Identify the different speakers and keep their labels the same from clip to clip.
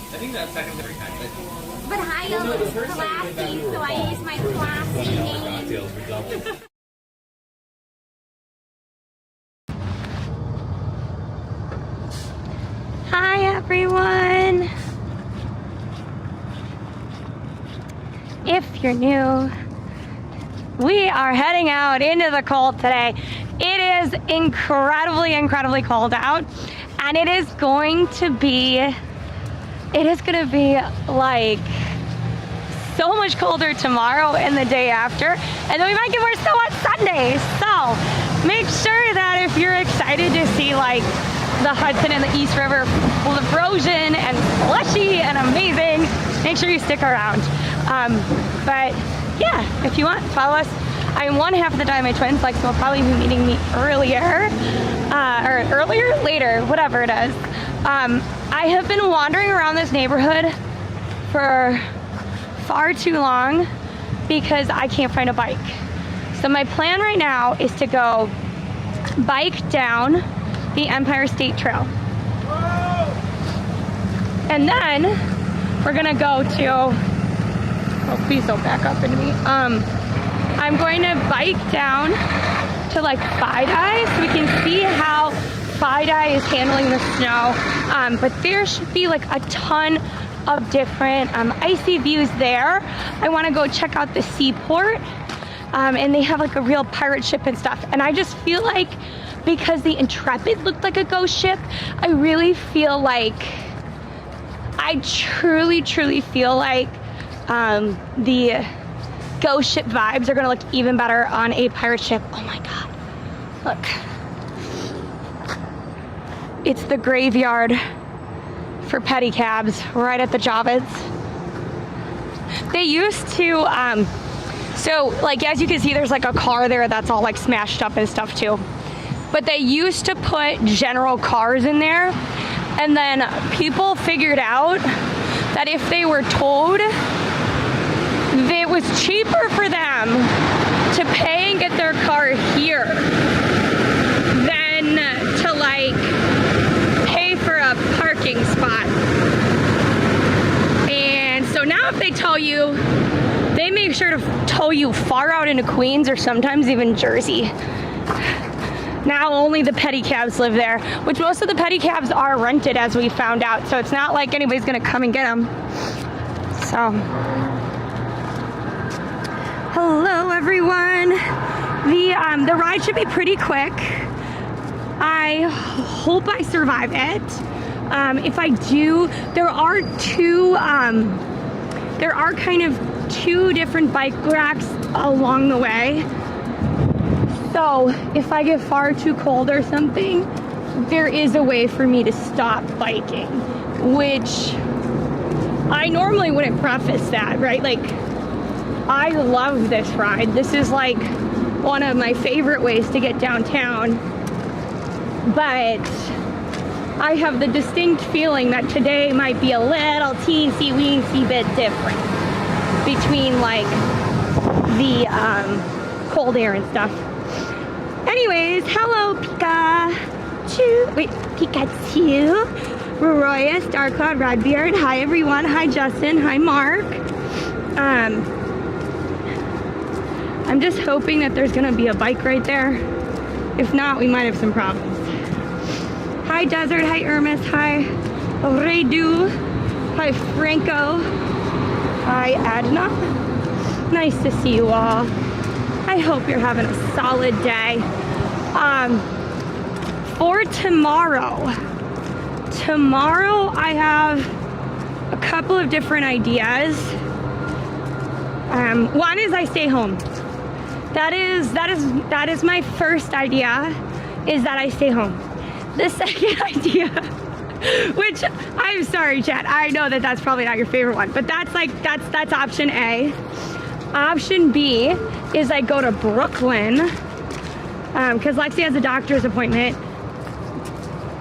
Speaker 1: I think that's secondary kind of.
Speaker 2: But Haya looks classy, so I use my classy name. Hi everyone! If you're new, we are heading out into the cold today. It is incredibly cold out, and it is going to be like so much colder tomorrow and the day after, and then we might get more snow on Sunday. So make sure that if you're excited to see like the Hudson and the East River full of frozen and slushy and amazing, make sure you stick around. But yeah, if you want, follow us. I'm one half of the Diamond Twins, like, so will probably be meeting me earlier, later, whatever it is. I have been wandering around this neighborhood for far too long because I can't find a bike. So my plan right now is to go bike down the Empire State Trail. And then we're gonna go to, oh please don't back up into me. I'm going to bike down to like Fidei so we can see how Fidei is handling the snow. But there should be like a ton of different icy views there. I want to go check out the seaport, and they have like a real pirate ship and stuff. And I just feel like because the Intrepid looked like a ghost ship, I really feel like, I truly feel like the ghost ship vibes are gonna look even better on a pirate ship. Oh my god, look. It's the graveyard for pedicabs right at the Javits. They used to, so like as you can see, there's like a car there that's all like smashed up and stuff too. But they used to put general cars in there, and then people figured out that if they were towed, it was cheaper for them to pay and get their car here than to like pay for a parking spot. And so now if they tow you, they make sure to tow you far out into Queens or sometimes even Jersey. Now only the pedicabs live there, which most of the pedicabs are rented, as we found out. So it's not like anybody's gonna come and get them. So, hello everyone. The ride should be pretty quick. I hope I survive it. If I do, there are kind of two different bike racks along the way. So if I get far too cold or something, there is a way for me to stop biking, which I normally wouldn't preface that, right? Like, I love this ride. This is like one of my favorite ways to get downtown. But I have the distinct feeling that today might be a little teensy-weensy bit different between like the cold air and stuff. Anyways, hello Pikachu. Wait, Pikachu. Roya, Star Cloud, Redbeard. Hi everyone. Hi Justin. Hi Mark. I'm just hoping that there's gonna be a bike right there. If not, we might have some problems. Hi Desert. Hi Ermis. Hi Redu. Hi Franco. Hi Adna. Nice to see you all. I hope you're having a solid day. For tomorrow I have a couple of different ideas. One is I stay home. That is my first idea, is that I stay home. The second idea, which I'm sorry chat, I know that that's probably not your favorite one, but that's option A. Option B is I go to Brooklyn, because Lexi has a doctor's appointment,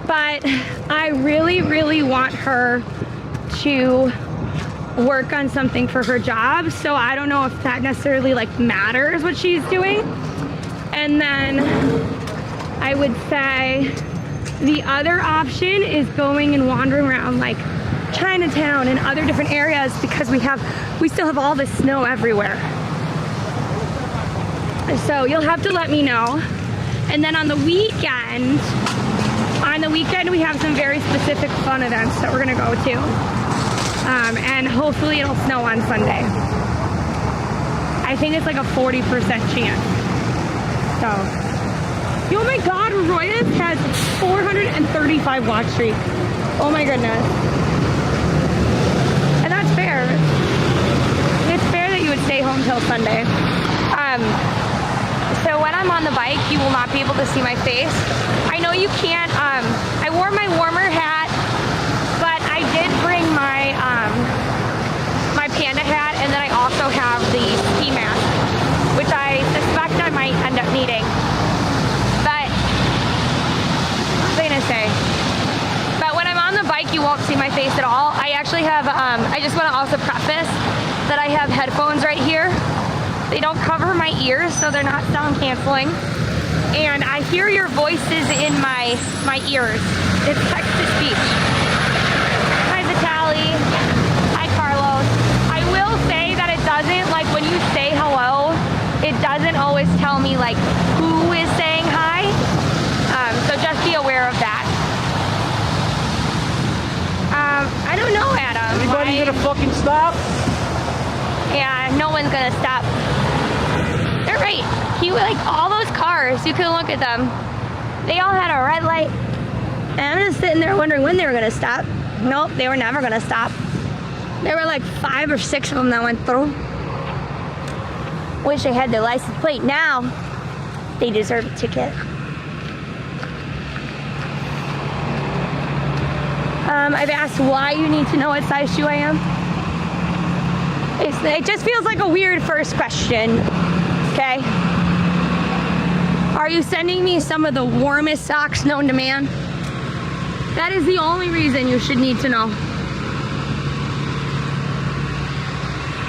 Speaker 2: but I really want her to work on something for her job, so I don't know if that necessarily like matters what she's doing. And then I would say the other option is going and wandering around like Chinatown and other different areas because we still have all this snow everywhere. So you'll have to let me know. And then on the weekend we have some very specific fun events that we're gonna go to. And hopefully it'll snow on Sunday. I think it's like a 40% chance. So, oh my God, Royas has 435 watch streak. Oh my goodness. And that's fair. It's fair that you would stay home till Sunday. So when I'm on the bike, you will not be able to see my face. I know you can't, I wore my warmer hat, but I did bring my, my panda hat, and then I also have the ski mask, which I suspect I might end up needing. But, what was I gonna say? But when I'm on the bike, you won't see my face at all. I actually have, I just wanna also preface that I have headphones right here. They don't cover my ears, so they're not sound canceling. And I hear your voices in my ears. It's text to speech. Hi, Vitaly. Hi, Carlos. I will say that it doesn't, like when you say hello, it doesn't always tell me like who is saying hi. So just be aware of that. I don't know, Adam.
Speaker 1: Anybody gonna fucking stop?
Speaker 2: Yeah, no one's gonna stop. They're right. Like all those cars, you can look at them. They all had a red light. And I'm just sitting there wondering when they were gonna stop. Nope, they were never gonna stop. There were like 5 or 6 of them that went through. Wish they had their license plate now. They deserve a ticket. I've asked why you need to know what size shoe I am. It just feels like a weird first question, okay? Are you sending me some of the warmest socks known to man? That is the only reason you should need to know.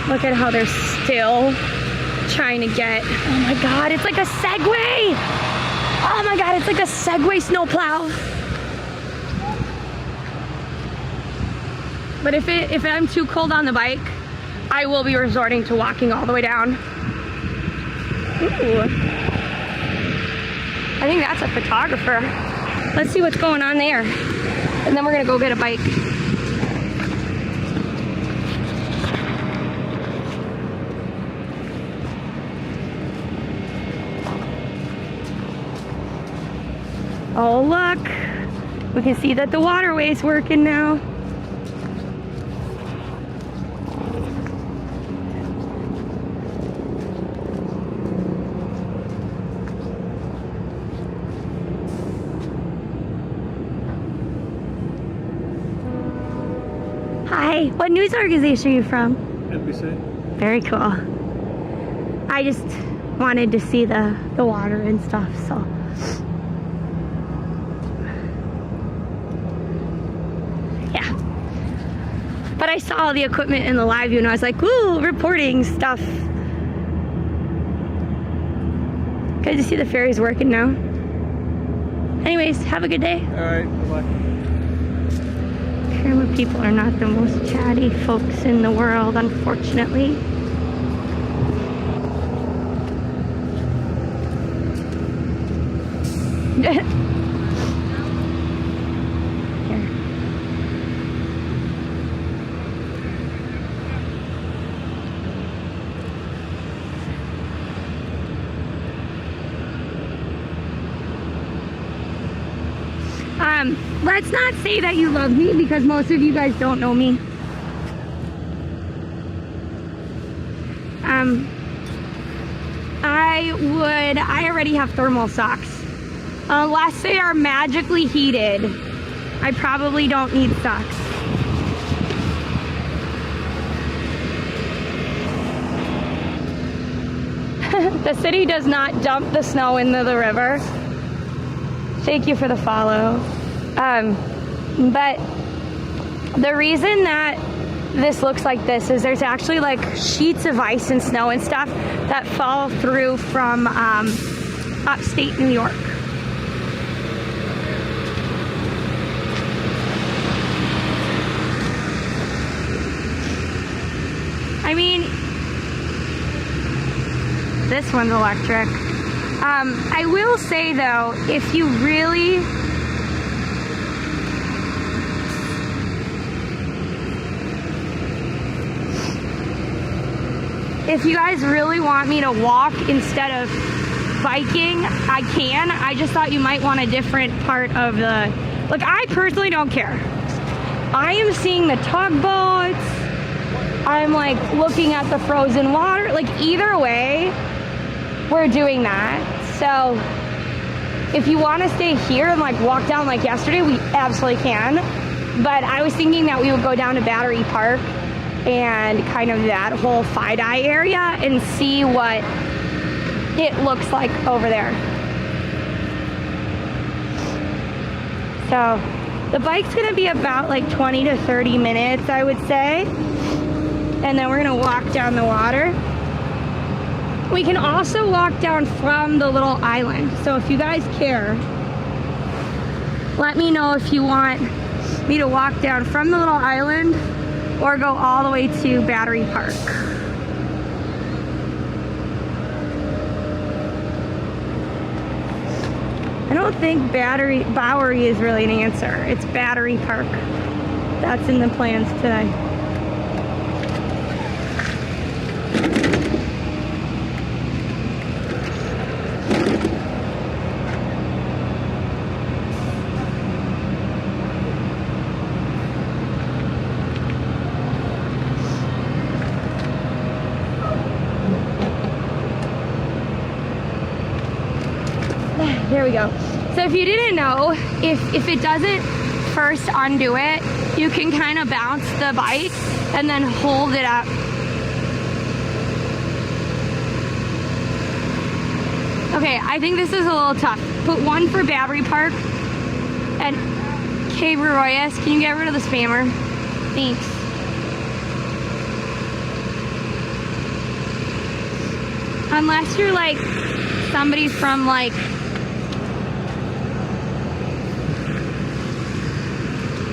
Speaker 2: Look at how they're still trying to get, oh my God, it's like a Segway. Oh my God, it's like a Segway snowplow. But if I'm too cold on the bike, I will be resorting to walking all the way down. Ooh. I think that's a photographer. Let's see what's going on there. And then we're gonna go get a bike. Oh look, we can see that the waterway's working now. Hi, what news organization are you from?
Speaker 1: NBC.
Speaker 2: Very cool. I just wanted to see the water and stuff, so. Yeah. But I saw the equipment in the live view and I was like, ooh, reporting stuff. Good to see the ferries working now. Anyways, have a good day.
Speaker 1: All right, bye-bye.
Speaker 2: Camera people are not the most chatty folks in the world, unfortunately. Here. Let's not say that you love me because most of you guys don't know me. I already have thermal socks. Unless they are magically heated, I probably don't need socks. The city does not dump the snow into the river. Thank you for the follow. But the reason that this looks like this is there's actually like sheets of ice and snow and stuff that fall through from upstate New York. I mean, this one's electric. I will say though, if you really if you guys really want me to walk instead of biking, I can. I just thought you might want a different part of the, like, I personally don't care. I am seeing the tugboats. I'm like looking at the frozen water. Like, either way, we're doing that. So if you want to stay here and like walk down like yesterday, we absolutely can. But I was thinking that we would go down to Battery Park and kind of that whole Fidei area and see what it looks like over there. So the bike's gonna be about like 20 to 30 minutes, I would say. And then we're gonna walk down the water. We can also walk down from the little island. So if you guys care, let me know if you want me to walk down from the little island or go all the way to Battery Park. I don't think Bowery is really an answer. It's Battery Park. That's in the plans today. There we go. So if you didn't know, if it doesn't first undo it, you can kind of bounce the bike and then hold it up. Okay, I think this is a little tough. Put one for Battery Park and Cape Royas. Can you get rid of the spammer? Thanks. Unless you're like somebody from like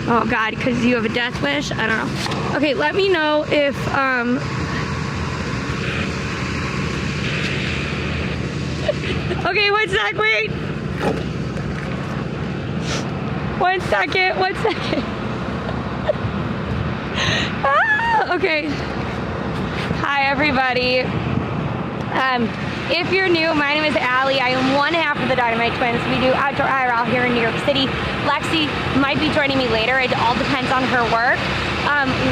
Speaker 2: oh God, because you have a death wish? I don't know. Okay, let me know if, okay, one sec, wait. One second. Okay. Hi, everybody. If you're new, my name is Allie. I am one half of the Dynamite Twins. We do outdoor IRL here in New York City. Lexi might be joining me later. It all depends on her work.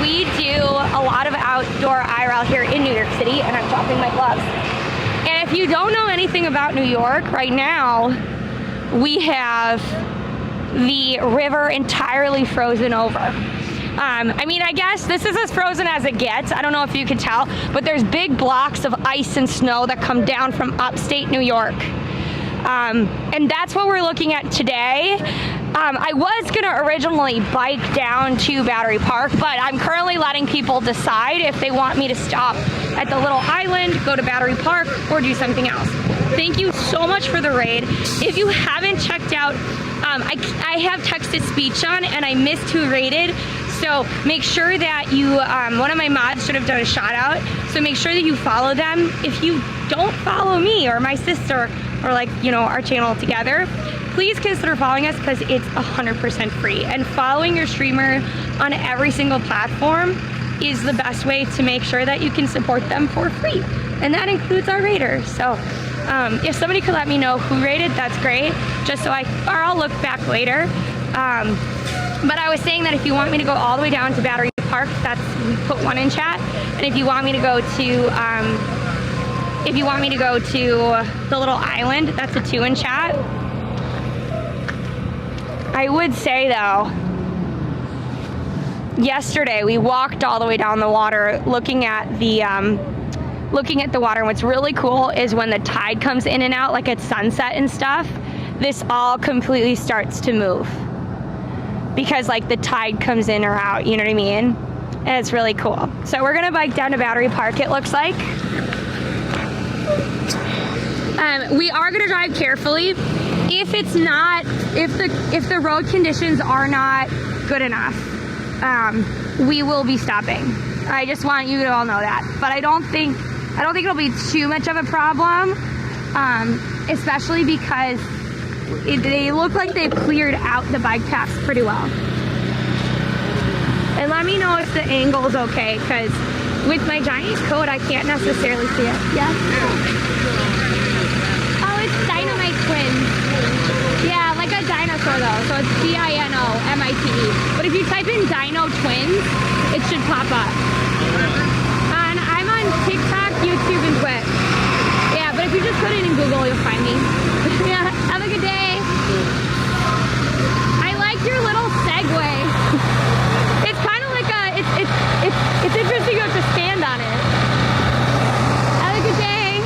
Speaker 2: We do a lot of outdoor IRL here in New York City, and I'm dropping my gloves. And if you don't know anything about New York, right now, we have the river entirely frozen over. I mean, I guess this is as frozen as it gets. I don't know if you can tell, but there's big blocks of ice and snow that come down from upstate New York. And that's what we're looking at today. I was gonna originally bike down to Battery Park, but I'm currently letting people decide if they want me to stop at the little island, go to Battery Park, or do something else. Thank you so much for the raid. If you haven't checked out, I have text-to-speech on and I missed who raided. So make sure that you, one of my mods should have done a shout out. So make sure that you follow them. If you don't follow me or my sister or like, you know, our channel together, please consider following us because it's 100% free. And following your streamer on every single platform is the best way to make sure that you can support them for free. And that includes our raiders. So if somebody could let me know who raided, that's great. Just so I'll look back later. But I was saying that if you want me to go all the way down to Battery Park, we put one in chat. And if you want me to go to, the little island, that's a 2 in chat. I would say though, yesterday we walked all the way down the water looking at the water. And what's really cool is when the tide comes in and out, like at sunset and stuff, this all completely starts to move. Because like the tide comes in or out, you know what I mean? And it's really cool. So we're gonna bike down to Battery Park, it looks like. We are gonna drive carefully. If the road conditions are not good enough, we will be stopping. I just want you to all know that. But I don't think it'll be too much of a problem, especially because they look like they've cleared out the bike paths pretty well. And let me know if the angle is okay, because with my giant coat, I can't necessarily see it. Yeah? Oh, it's Dynamite Twins. Yeah, like a dinosaur though, so it's D-I-N-O-M-I-T-E. But if you type in Dino Twins, it should pop up. And I'm on TikTok, YouTube, and Twitch. Yeah, but if you just put it in Google, you'll find me. Yeah, have a good day. I like your little segue. It's kind of like it's interesting you have to stand on it. Have a good day.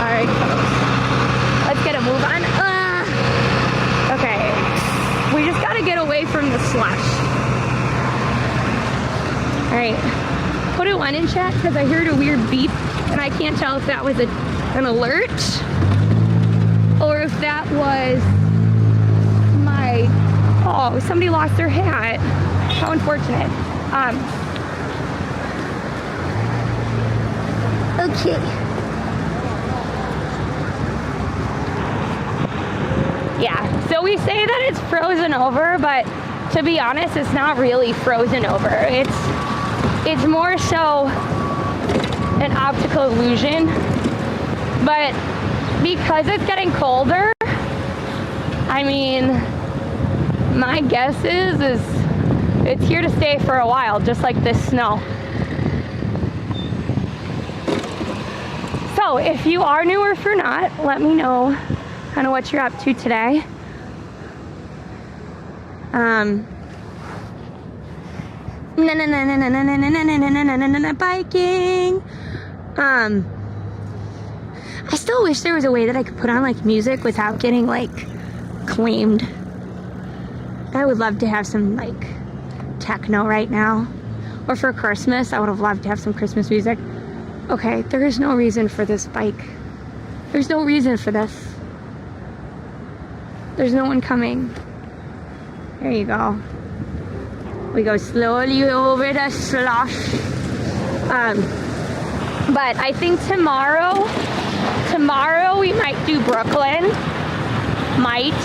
Speaker 2: All right, folks. Let's get a move on. Okay, we just gotta get away from the slush. All right, put a 1 in chat because I heard a weird beep and I can't tell if that was an alert or if that was my, oh, somebody lost their hat. How unfortunate. Okay. Yeah, so we say that it's frozen over, but to be honest, it's not really frozen over. It's more so an optical illusion, but because it's getting colder, I mean, my guess is it's here to stay for a while, just like this snow. So if you are new or if you're not, let me know kind of what you're up to today. Biking. I still wish there was a way that I could put on like music without getting like claimed. I would love to have some like techno right now. Or for Christmas, I would have loved to have some Christmas music. Okay, there is no reason for this bike. There's no reason for this. There's no one coming. There you go. We go slowly over the slush. But I think tomorrow we might do Brooklyn. Might.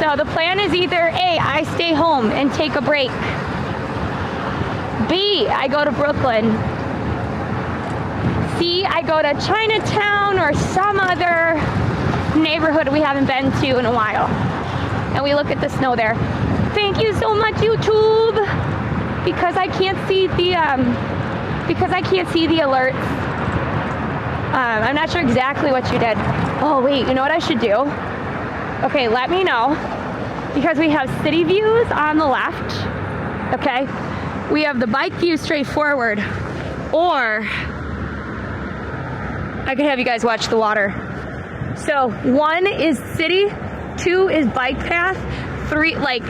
Speaker 2: So the plan is either A, I stay home and take a break. B, I go to Brooklyn. C, I go to Chinatown or some other neighborhood we haven't been to in a while. And we look at the snow there. Thank you so much, YouTube. Because I can't see the alerts. I'm not sure exactly what you did. Oh wait, you know what I should do? Okay, let me know. Because we have city views on the left. Okay. We have the bike view straight forward. Or I could have you guys watch the water. So 1 is city, 2 is bike path, 3 like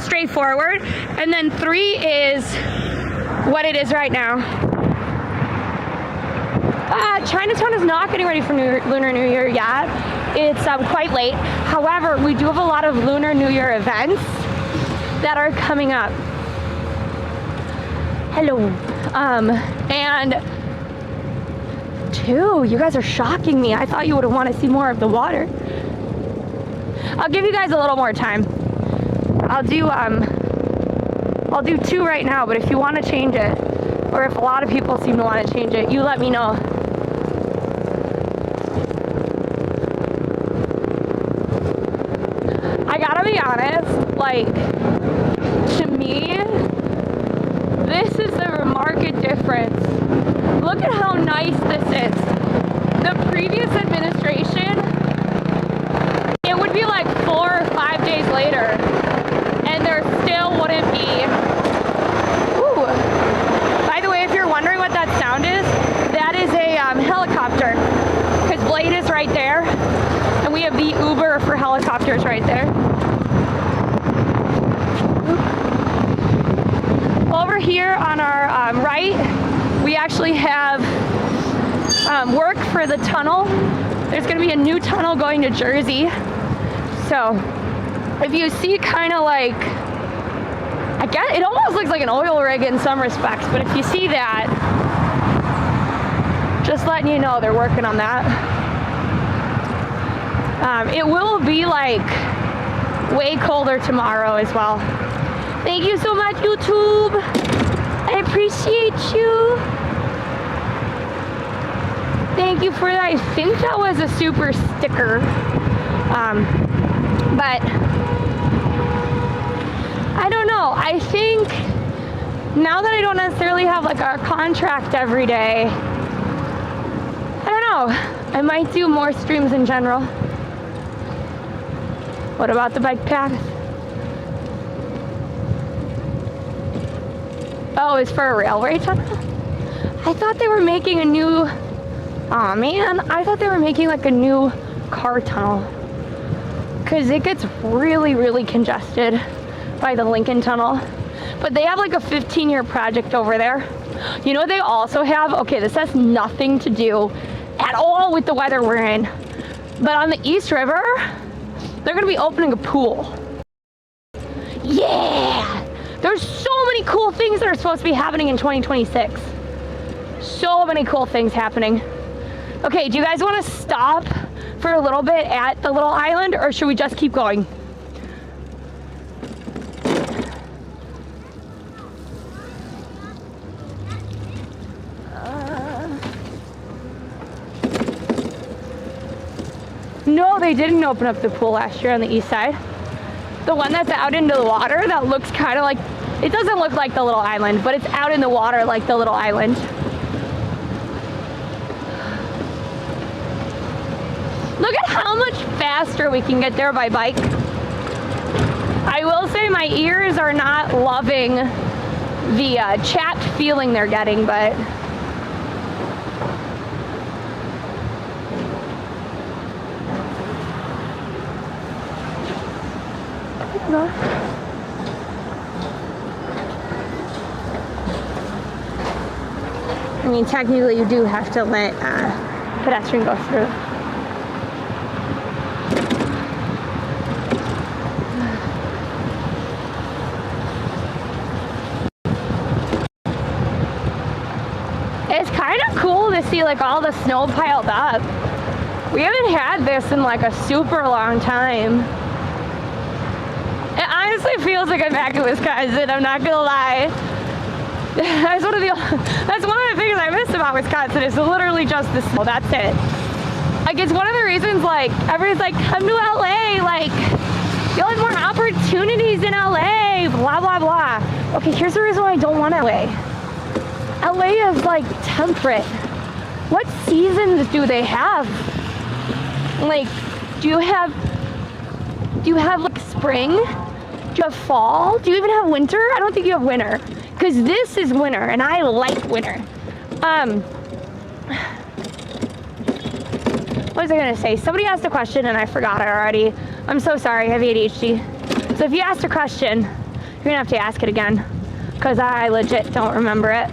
Speaker 2: straight forward, and then 3 is what it is right now. Chinatown is not getting ready for Lunar New Year yet. It's quite late. However, we do have a lot of Lunar New Year events that are coming up. Hello. And 2, you guys are shocking me. I thought you would want to see more of the water. I'll give you guys a little more time. I'll do 2 right now, but if you want to change it, or if a lot of people seem to want to change it, you let me know. I gotta be honest, like, to me, this is a marked difference. Look at how nice this is. The previous administration, it would be like 4 or 5 days later, and there still wouldn't be. Ooh. By the way, if you're wondering what that sound is, that is a helicopter, because Blade is right there, and we have the Uber for helicopters right there. Over here on our right, we actually have work for the tunnel. There's going to be a new tunnel going to Jersey. So if you see kind of like I guess it almost looks like an oil rig in some respects, but if you see that, just letting you know they're working on that. It will be like way colder tomorrow as well. Thank you so much, YouTube. I appreciate you. Thank you for that. I think that was a super sticker. But I don't know. I think now that I don't necessarily have like a contract every day, I don't know. I might do more streams in general. What about the bike path? Oh, it's for a railway tunnel? I thought they were making a new... Aw, man. I thought they were making like a new car tunnel. Because it gets really, really congested by the Lincoln Tunnel. But they have like a 15-year project over there. You know what they also have? Okay, this has nothing to do at all with the weather we're in. But on the East River, they're going to be opening a pool. Yeah! There's so many cool things that are supposed to be happening in 2026. So many cool things happening. Okay, do you guys want to stop for a little bit at the little island, or should we just keep going? No, they didn't open up the pool last year on the east side. The one that's out into the water, that looks kind of like, it doesn't look like the little island, but it's out in the water like the little island. Look at how much faster we can get there by bike. I will say my ears are not loving the chapped feeling they're getting, but I mean, technically you do have to let pedestrian go through. It's kind of cool to see like all the snow piled up. We haven't had this in like a super long time. It honestly feels like I'm back in Wisconsin, I'm not gonna lie. That's one of the things I miss about Wisconsin is literally just the snow, that's it. Like it's one of the reasons like everybody's like, come to LA, like you'll have more opportunities in LA, blah, blah, blah. Okay, here's the reason why I don't want LA. LA is like temperate. What seasons do they have? Like, do you have like spring? Do you have fall? Do you even have winter? I don't think you have winter. Because this is winter, and I like winter. What was I gonna say? Somebody asked a question and I forgot it already. I'm so sorry, I have ADHD. So if you asked a question, you're gonna have to ask it again. Because I legit don't remember it.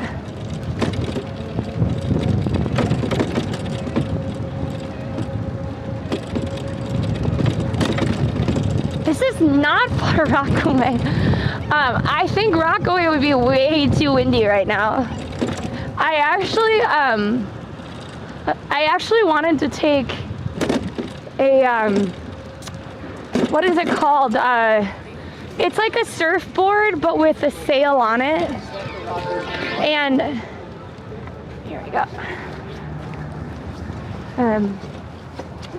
Speaker 2: This is not far Rockaway. I think Rockaway would be way too windy right now. I actually wanted to take a, what is it called? It's like a surfboard, but with a sail on it. And here we go.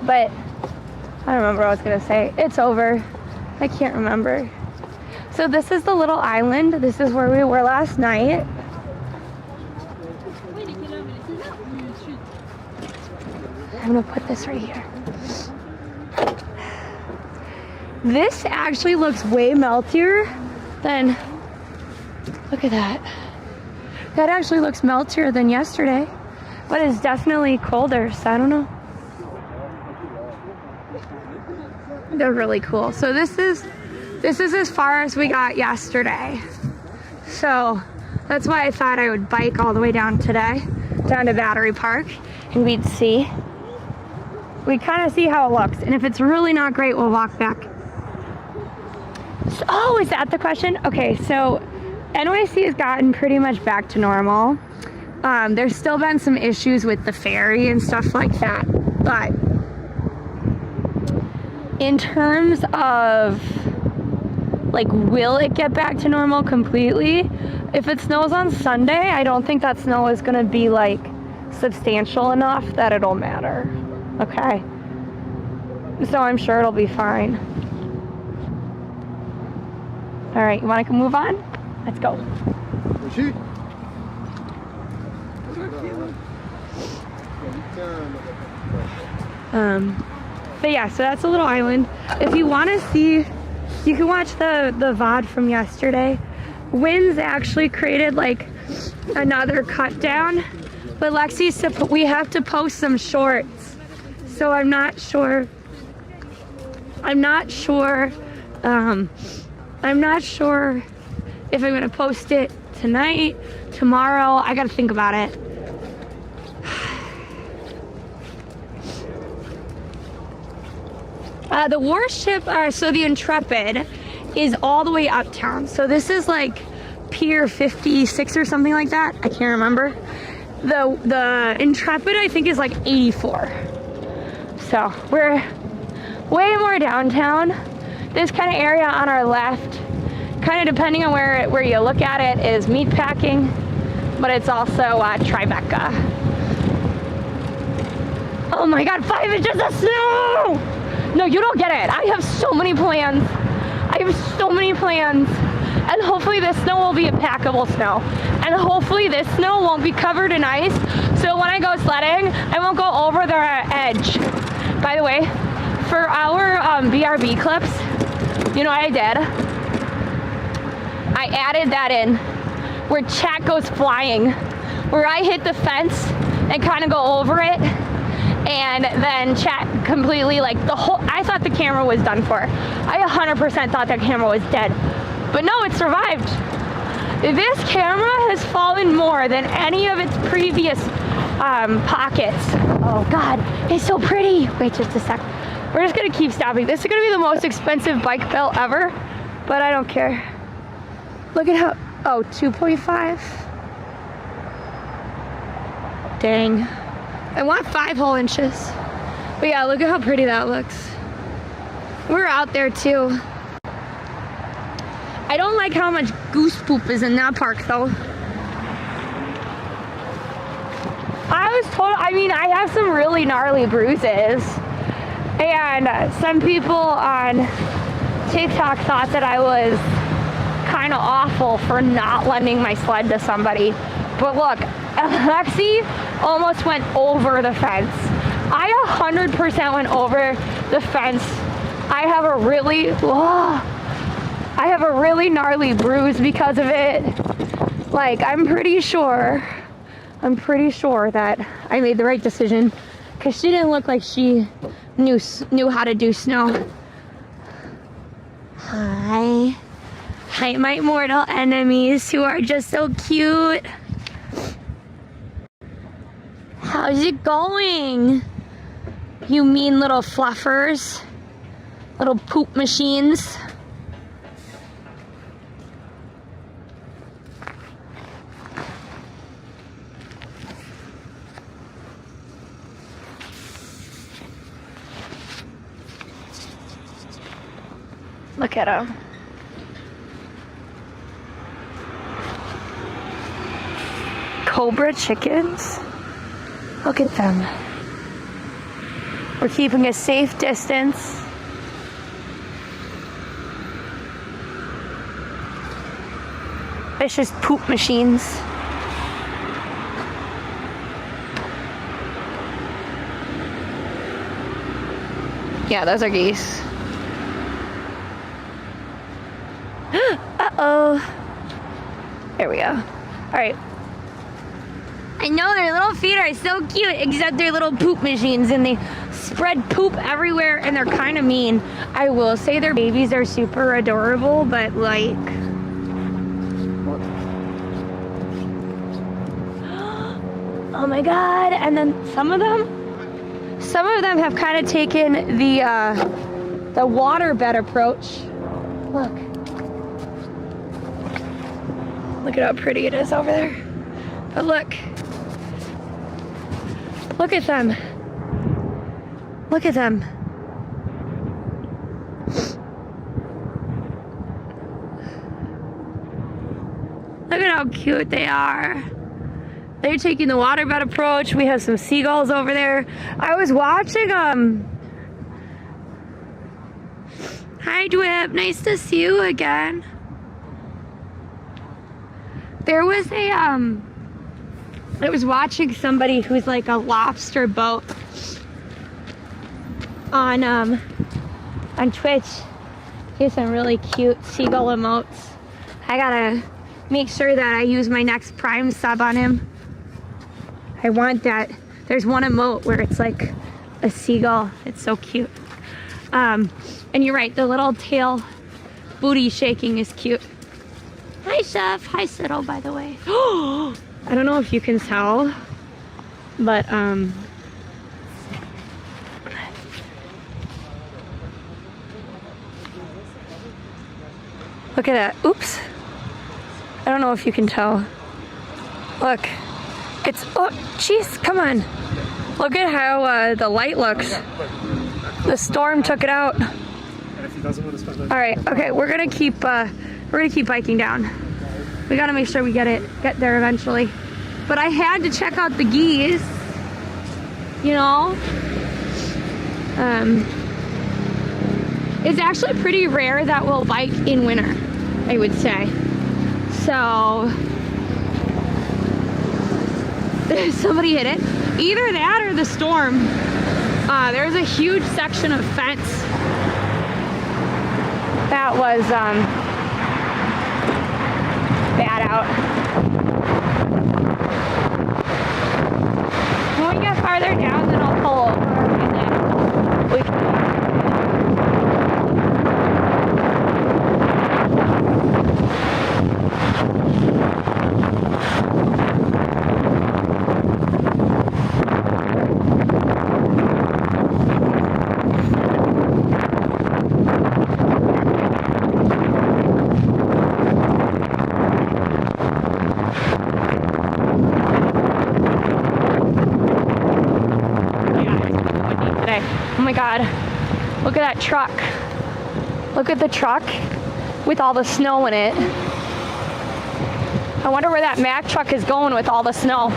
Speaker 2: But I don't remember what I was gonna say. It's over. I can't remember. So this is the little island. This is where we were last night. I'm gonna put this right here. This actually looks way meltier than, look at that. That actually looks meltier than yesterday, but it's definitely colder, so I don't know. They're really cool. So this is as far as we got yesterday. So that's why I thought I would bike all the way down today, down to Battery Park, and we'd kind of see how it looks. And if it's really not great, we'll walk back. So, oh, is that the question? Okay, so NYC has gotten pretty much back to normal. There's still been some issues with the ferry and stuff like that, but in terms of like, will it get back to normal completely? If it snows on Sunday, I don't think that snow is gonna be like substantial enough that it'll matter. Okay, so I'm sure it'll be fine. All right, you want to move on? Let's go. But yeah, so that's a little island. If you want to see, you can watch the VOD from yesterday. Winds actually created like another cut down, but Lexi said we have to post some shorts, so I'm not sure if I'm gonna post it tonight, tomorrow. I gotta think about it. The warship, so the Intrepid is all the way uptown. So this is like Pier 56 or something like that. I can't remember. The Intrepid, I think, is like 84. So we're way more downtown. This kind of area on our left, kind of depending on where you look at it, is meatpacking, but it's also Tribeca. Oh my God, 5 inches of snow! No, you don't get it. I have so many plans. And hopefully this snow will be impackable snow. And hopefully this snow won't be covered in ice, so when I go sledding, I won't go over the edge. By the way, for our BRB clips, you know what I did? I added that in where chat goes flying, where I hit the fence and kind of go over it, and then chat completely, like the whole, I thought the camera was done for. I 100% thought that camera was dead, but no, it survived. This camera has fallen more than any of its previous pockets. Oh God, it's so pretty. Wait just a sec. We're just gonna keep stopping. This is gonna be the most expensive bike belt ever, but I don't care. Look at how, oh, 2.5. Dang. I want 5 whole inches. But yeah, look at how pretty that looks. We're out there too. I don't like how much goose poop is in that park though. I have some really gnarly bruises. And some people on TikTok thought that I was kind of awful for not lending my sled to somebody. But look, Lexi almost went over the fence. I 100% went over the fence. I have a really gnarly bruise because of it. Like, I'm pretty sure that I made the right decision, because she didn't look like she knew how to do snow. Hi, my mortal enemies who are just so cute. How's it going? You mean little fluffers, little poop machines. Look at them. Cobra chickens? Look at them. We're keeping a safe distance. Vicious poop machines. Yeah, those are geese. Uh-oh. There we go. All right. I know their little feet are so cute, except they're little poop machines and they spread poop everywhere and they're kind of mean. I will say their babies are super adorable, but like... Oh my God. And then some of them have kind of taken the waterbed approach. Look. Look at how pretty it is over there. But look. Look at them. Look at them. Look at how cute they are. They're taking the waterbed approach. We have some seagulls over there. I was watching, Hi, Dwip. Nice to see you again. There was a, I was watching somebody who's like a lobster boat on Twitch. Here's some really cute seagull emotes. I gotta make sure that I use my next Prime sub on him. I want that. There's one emote where it's like a seagull. It's so cute. And you're right, the little tail booty shaking is cute. Hi, Chef. Hi, Siddle, by the way. I don't know if you can tell, but look at that. Oops. I don't know if you can tell. Look. It's, oh, jeez, come on. Look at how the light looks. The storm took it out. All right, okay, we're gonna keep biking down. We gotta make sure we get there eventually. But I had to check out the geese, you know? It's actually pretty rare that we'll bike in winter, I would say. So, somebody hit it. Either that or the storm. There's a huge section of fence that was bad out. When we get farther down, then I'll pull over and then we can. Oh my God, look at that truck. Look at the truck with all the snow in it. I wonder where that Mack truck is going with all the snow.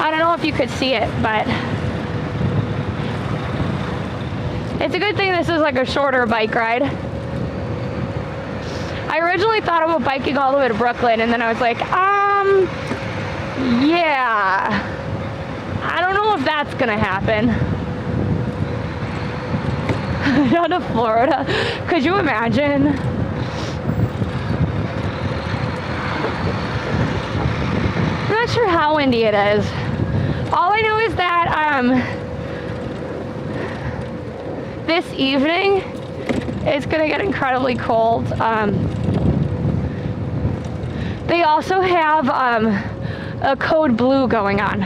Speaker 2: I don't know if you could see it, but it's a good thing this is like a shorter bike ride. I originally thought about biking all the way to Brooklyn, and then I was like, yeah, I don't know if that's gonna happen. Down to Florida. Could you imagine? I'm not sure how windy it is. All I know is that this evening it's gonna get incredibly cold. They also have a code blue going on.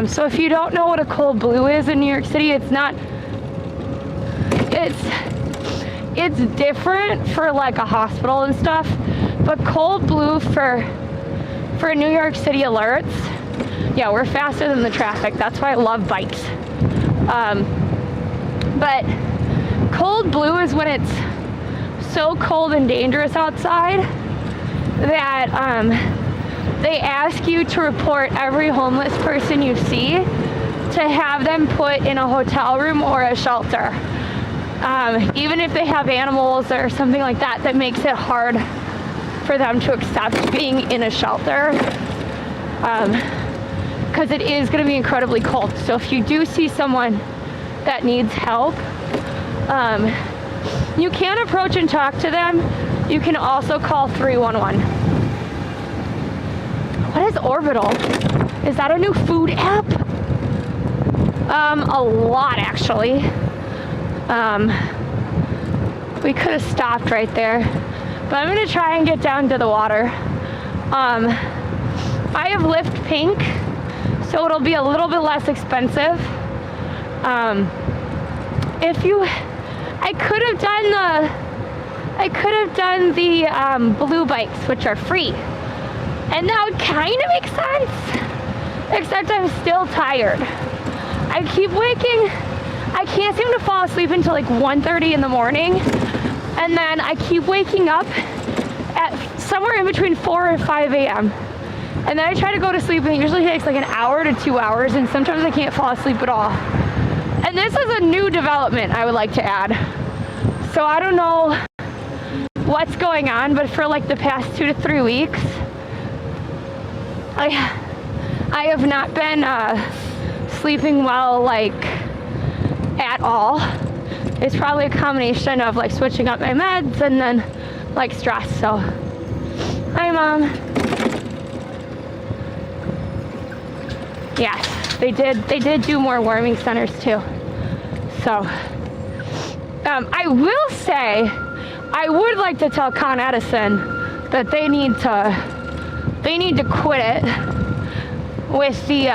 Speaker 2: So if you don't know what a cold blue is in New York City, it's not. It's different for like a hospital and stuff, but cold blue for New York City alerts, yeah, we're faster than the traffic. That's why I love bikes. But cold blue is when it's so cold and dangerous outside that they ask you to report every homeless person you see to have them put in a hotel room or a shelter. Even if they have animals or something like that, that makes it hard for them to accept being in a shelter. Because it is going to be incredibly cold. So if you do see someone that needs help, you can approach and talk to them. You can also call 311. What is Orbital? Is that a new food app? A lot, actually. We could have stopped right there, but I'm gonna try and get down to the water. I have Lyft Pink, so it'll be a little bit less expensive. I I could have done the blue bikes, which are free. And that would kind of make sense, except I'm still tired. I keep waking, I can't seem to fall asleep until like 1:30 in the morning. And then I keep waking up at somewhere in between 4 and 5 a.m. And then I try to go to sleep, and it usually takes like an hour to 2 hours, and sometimes I can't fall asleep at all. And this is a new development I would like to add. So I don't know what's going on, but for like the past 2 to 3 weeks, I have not been sleeping well, like, at all. It's probably a combination of like switching up my meds and then like stress. So, hi Mom. Yes, they did do more warming centers too. So, I will say, I would like to tell Con Edison that they need to quit it with the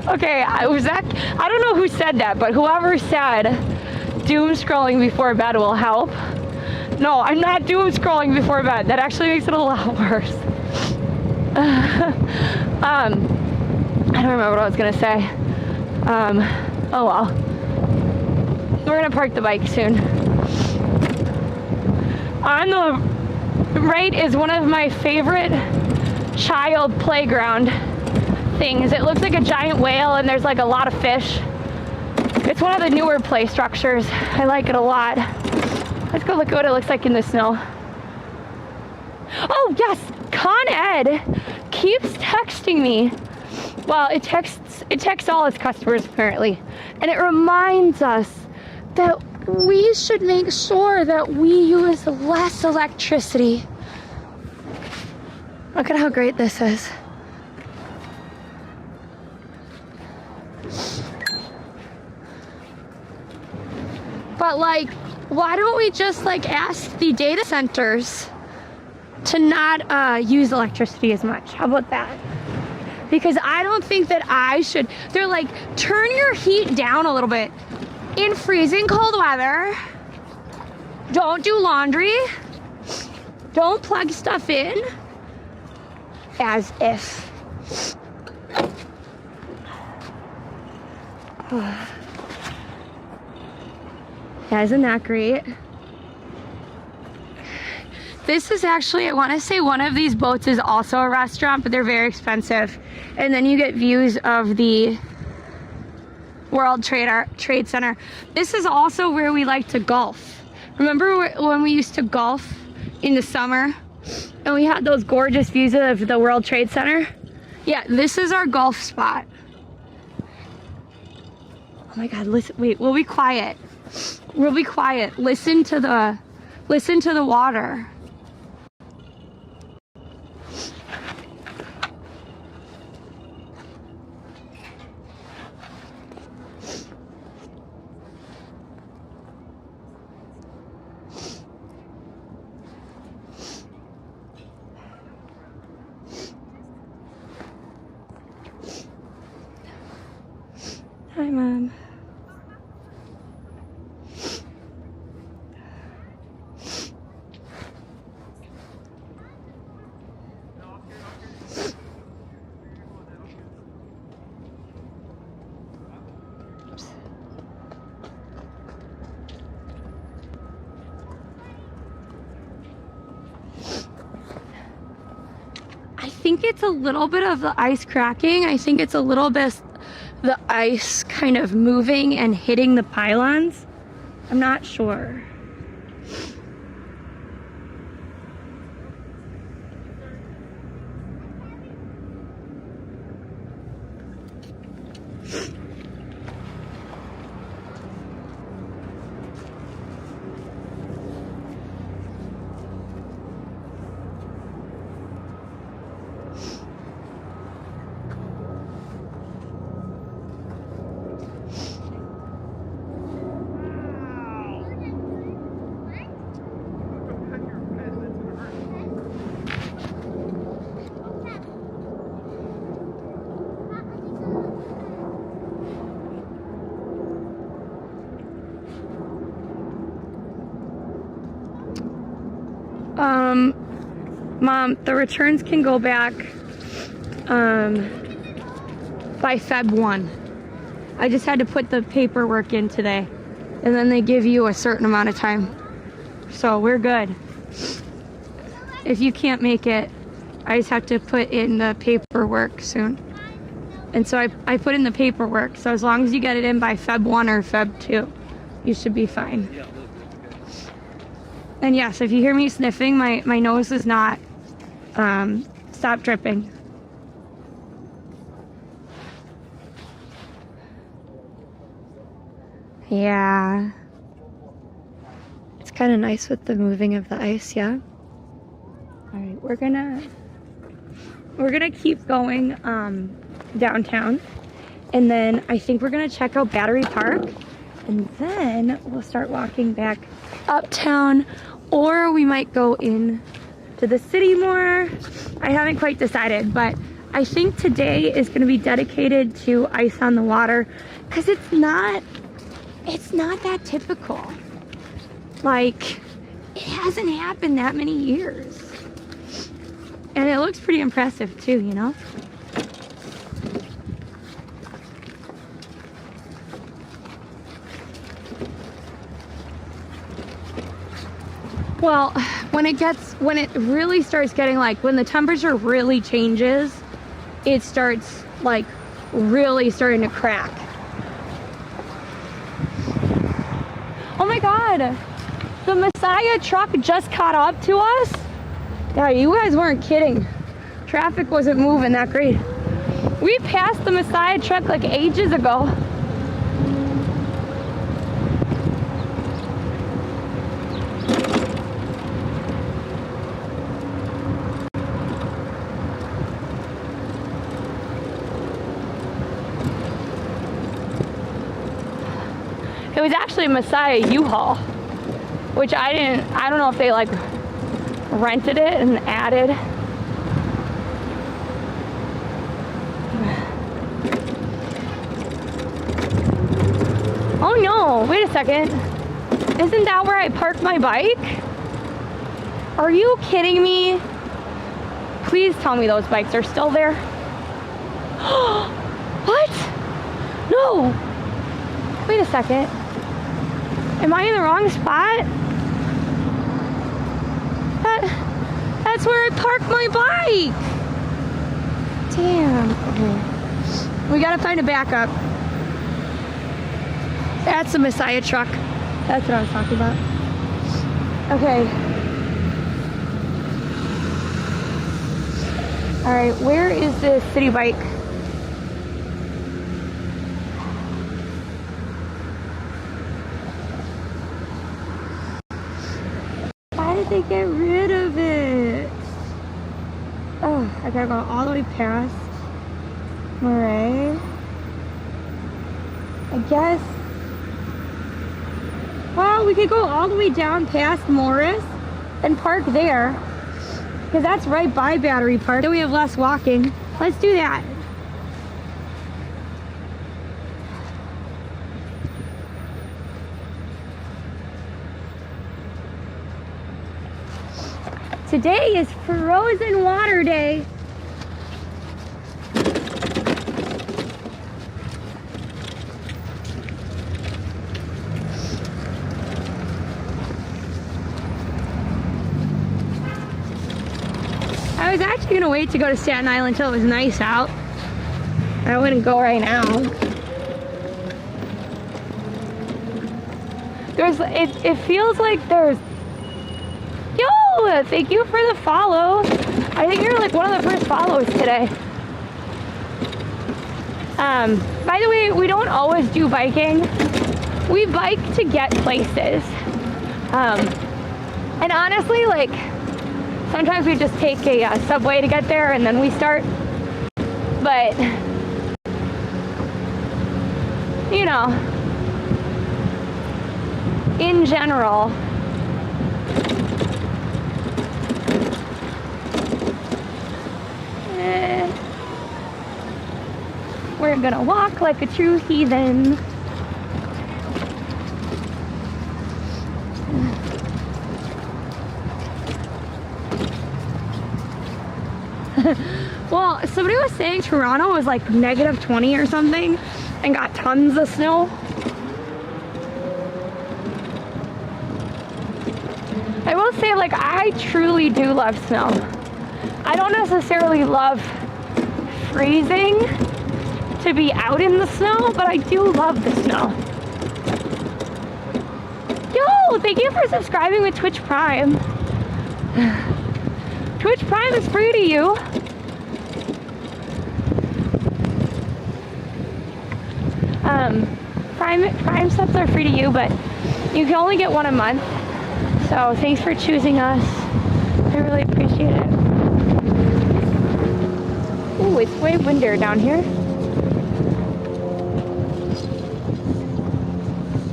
Speaker 2: okay, I don't know who said that, but whoever said doom scrolling before bed will help. No, I'm not doom scrolling before bed. That actually makes it a lot worse. I don't remember what I was gonna say. Oh well. We're gonna park the bike soon. On the right is one of my favorite child playground things. It looks like a giant whale and there's like a lot of fish. It's one of the newer play structures. I like it a lot. Let's go look at what it looks like in the snow. Oh yes, Con Ed keeps texting me. Well, it texts all its customers apparently. And it reminds us that we should make sure that we use less electricity. Look at how great this is. But like, why don't we just like ask the data centers to not use electricity as much? How about that? Because I don't think that I should. They're like, turn your heat down a little bit in freezing cold weather. Don't do laundry. Don't plug stuff in. As if. Yeah, isn't that great? This is actually, I want to say one of these boats is also a restaurant, but they're very expensive. And then you get views of the World Trade Center. This is also where we like to golf. Remember when we used to golf in the summer and we had those gorgeous views of the World Trade Center? Yeah, this is our golf spot. Oh my God, listen, wait, we'll be quiet. We'll be quiet. Listen to the water. Hi, Mom. I think it's a little bit of the ice cracking. I think it's a little bit the ice kind of moving and hitting the pylons. I'm not sure. Mom, the returns can go back by Feb 1. I just had to put the paperwork in today, and then they give you a certain amount of time. So we're good. If you can't make it, I just have to put in the paperwork soon. And so I put in the paperwork, so as long as you get it in by Feb 1 or Feb 2, you should be fine. And yes, if you hear me sniffing, my nose is not stop dripping. Yeah. It's kind of nice with the moving of the ice, yeah? Alright, we're gonna keep going downtown, and then I think we're gonna check out Battery Park, and then we'll start walking back uptown, or we might go in to the city more. I haven't quite decided, but I think today is gonna be dedicated to ice on the water, because it's not that typical. Like, it hasn't happened that many years. And it looks pretty impressive too, you know? Well, when it really starts getting like, when the temperature really changes, it starts like really starting to crack. Oh my God, the Messiah truck just caught up to us. Yeah, you guys weren't kidding. Traffic wasn't moving that great. We passed the Messiah truck like ages ago. It was actually Messiah U-Haul, which I don't know if they like rented it and added. Oh no, wait a second. Isn't that where I parked my bike? Are you kidding me? Please tell me those bikes are still there. What? No. Wait a second. Am I in the wrong spot? That's where I parked my bike. Damn. Okay. We gotta find a backup. That's the Messiah truck. That's what I was talking about. Okay. All right, where is the city bike? Why did they get rid of it? Oh, I gotta go all the way past Murray. I guess. Well, we could go all the way down past Morris and park there, because that's right by Battery Park. Then we have less walking. Let's do that. Today is Frozen Water Day. I was actually gonna wait to go to Staten Island until it was nice out. I wouldn't go right now. It feels like there's. Yo, thank you for the follow. I think you're like one of the first follows today. By the way, we don't always do biking. We bike to get places. And honestly, like, sometimes we just take a subway to get there and then we start. But, you know, in general, we're gonna walk like a true heathen. Well, somebody was saying Toronto was like -20 or something and got tons of snow. I will say, like, I truly do love snow. I don't necessarily love freezing to be out in the snow, but I do love the snow. Yo, thank you for subscribing with Twitch Prime. Twitch Prime is free to you. Prime subs are free to you, but you can only get one a month. So thanks for choosing us. I really appreciate it. Ooh, it's way windier down here.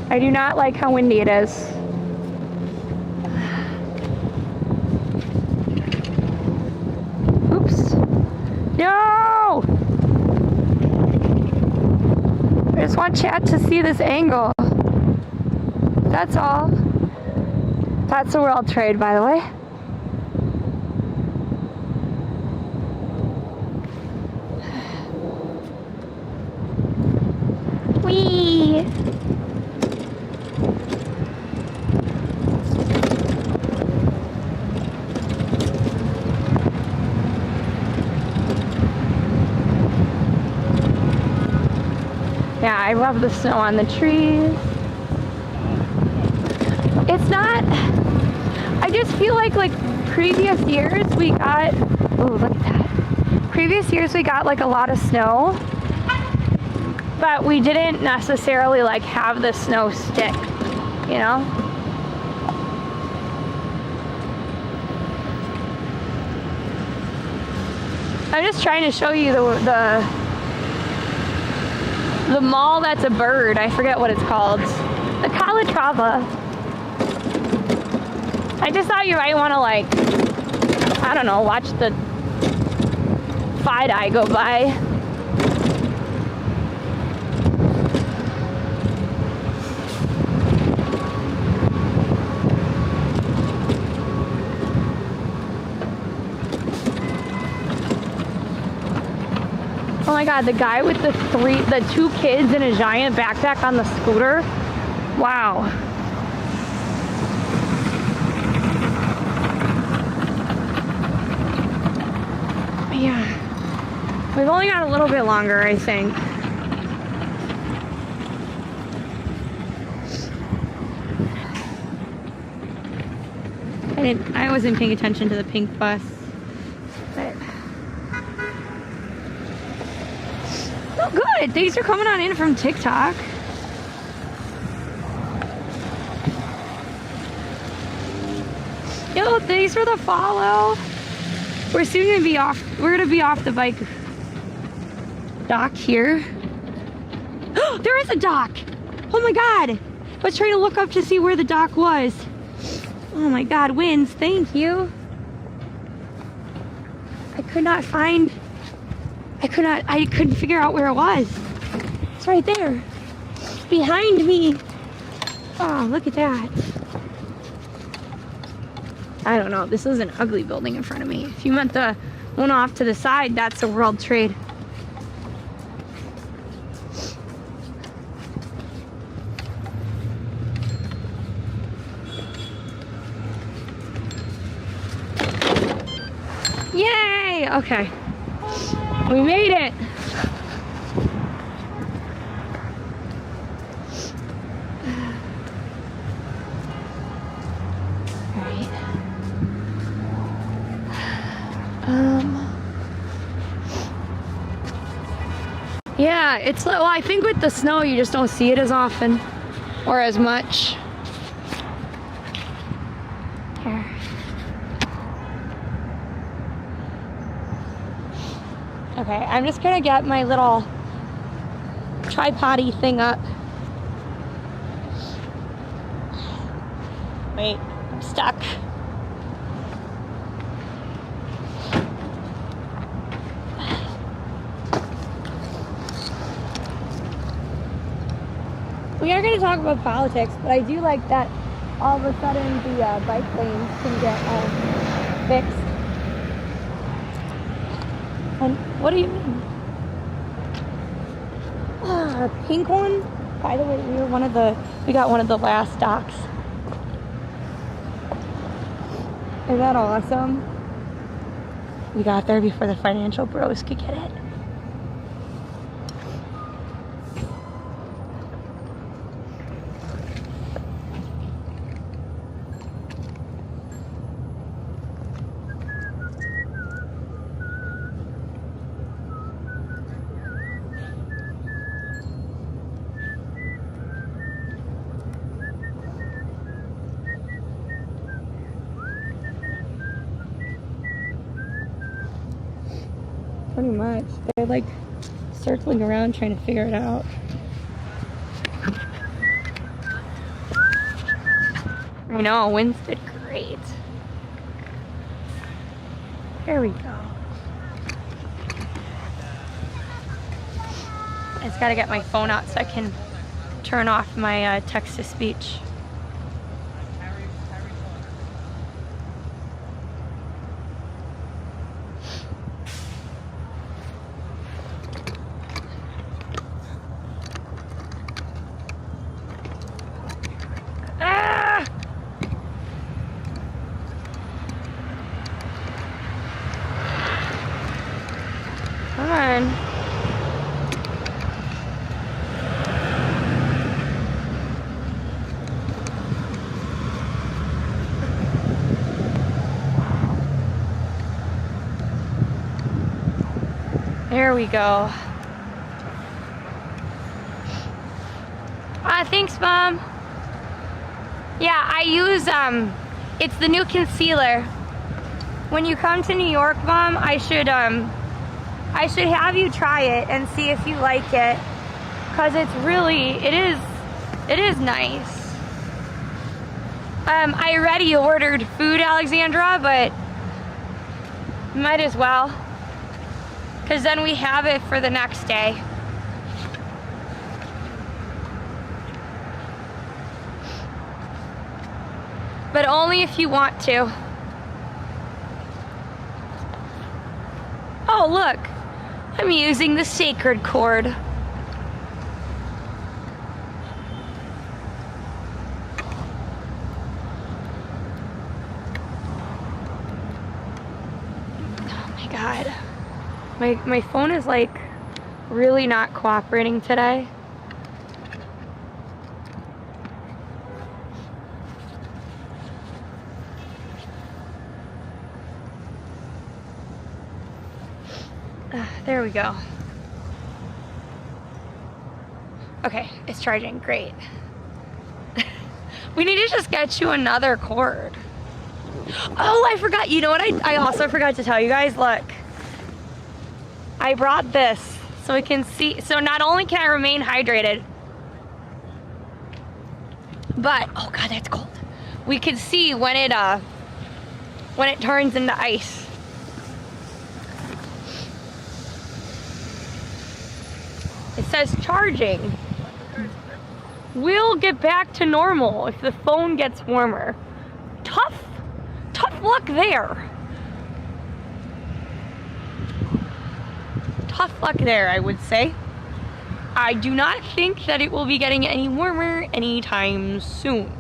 Speaker 2: I do not like how windy it is. Oops. No! I just want chat to see this angle. That's all. That's the World Trade, by the way. Whee! Yeah, I love the snow on the trees. It's not, I just feel like previous years we got, oh, look at that. Previous years we got like a lot of snow, but we didn't necessarily like have the snow stick, you know? I'm just trying to show you the mall that's a bird. I forget what it's called. The Calatrava. I just thought you might want to, like, I don't know, watch the Fide-Eye go by. Oh my god, the guy with the two kids and a giant backpack on the scooter. Wow. Yeah. We've only got a little bit longer, I think. I wasn't paying attention to the pink bus. But oh, good. Thanks for coming on in from TikTok. Yo, thanks for the follow. We're soon gonna be off. We're gonna be off the bike dock here. There is a dock. Oh my god. I was trying to look up to see where the dock was. Oh my god, winds, thank you. I couldn't figure out where it was. It's right there. It's behind me. Oh, look at that. I don't know, this is an ugly building in front of me. If you meant the one off to the side, that's the World Trade. Yay! Okay. We made it! Yeah, it's like, well, I think with the snow you just don't see it as often or as much. Here. Okay, I'm just gonna get my little tripod-y thing up. Wait, I'm stuck. We are going to talk about politics, but I do like that all of a sudden the bike lanes can get fixed. And what do you mean? Our pink one? By the way, we got one of the last docks. Is that awesome? We got there before the financial bros could get it. Pretty much. They're like circling around trying to figure it out. I know, winds did great. Here we go. I just gotta get my phone out so I can turn off my text-to-speech. Come on. There we go. Thanks, Mom. Yeah, I use, it's the new concealer. When you come to New York, Mom, I should have you try it and see if you like it. Cause it's really, it is nice. I already ordered food, Alexandra, but might as well. Cause then we have it for the next day. But only if you want to. Oh, look. I'm using the sacred cord. Oh my God. My phone is like really not cooperating today. There we go. Okay, it's charging. Great. We need to just get you another cord. Oh, I forgot. You know what I also forgot to tell you guys? Look. I brought this so we can see. So not only can I remain hydrated, but, oh God, that's cold. We can see when it turns into ice. It says charging. We'll get back to normal if the phone gets warmer. Tough luck there. Tough luck there, I would say. I do not think that it will be getting any warmer anytime soon.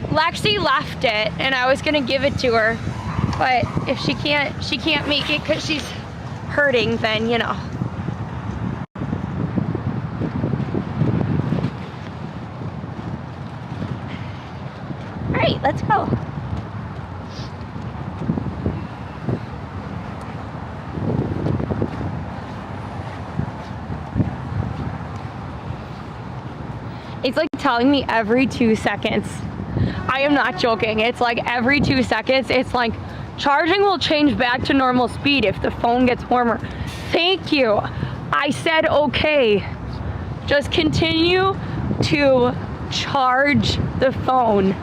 Speaker 2: Lexi left it and I was gonna give it to her, but if she can't make it because she's hurting, then you know. All right, let's go. It's like telling me every 2 seconds. I am not joking. It's like every 2 seconds, it's like, charging will change back to normal speed if the phone gets warmer. Thank you. I said okay. Just continue to charge the phone.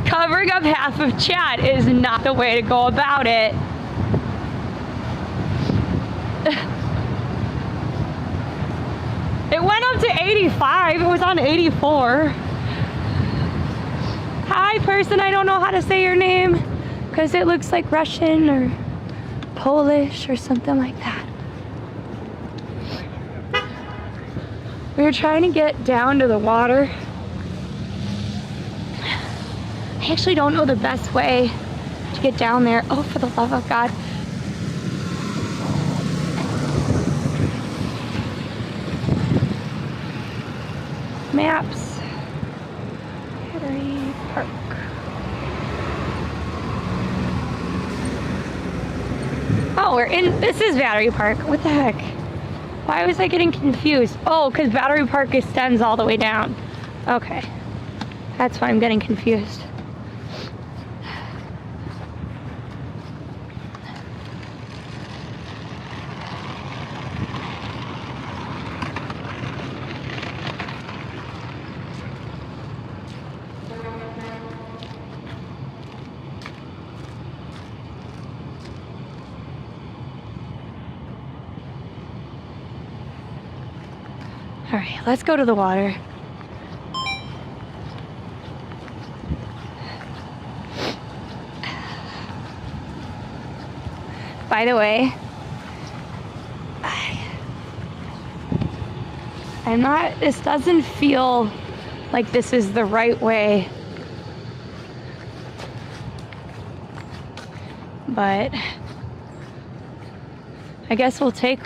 Speaker 2: Covering up half of chat is not the way to go about it. It went up to 85. It was on 84. Hi, person. I don't know how to say your name. because it looks like Russian or Polish or something like that. We were trying to get down to the water. I actually don't know the best way to get down there. Oh, for the love of God. Maps. Battery Park. Oh, we're in, this is Battery Park. What the heck? Why was I getting confused? Oh, because Battery Park extends all the way down. Okay. That's why I'm getting confused. All right, let's go to the water. By the way, this doesn't feel like this is the right way. But I guess we'll take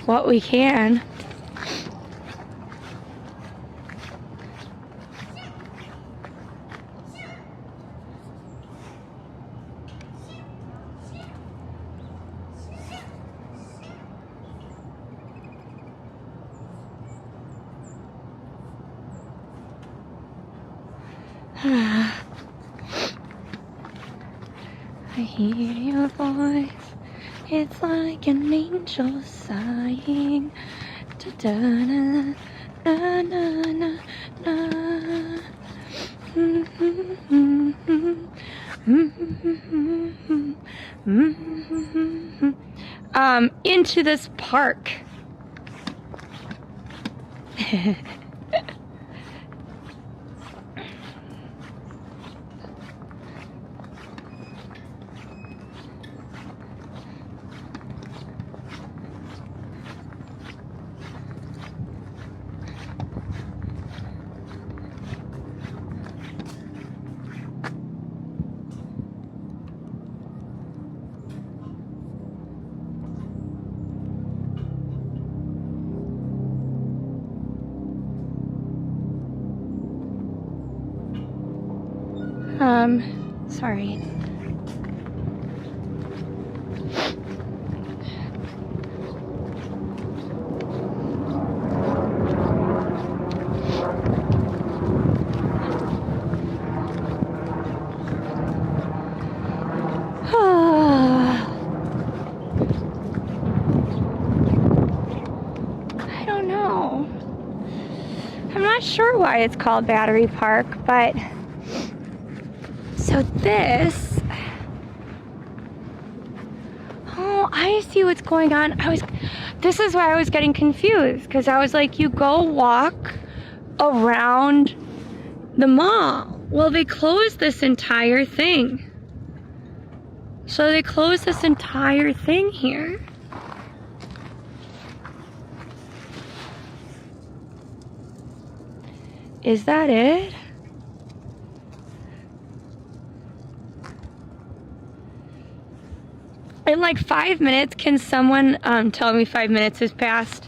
Speaker 2: what we can. I hear your voice, it's like an angel sighing. Da da na na na na na. Into this park. Sorry. I don't know. I'm not sure why it's called Battery Park, but so this, oh, I see what's going on. This is why I was getting confused, because I was like, you go walk around the mall. Well, they closed this entire thing. So they closed this entire thing here. Is that it? In like 5 minutes, can someone tell me 5 minutes has passed?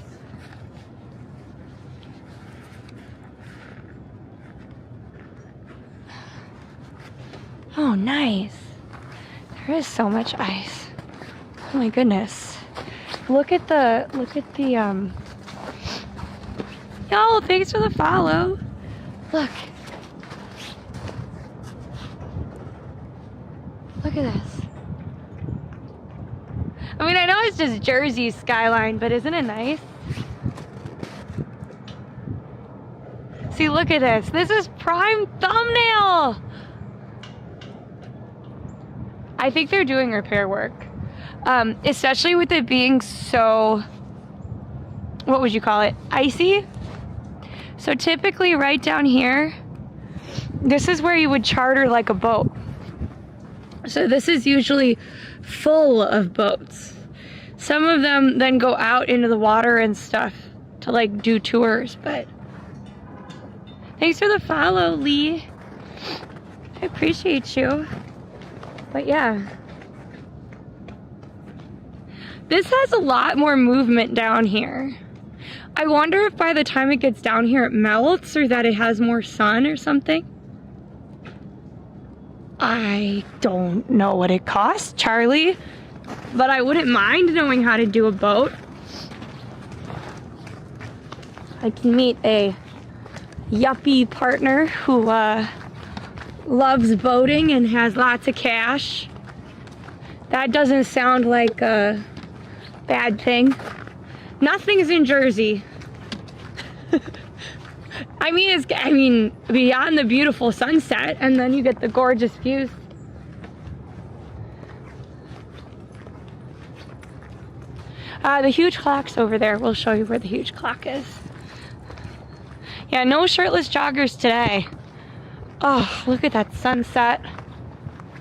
Speaker 2: Oh, nice. There is so much ice. Oh my goodness. Look at the, yo, thanks for the follow. Look. Look at this. I mean, I know it's just Jersey's skyline, but isn't it nice? See, look at this. This is prime thumbnail. I think they're doing repair work. Especially with it being so, what would you call it? Icy. So typically right down here, this is where you would charter like a boat. So this is usually full of boats. Some of them then go out into the water and stuff to like do tours, but thanks for the follow, Lee. I appreciate you. But yeah. This has a lot more movement down here. I wonder if by the time it gets down here it melts, or that it has more sun or something. I don't know what it costs, Charlie, but I wouldn't mind knowing how to do a boat. I can meet a yuppie partner who loves boating and has lots of cash. That doesn't sound like a bad thing. Nothing's in Jersey. I mean, beyond the beautiful sunset, and then you get the gorgeous views. The huge clock's over there. We'll show you where the huge clock is. Yeah, no shirtless joggers today. Oh, look at that sunset.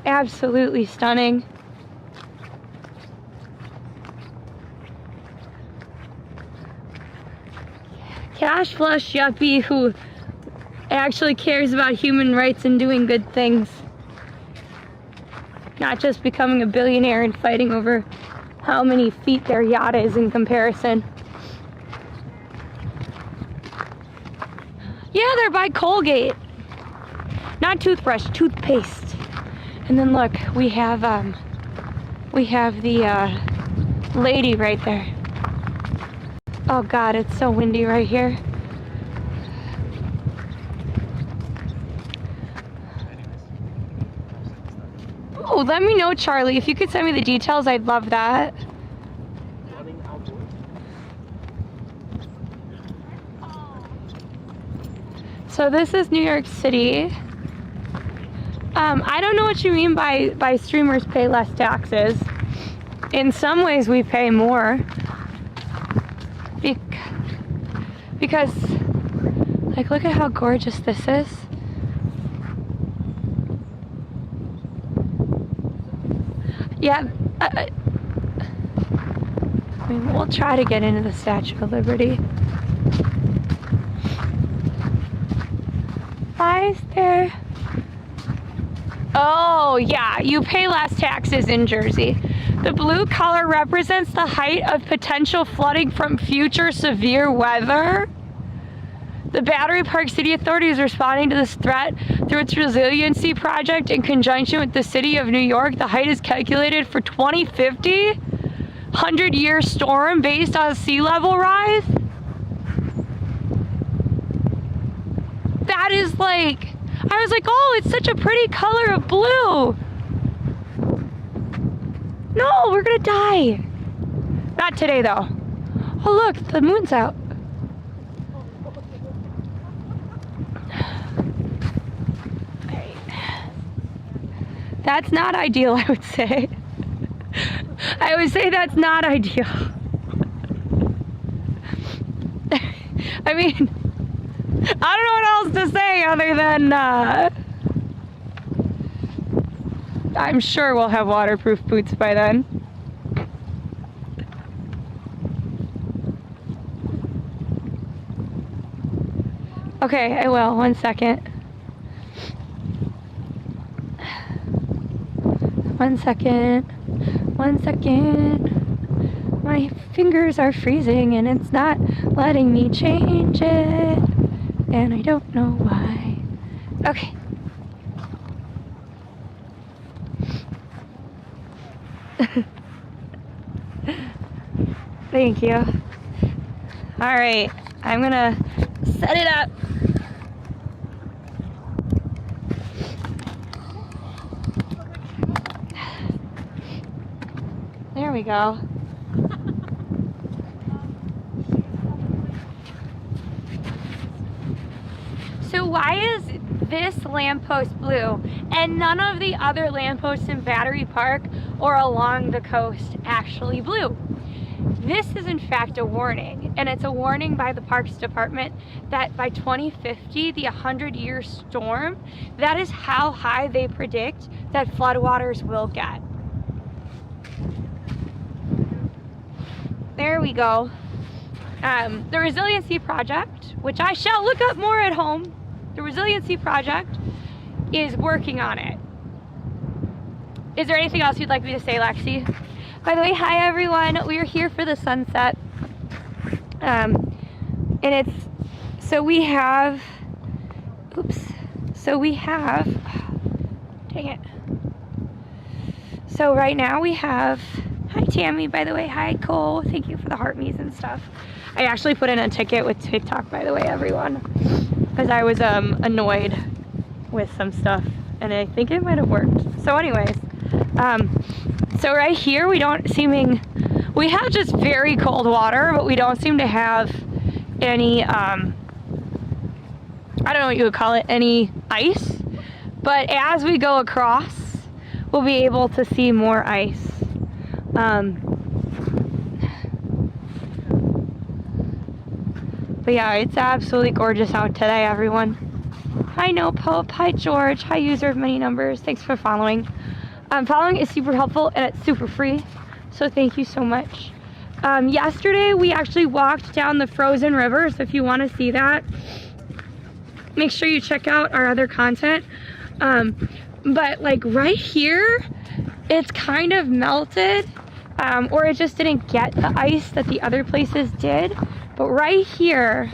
Speaker 2: Absolutely stunning. Cash flush yuppie who actually cares about human rights and doing good things. Not just becoming a billionaire and fighting over how many feet their yacht is in comparison. Yeah, they're by Colgate. Not toothbrush, toothpaste. And then look, we have the lady right there. Oh God, it's so windy right here. Oh, let me know, Charlie. If you could send me the details, I'd love that. So this is New York City. I don't know what you mean by streamers pay less taxes. In some ways we pay more. Because, like, look at how gorgeous this is. Yeah, I mean, we'll try to get into the Statue of Liberty. Bye, there. Oh, yeah, you pay less taxes in Jersey. The blue color represents the height of potential flooding from future severe weather. The Battery Park City Authority is responding to this threat through its Resiliency project in conjunction with the City of New York. The height is calculated for 2050, 100-year storm based on sea level rise. That is like, I was like, oh, it's such a pretty color of blue. No, we're gonna die. Not today though. Oh look, the moon's out. That's not ideal, I would say. I would say that's not ideal. I mean, I don't know what else to say other than, I'm sure we'll have waterproof boots by then. Okay, I will. 1 second. 1 second. 1 second. My fingers are freezing and it's not letting me change it. And I don't know why. Okay. Thank you. All right, I'm gonna set it up. There we go. So why is this lamppost blue and none of the other lampposts in Battery Park or along the coast actually blue? This is in fact a warning, and it's a warning by the Parks Department that by 2050, the 100-year storm, that is how high they predict that floodwaters will get. There we go. The Resiliency Project, which I shall look up more at home, the Resiliency Project is working on it. Is there anything else you'd like me to say, Lexi? By the way, hi everyone. We are here for the sunset. And it's, so we have, dang it. So right now we have, hi Tammy, by the way, hi Cole, thank you for the heart me's and stuff. I actually put in a ticket with TikTok, by the way, everyone, because I was annoyed with some stuff, and I think it might have worked. So anyways, so right here we have just very cold water, but we don't seem to have any, I don't know what you would call it, any ice. But as we go across, we'll be able to see more ice. But yeah, it's absolutely gorgeous out today, everyone. Hi No Pope, hi George, hi user of many numbers, thanks for following. Following is super helpful and it's super free, so thank you so much. Yesterday we actually walked down the frozen river, so if you want to see that, make sure you check out our other content. But like right here, it's kind of melted, or it just didn't get the ice that the other places did. But right here,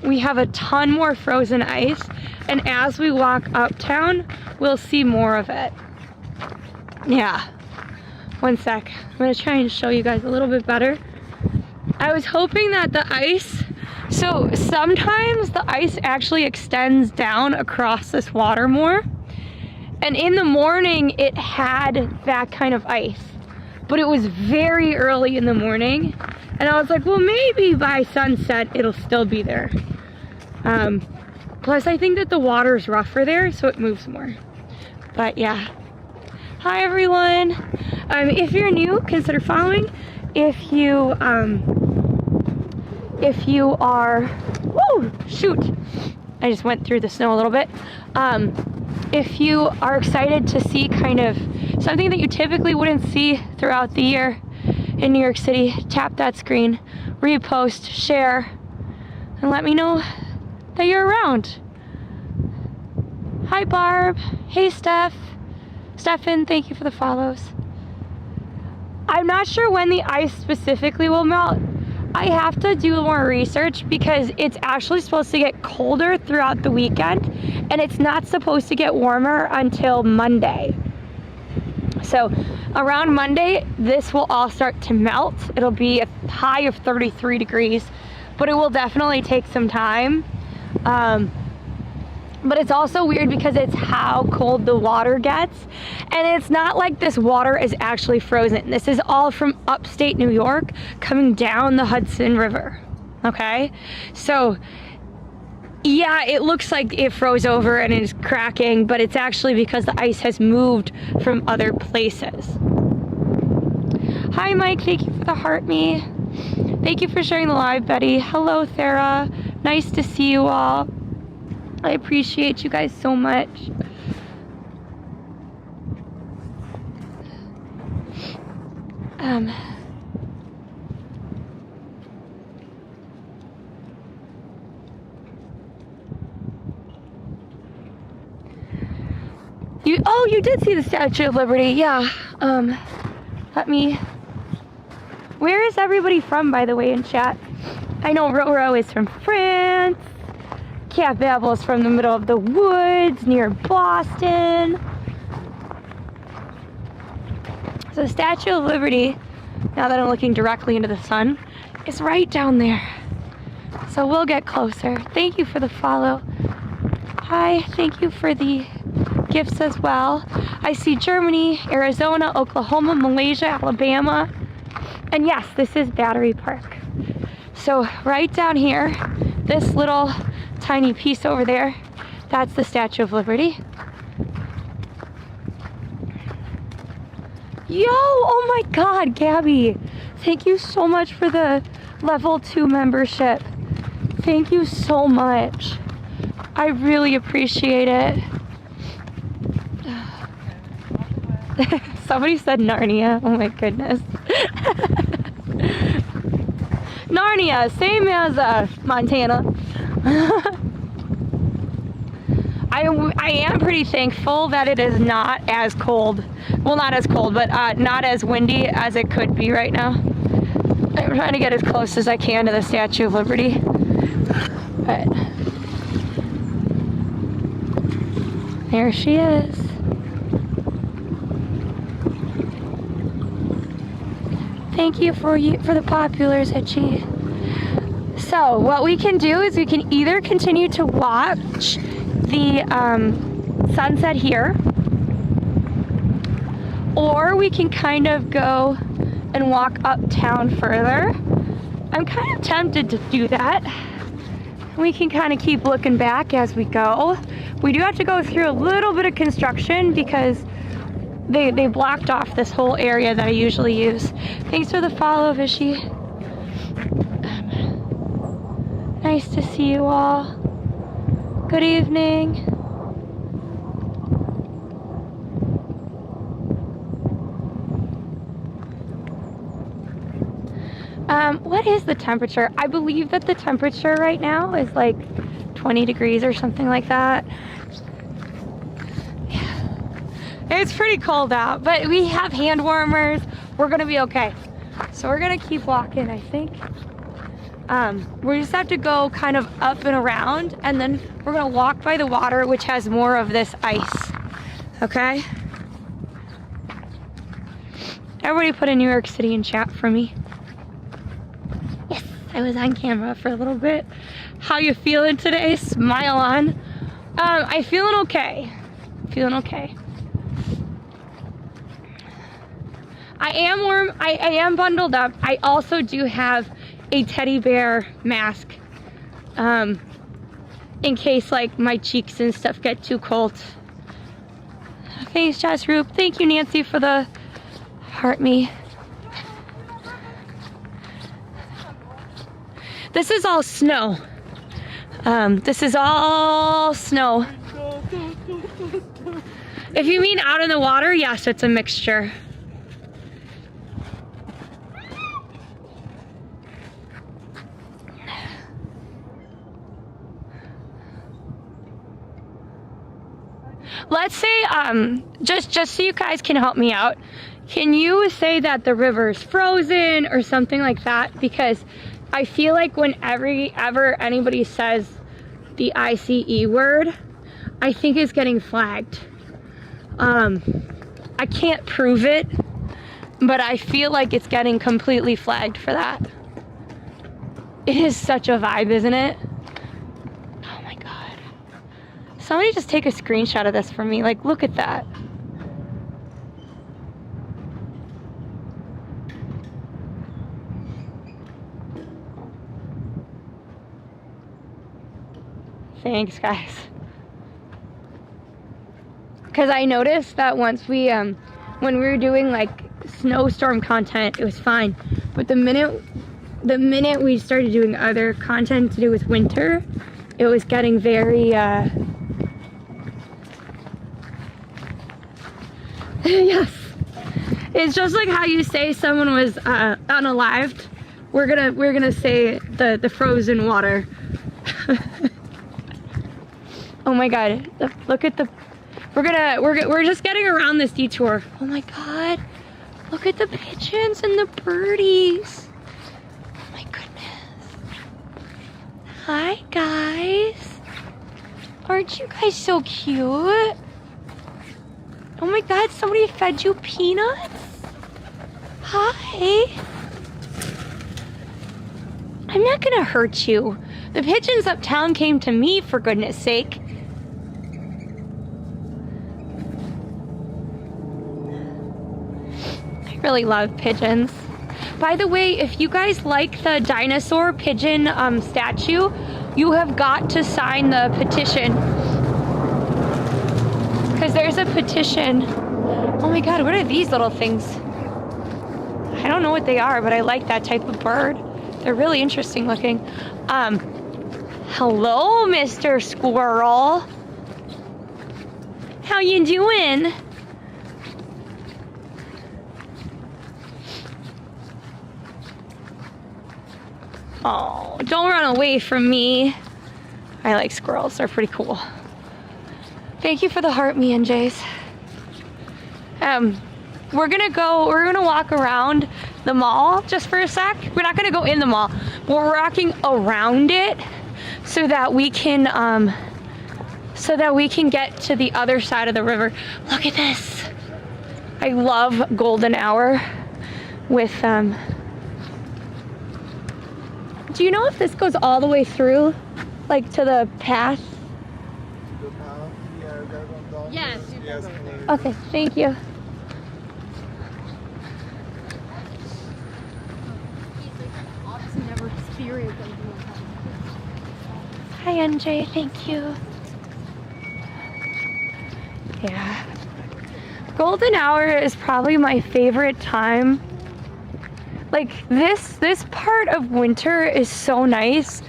Speaker 2: we have a ton more frozen ice, and as we walk uptown, we'll see more of it. Yeah, one sec. I'm gonna try and show you guys a little bit better. I was hoping that the ice, so sometimes the ice actually extends down across this water more, and in the morning it had that kind of ice, but it was very early in the morning, and I was like, well, maybe by sunset it'll still be there. Plus I think that the water's rougher there, so it moves more. But yeah. Hi everyone. If you're new, consider following. If you are, whoa, shoot, I just went through the snow a little bit. If you are excited to see kind of something that you typically wouldn't see throughout the year in New York City, tap that screen, repost, share, and let me know that you're around. Hi Barb, hey Stefan, thank you for the follows. I'm not sure when the ice specifically will melt. I have to do more research because it's actually supposed to get colder throughout the weekend, and it's not supposed to get warmer until Monday. So around Monday, this will all start to melt. It'll be a high of 33 degrees, but it will definitely take some time. But it's also weird because it's how cold the water gets, and it's not like this water is actually frozen. This is all from upstate New York coming down the Hudson River, okay? So yeah, it looks like it froze over and is cracking, but it's actually because the ice has moved from other places. Hi Mike, thank you for the heart me. Thank you for sharing the live, Betty. Hello Sarah, nice to see you all. I appreciate you guys so much. You did see the Statue of Liberty, yeah. Where is everybody from, by the way, in chat? I know Roro is from France. Cat Babel is from the middle of the woods near Boston. So the Statue of Liberty, now that I'm looking directly into the sun, is right down there. So we'll get closer. Thank you for the follow. Hi, thank you for the gifts as well. I see Germany, Arizona, Oklahoma, Malaysia, Alabama. And yes, this is Battery Park. So right down here, this little tiny piece over there, that's the Statue of Liberty. Yo, oh my God, Gabby. Thank you so much for the level 2 membership. Thank you so much. I really appreciate it. Somebody said Narnia. Oh my goodness. Narnia, same as Montana. I am pretty thankful that it is not as cold. Well, not as cold, but not as windy as it could be right now. I'm trying to get as close as I can to the Statue of Liberty. But there she is. Thank you for the populars, Itchy. So what we can do is we can either continue to watch the sunset here, or we can kind of go and walk uptown further. I'm kind of tempted to do that. We can kind of keep looking back as we go. We do have to go through a little bit of construction because they blocked off this whole area that I usually use. Thanks for the follow, Vishy. Nice to see you all. Good evening. What is the temperature? I believe that the temperature right now is like 20 degrees or something like that. Yeah. It's pretty cold out, but we have hand warmers. We're gonna be okay. So we're gonna keep walking, I think. We just have to go kind of up and around, and then we're gonna walk by the water, which has more of this ice. Okay? Everybody put in New York City in chat for me. Yes, I was on camera for a little bit. How you feeling today? Smile on. I feeling okay. Feeling okay. I am warm. I am bundled up. I also do have a teddy bear mask in case like my cheeks and stuff get too cold. Thanks, Jess Roop. Thank you, Nancy, for the heart me. This is all snow. This is all snow. If you mean out in the water, yes, it's a mixture. Let's say, just so you guys can help me out, can you say that the river's frozen or something like that? Because I feel like whenever anybody says the ICE word, I think it's getting flagged. I can't prove it, but I feel like it's getting completely flagged for that. It is such a vibe, isn't it? Oh my God. Somebody just take a screenshot of this for me. Like, look at that. Thanks, guys. Because I noticed that once we, when we were doing like snowstorm content, it was fine. But the minute we started doing other content to do with winter, it was getting very, yes. It's just like how you say someone was unalived. We're gonna say the frozen water. Oh my God! Look at the. We're just getting around this detour. Oh my God! Look at the pigeons and the birdies. Oh my goodness! Hi guys. Aren't you guys so cute? Oh my God! Somebody fed you peanuts. Hi. I'm not gonna hurt you. The pigeons uptown came to me, for goodness sake. I really love pigeons. By the way, if you guys like the dinosaur pigeon statue, you have got to sign the petition. Because there's a petition. Oh my God, what are these little things? I don't know what they are, but I like that type of bird. They're really interesting looking. Hello, Mr. Squirrel. How you doing? Oh, don't run away from me. I like squirrels, they're pretty cool. Thank you for the heart, me and Jace. We're gonna walk around the mall just for a sec. We're not gonna go in the mall, but we're walking around it so that we can get to the other side of the river. Look at this. I love golden hour with, do you know if this goes all the way through, like to the path?
Speaker 3: Yes.
Speaker 2: Okay, thank you. Hi, NJ, thank you. Yeah. Golden hour is probably my favorite time. Like this part of winter is so nice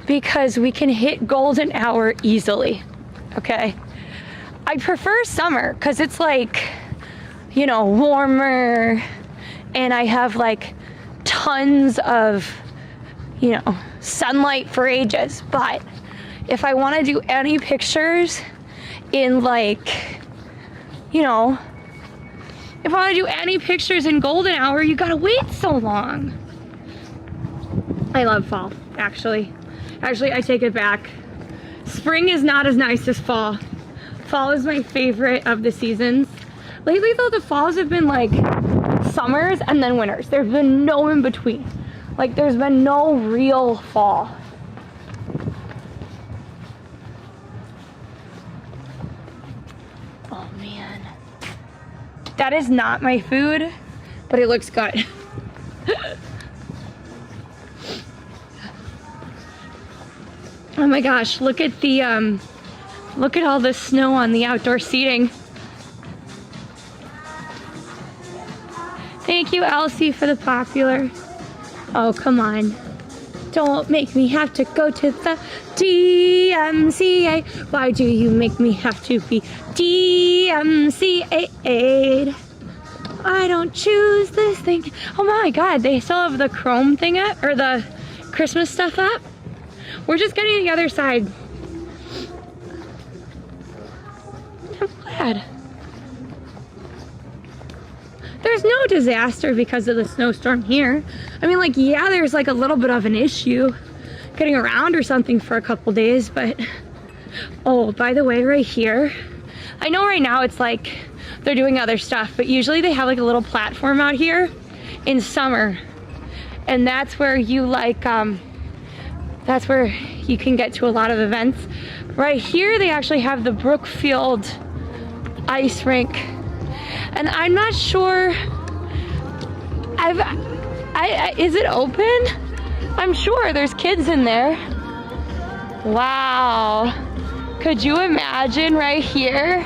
Speaker 2: because we can hit golden hour easily. Okay. I prefer summer because it's like, you know, warmer and I have like tons of, you know, sunlight for ages. But if I want to do any pictures in like, you know, if I want to do any pictures in golden hour, you gotta wait so long. I love fall, actually. Actually, I take it back. Spring is not as nice as fall. Fall is my favorite of the seasons. Lately though, the falls have been like summers and then winters. There's been no in between. Like there's been no real fall. Oh man. That is not my food, but it looks good. Oh my gosh, look at the look at all the snow on the outdoor seating. Thank you, Elsie, for the popular. Oh, come on. Don't make me have to go to the DMCA. Why do you make me have to be DMCA'd? I don't choose this thing. Oh my God, they still have the chrome thing up, or the Christmas stuff up. We're just getting the other side. I'm glad. There's no disaster because of the snowstorm here. I mean, like, yeah, there's like a little bit of an issue getting around or something for a couple days, but oh, by the way, right here, I know right now it's like they're doing other stuff, but usually they have like a little platform out here in summer, and that's where you like that's where you can get to a lot of events. Right here they actually have the Brookfield ice rink, and I'm not sure, is it open? I'm sure there's kids in there. Wow. Could you imagine right here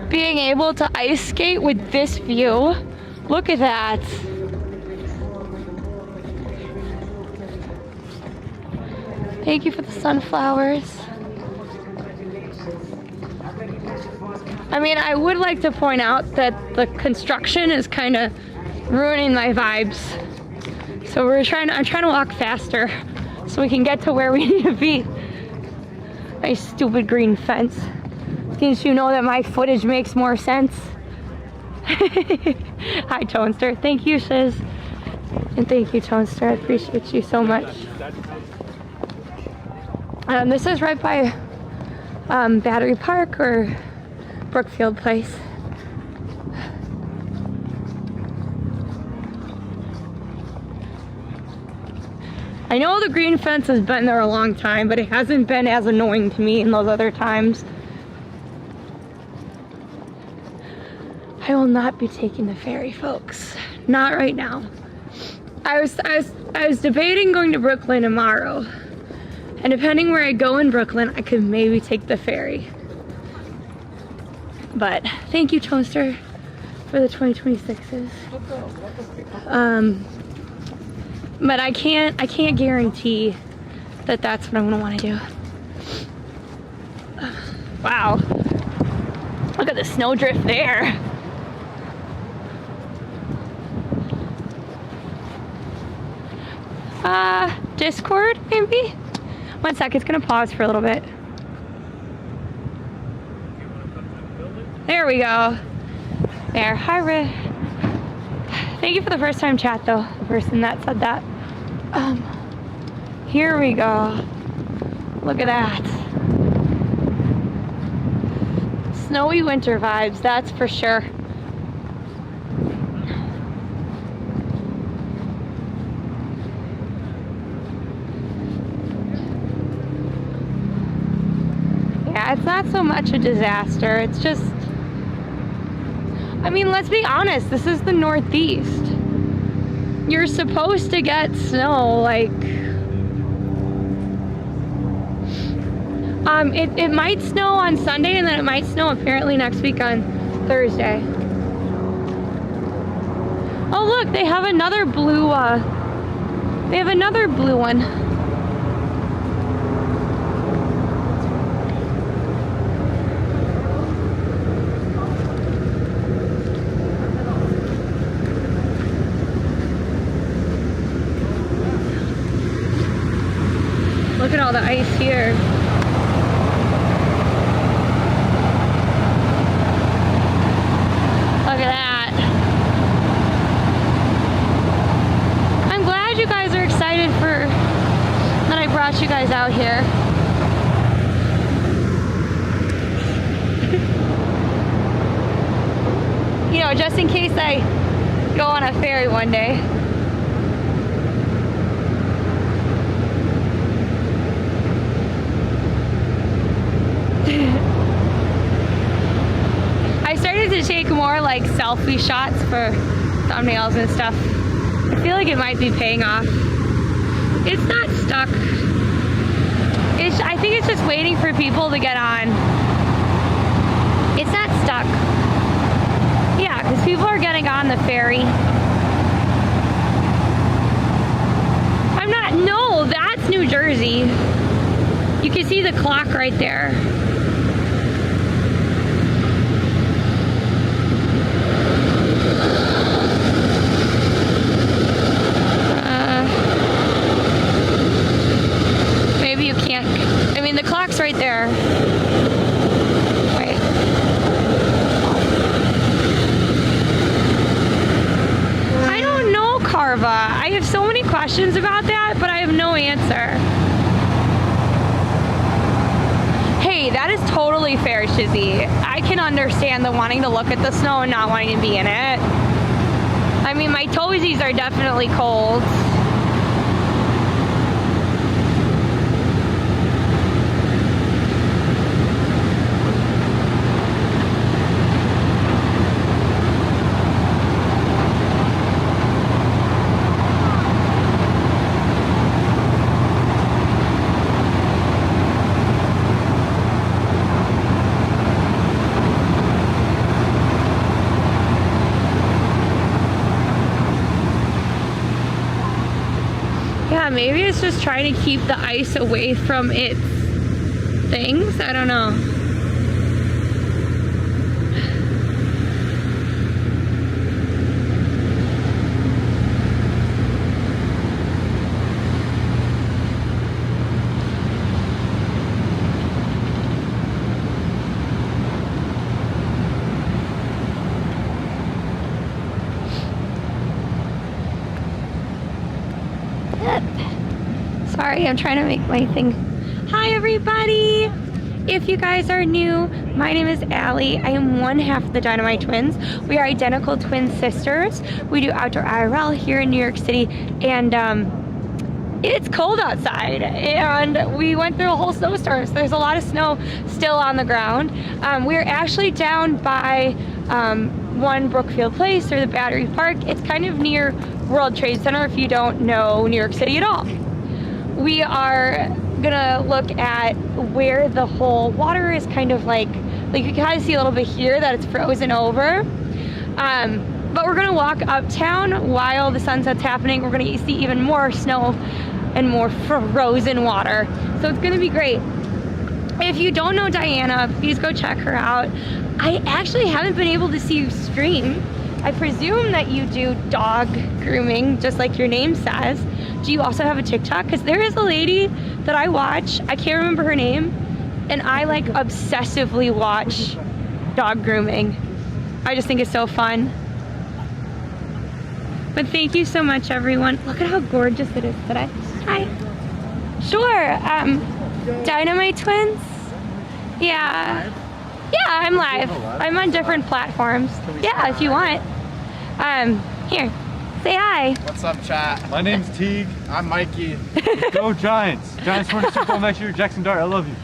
Speaker 2: being able to ice skate with this view? Look at that. Thank you for the sunflowers. I mean, I would like to point out that the construction is kind of ruining my vibes. So I'm trying to walk faster so we can get to where we need to be. My stupid green fence. Didn't you know that my footage makes more sense? Hi, Toaster. Thank you, Shiz. And thank you, Toaster. I appreciate you so much. This is right by Battery Park or Brookfield Place. I know the green fence has been there a long time, but it hasn't been as annoying to me in those other times. I will not be taking the ferry, folks. Not right now. I was debating going to Brooklyn tomorrow, and depending where I go in Brooklyn, I could maybe take the ferry. But thank you, Toaster, for the 2026s. But I can't guarantee that that's what I'm gonna want to do. Wow, look at the snowdrift there. Discord, maybe? One sec, it's gonna pause for a little bit. There we go. There, hi Rick. Thank you for the first time chat though, the person that said that. Here we go. Look at that. Snowy winter vibes, that's for sure. Yeah, it's not so much a disaster, it's just, I mean, let's be honest, this is the Northeast. You're supposed to get snow, like, it might snow on Sunday, and then it might snow apparently next week on Thursday. Oh look, they have another blue, one. Look at all the ice here. Look at that. I'm glad you guys are excited that I brought you guys out here. You know, just in case I go on a ferry one day. I started to take more like selfie shots for thumbnails and stuff. I feel like it might be paying off. It's not stuck. I think it's just waiting for people to get on. It's not stuck. Yeah, because people are getting on the ferry. No, that's New Jersey. You can see the clock right there. Maybe you can't, I mean the clock's right there. Wait. I don't know, Carva. I have so many questions about that, but I have no answer. Hey, that is totally fair, Shizzy. I can understand the wanting to look at the snow and not wanting to be in it. I mean, my toesies are definitely cold. Maybe it's just trying to keep the ice away from its things. I don't know. Sorry, I'm trying to make my thing. Hi, everybody. If you guys are new, my name is Allie. I am one half of the Dynamite Twins. We are identical twin sisters. We do outdoor IRL here in New York City, and it's cold outside, and we went through a whole snowstorm, so there's a lot of snow still on the ground. We're actually down by one Brookfield Place, or the Battery Park. It's kind of near World Trade Center if you don't know New York City at all. We are gonna look at where the whole water is kind of like you can kind of see a little bit here that it's frozen over. But we're gonna walk uptown while the sunset's happening. We're gonna see even more snow and more frozen water. So it's gonna be great. If you don't know Diana, please go check her out. I actually haven't been able to see you stream. I presume that you do dog grooming, just like your name says. do you also have a TikTok? Because there is a lady that I watch, I can't remember her name, and I like obsessively watch dog grooming. I just think it's so fun. But thank you so much, everyone. Look at how gorgeous it is today. Hi. Sure. Dynamite Twins? Yeah. Yeah, I'm live. I'm on different platforms. Yeah, if you want. Here. Say hi.
Speaker 3: What's up, chat?
Speaker 1: My name's Teague.
Speaker 3: I'm Mikey.
Speaker 1: Go Giants. Giants won the Super Bowl next year. Jackson Dart, I love you.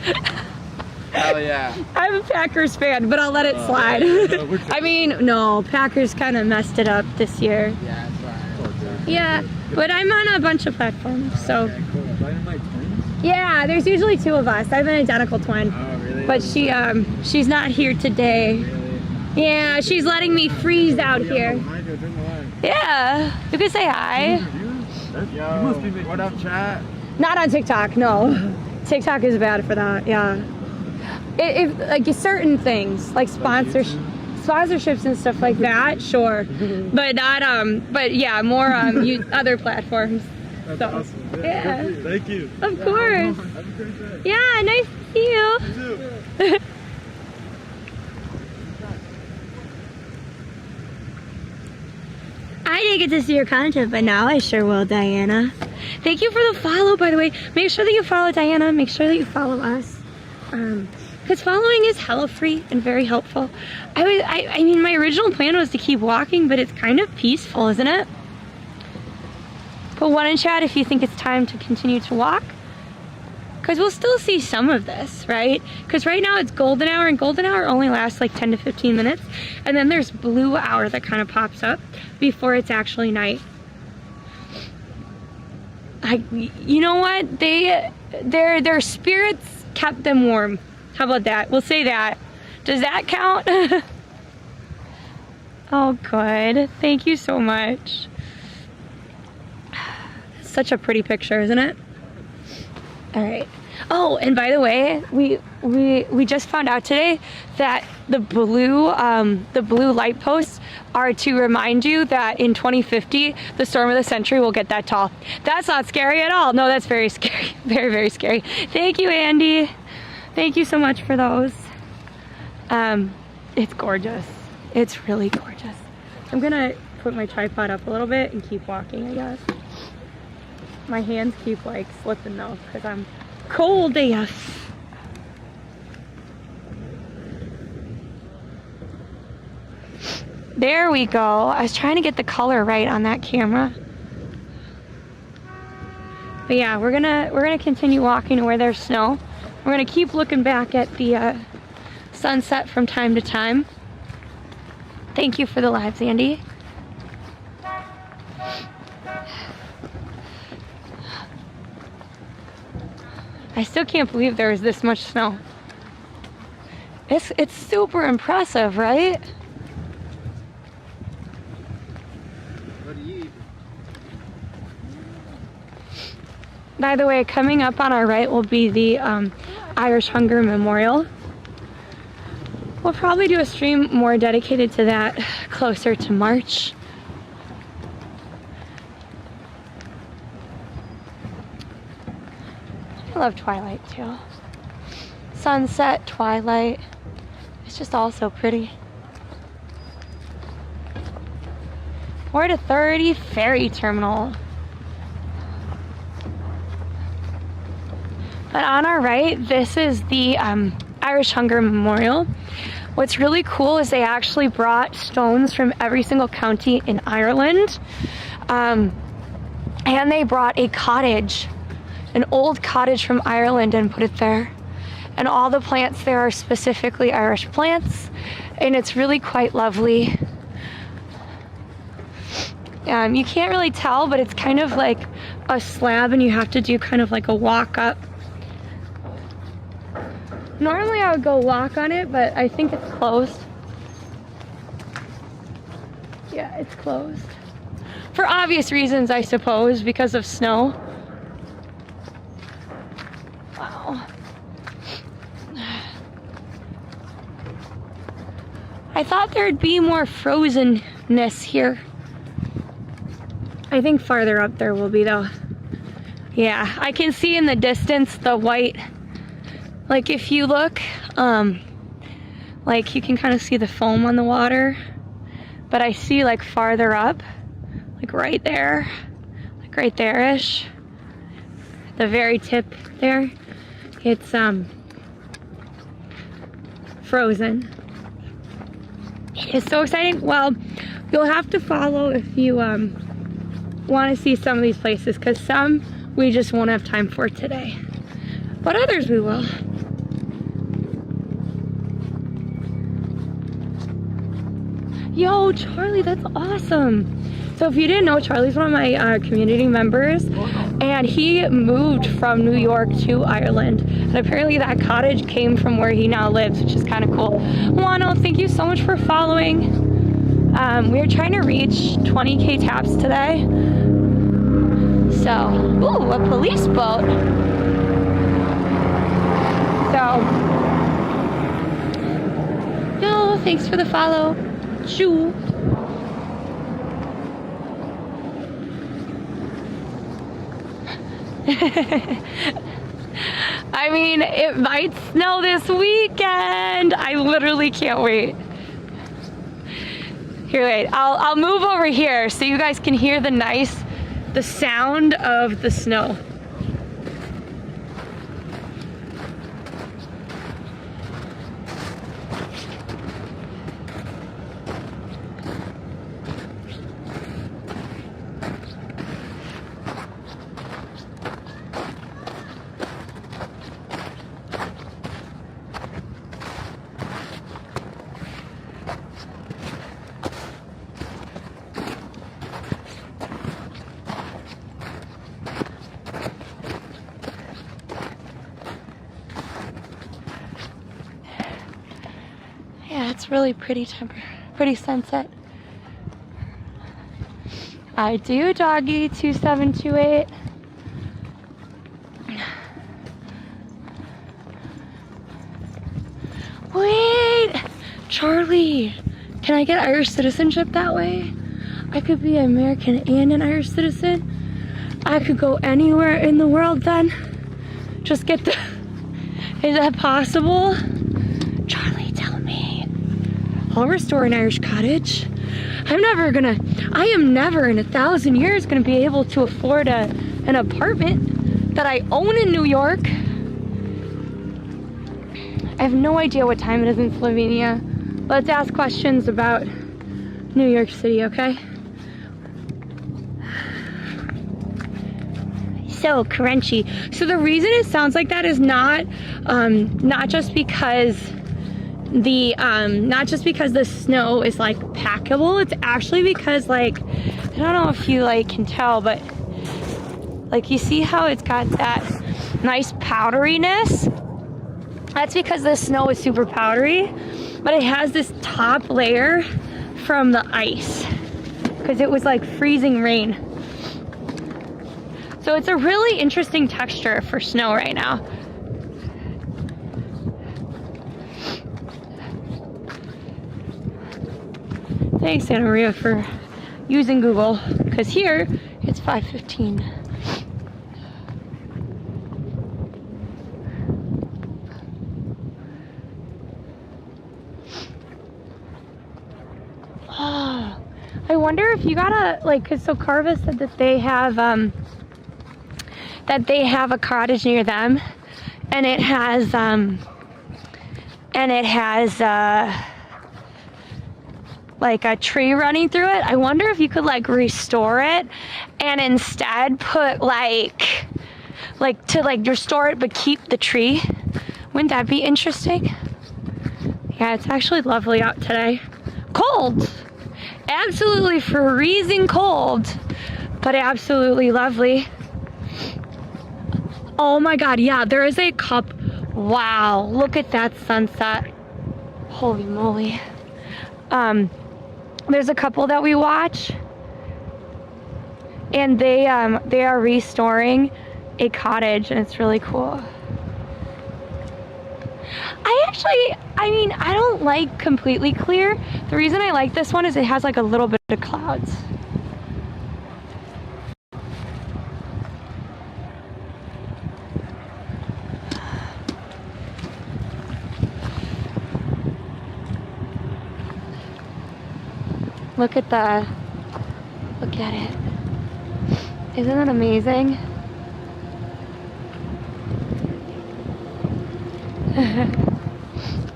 Speaker 3: Hell yeah.
Speaker 2: I'm a Packers fan, but I'll let it slide. I mean, no, Packers kind of messed it up this year.
Speaker 3: Yeah, it's fine.
Speaker 2: Yeah, but I'm on a bunch of platforms, so.
Speaker 1: Okay, cool. Dynamite Twins?
Speaker 2: Yeah, there's usually two of us. I have an identical twin.
Speaker 3: Oh, really?
Speaker 2: But she's not here today.
Speaker 3: Really?
Speaker 2: Yeah, she's letting me freeze out here. Yeah, you can say hi.
Speaker 3: Yo, what up, chat?
Speaker 2: Not on TikTok, no. TikTok is bad for that, yeah. If like certain things, like sponsorships and stuff like that, sure. But not, but yeah, more other platforms.
Speaker 1: That's
Speaker 2: So,
Speaker 1: awesome.
Speaker 2: yeah.
Speaker 1: Thank you.
Speaker 2: Of course.
Speaker 1: Have a great day.
Speaker 2: Yeah, nice to see you.
Speaker 1: You too.
Speaker 2: I didn't get to see your content, but now I sure will, Diana. Thank you for the follow, by the way. Make sure that you follow Diana. Make sure that you follow us. Because following is hella free and very helpful. I mean, my original plan was to keep walking, but it's kind of peaceful, isn't it? Put one in chat if you think it's time to continue to walk. Because we'll still see some of this, right? Because right now it's golden hour, and golden hour only lasts like 10 to 15 minutes. And then there's blue hour that kind of pops up before it's actually night. You know what? Their spirits kept them warm. How about that? We'll say that. Does that count? Oh, good. Thank you so much. Such a pretty picture, isn't it? All right. Oh, and by the way, we just found out today that the blue light posts are to remind you that in 2050 the storm of the century will get that tall. That's not scary at all. No, that's very scary. Very, very scary. Thank you, Andy. Thank you so much for those. It's gorgeous. It's really gorgeous. I'm gonna put my tripod up a little bit and keep walking, I guess. My hands keep like slipping though, because I'm cold AF. There we go. I was trying to get the color right on that camera. But yeah, we're gonna continue walking to where there's snow. We're gonna keep looking back at the sunset from time to time. Thank you for the lives, Andy. I still can't believe there was this much snow. It's super impressive, right?
Speaker 3: What do you eat?
Speaker 2: By the way, coming up on our right will be the Irish Hunger Memorial. We'll probably do a stream more dedicated to that closer to March. I love twilight too. Sunset, twilight. It's just all so pretty. 4 to 30 ferry terminal. But on our right, this is the Irish Hunger Memorial. What's really cool is they actually brought stones from every single county in Ireland. And they brought a cottage, an old cottage from Ireland, and put it there. And all the plants there are specifically Irish plants, and it's really quite lovely. You can't really tell, but it's kind of like a slab, and you have to do kind of like a walk up. Normally I would go walk on it, but I think it's closed. Yeah, it's closed. For obvious reasons, I suppose, because of snow. Wow. I thought there'd be more frozenness here. I think farther up there will be though. Yeah, I can see in the distance the white, like if you look, like you can kind of see the foam on the water, but I see like farther up, like right there, like right there-ish, the very tip there, it's frozen. It's so exciting. Well, you'll have to follow if you want to see some of these places, because some we just won't have time for today, but others we will. Yo, Charlie, that's awesome. So if you didn't know, Charlie's one of my community members, and he moved from New York to Ireland, and apparently that cottage came from where he now lives, which is kind of cool. Wano, thank you so much for following. We're trying to reach 20K taps today. So, ooh, a police boat. So, yo, thanks for the follow. Shoo. I mean, it might snow this weekend. I literally can't wait. Here, wait, I'll move over here so you guys can hear the sound of the snow. It's really pretty sunset. I do, doggy 2728. Wait, Charlie, can I get Irish citizenship that way? I could be American and an Irish citizen. I could go anywhere in the world then. Just get the, is that possible? Charlie, tell me. I'll restore an Irish cottage. I am never in 1,000 years gonna be able to afford an apartment that I own in New York. I have no idea what time it is in Slovenia. Let's ask questions about New York City, okay? So crunchy. So the reason it sounds like that is not just because the snow is like packable. It's actually because, like, I don't know if you like can tell, but like you see how it's got that nice powderiness? That's because the snow is super powdery, but it has this top layer from the ice because it was like freezing rain. So it's a really interesting texture for snow right now. Thanks, Santa Maria, for using Google, because here it's 5:15. Oh, I wonder if you gotta, like, because so Carva said that they have a cottage near them, and it has like a tree running through it. I wonder if you could like restore it and instead put like to like restore it but keep the tree. Wouldn't that be interesting? Yeah, it's actually lovely out today. Cold, absolutely freezing cold, but absolutely lovely. Oh my god, yeah, there is a cup. Wow, look at that sunset. Holy moly. There's a couple that we watch, and they are restoring a cottage, and it's really cool. I don't like completely clear. The reason I like this one is it has like a little bit of clouds. Look at it. Isn't that amazing?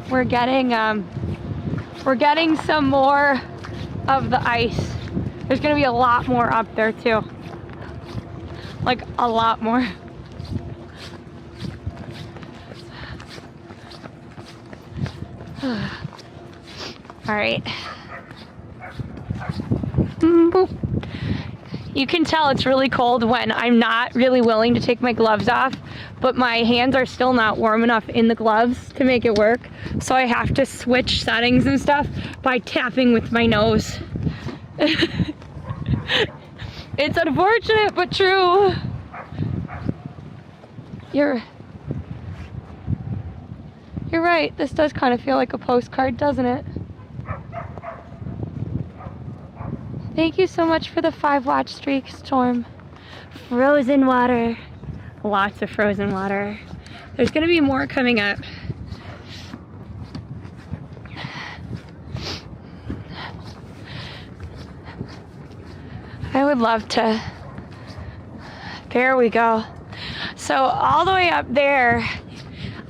Speaker 2: We're getting some more of the ice. There's gonna be a lot more up there too. Like a lot more. All right. Boop. You can tell it's really cold when I'm not really willing to take my gloves off, but my hands are still not warm enough in the gloves to make it work. So I have to switch settings and stuff by tapping with my nose. It's unfortunate, but true. You're right. This does kind of feel like a postcard, doesn't it? Thank you so much for the 5-watch streak, Storm. Frozen water. Lots of frozen water. There's gonna be more coming up. I would love to. There we go. So all the way up there,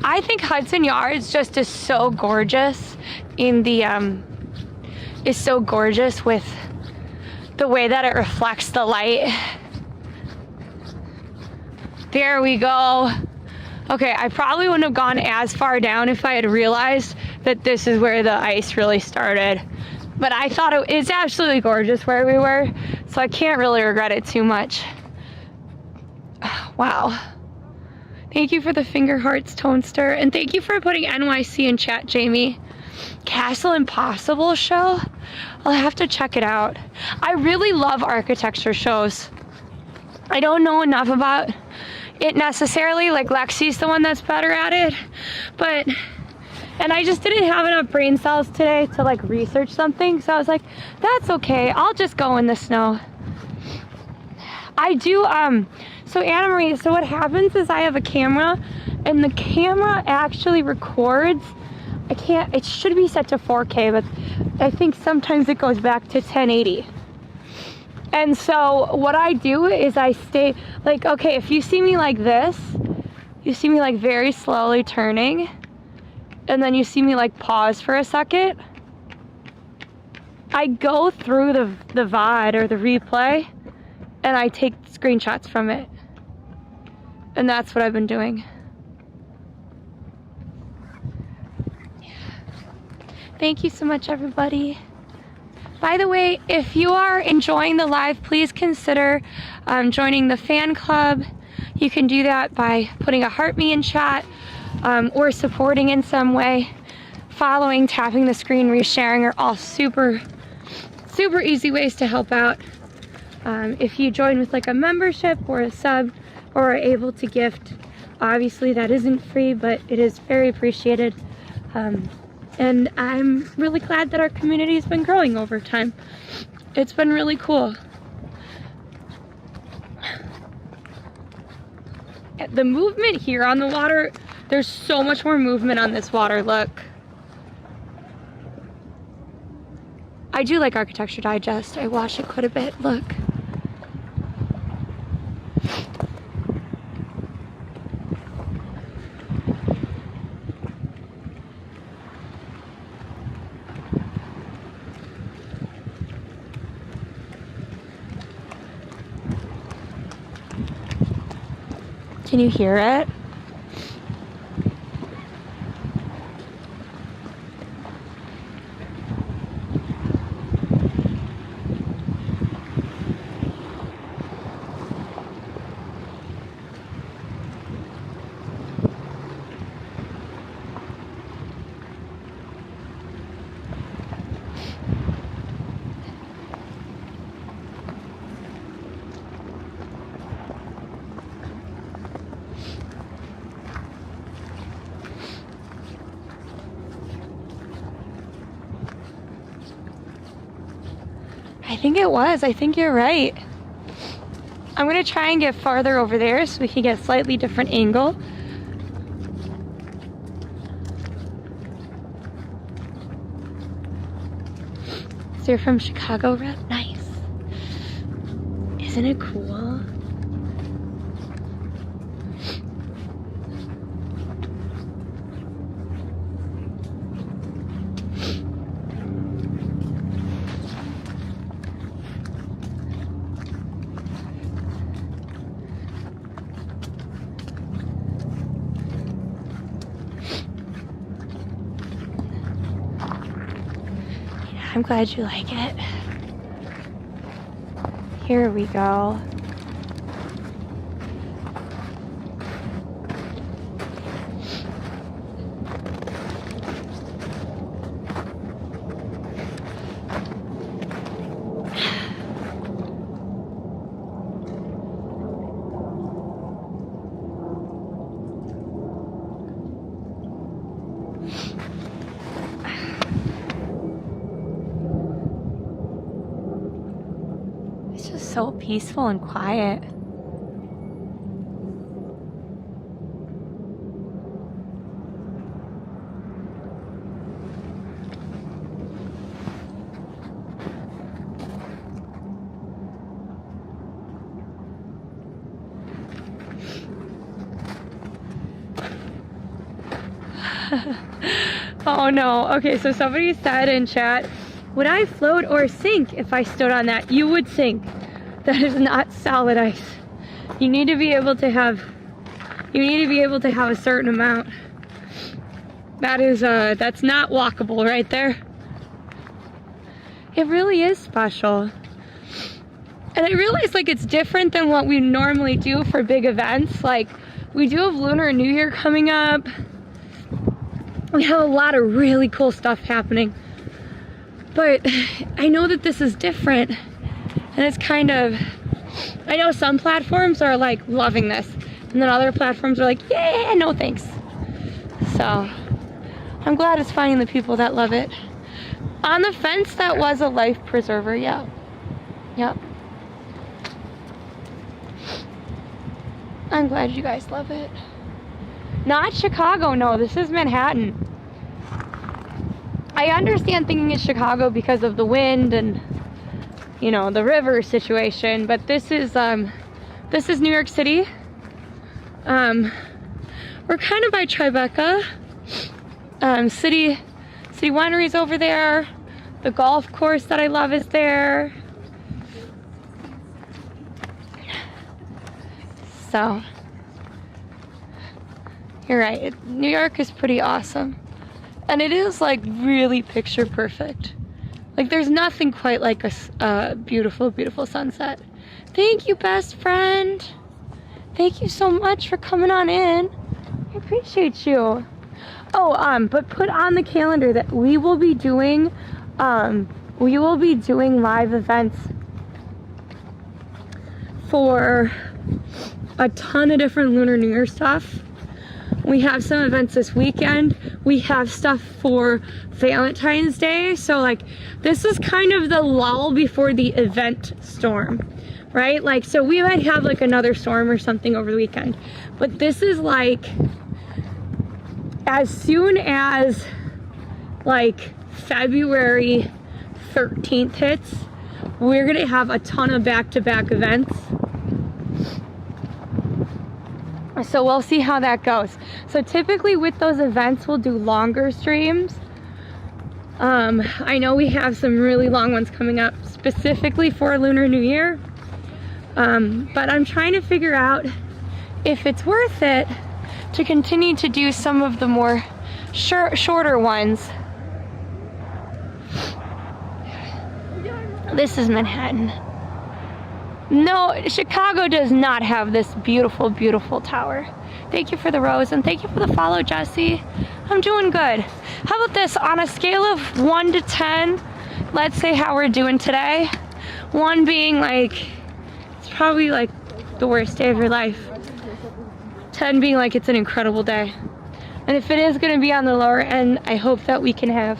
Speaker 2: I think Hudson Yards just is so gorgeous in the is so gorgeous with the way that it reflects the light. There we go. Okay, I probably wouldn't have gone as far down if I had realized that this is where the ice really started. But I thought it's absolutely gorgeous where we were, so I can't really regret it too much. Wow. Thank you for the finger hearts, Tonester, and thank you for putting NYC in chat, Jamie. Castle Impossible show? I'll have to check it out. I really love architecture shows. I don't know enough about it necessarily, like Lexi's the one that's better at it, and I just didn't have enough brain cells today to like research something, so I was like, that's okay, I'll just go in the snow. I do, so Anna Marie, so what happens is I have a camera, and the camera actually records. It should be set to 4K, but I think sometimes it goes back to 1080. And so what I do is I stay, like, okay, if you see me like this, you see me like very slowly turning, and then you see me like pause for a second, I go through the VOD or the replay, and I take screenshots from it. And that's what I've been doing. Thank you so much, everybody. By the way, if you are enjoying the live, please consider joining the fan club. You can do that by putting a heart me in chat, or supporting in some way. Following, tapping the screen, resharing are all super easy ways to help out. If you join with like a membership or a sub, or are able to gift, obviously that isn't free, but it is very appreciated. And I'm really glad that our community has been growing over time. It's been really cool. The movement here on the water, there's so much more movement on this water, look. I do like Architecture Digest. I watch it quite a bit, look. Can you hear it? I think it was. I think you're right. I'm gonna try and get farther over there so we can get a slightly different angle. they're from Chicago rep. Nice. Isn't it cool? I'm glad you like it. Here we go. So peaceful and quiet. Oh no. Okay, so somebody said in chat, would I float or sink if I stood on that? You would sink. That is not solid ice. You need to be able to have a certain amount. That is that's not walkable right there. It really is special. And I realize like it's different than what we normally do for big events. Like we do have Lunar New Year coming up. We have a lot of really cool stuff happening. But I know that this is different. And it's kind of, I know some platforms are like loving this, and then other platforms are like, yeah, no thanks. So I'm glad it's finding the people that love it. On the fence, that was a life preserver, yeah. Yep. I'm glad you guys love it. Not Chicago, no, this is Manhattan. I understand thinking it's Chicago because of the wind and you know, the river situation, but this is New York City. We're kind of by Tribeca. City Winery's over there. The golf course that I love is there. So, you're right. New York is pretty awesome. And it is like really picture perfect. Like there's nothing quite like a beautiful, beautiful sunset. Thank you, best friend. Thank you so much for coming on in. I appreciate you. Oh, but put on the calendar that we will be doing live events for a ton of different Lunar New Year stuff. We have some events this weekend. We have stuff for Valentine's Day. So like this is kind of the lull before the event storm, right? Like, so we might have like another storm or something over the weekend, but this is like as soon as like February 13th hits, we're gonna have a ton of back-to-back events. So we'll see how that goes. So typically with those events, we'll do longer streams. I know we have some really long ones coming up specifically for Lunar New Year. But I'm trying to figure out if it's worth it to continue to do some of the more shorter ones. This is Manhattan. No, Chicago does not have this beautiful, beautiful tower. Thank you for the rose, and thank you for the follow, Jesse. I'm doing good. How about this? On a scale of 1 to 10, let's say how we're doing today. 1 being like, it's probably like the worst day of your life. 10 being like it's an incredible day. And if it is gonna be on the lower end, I hope that we can have,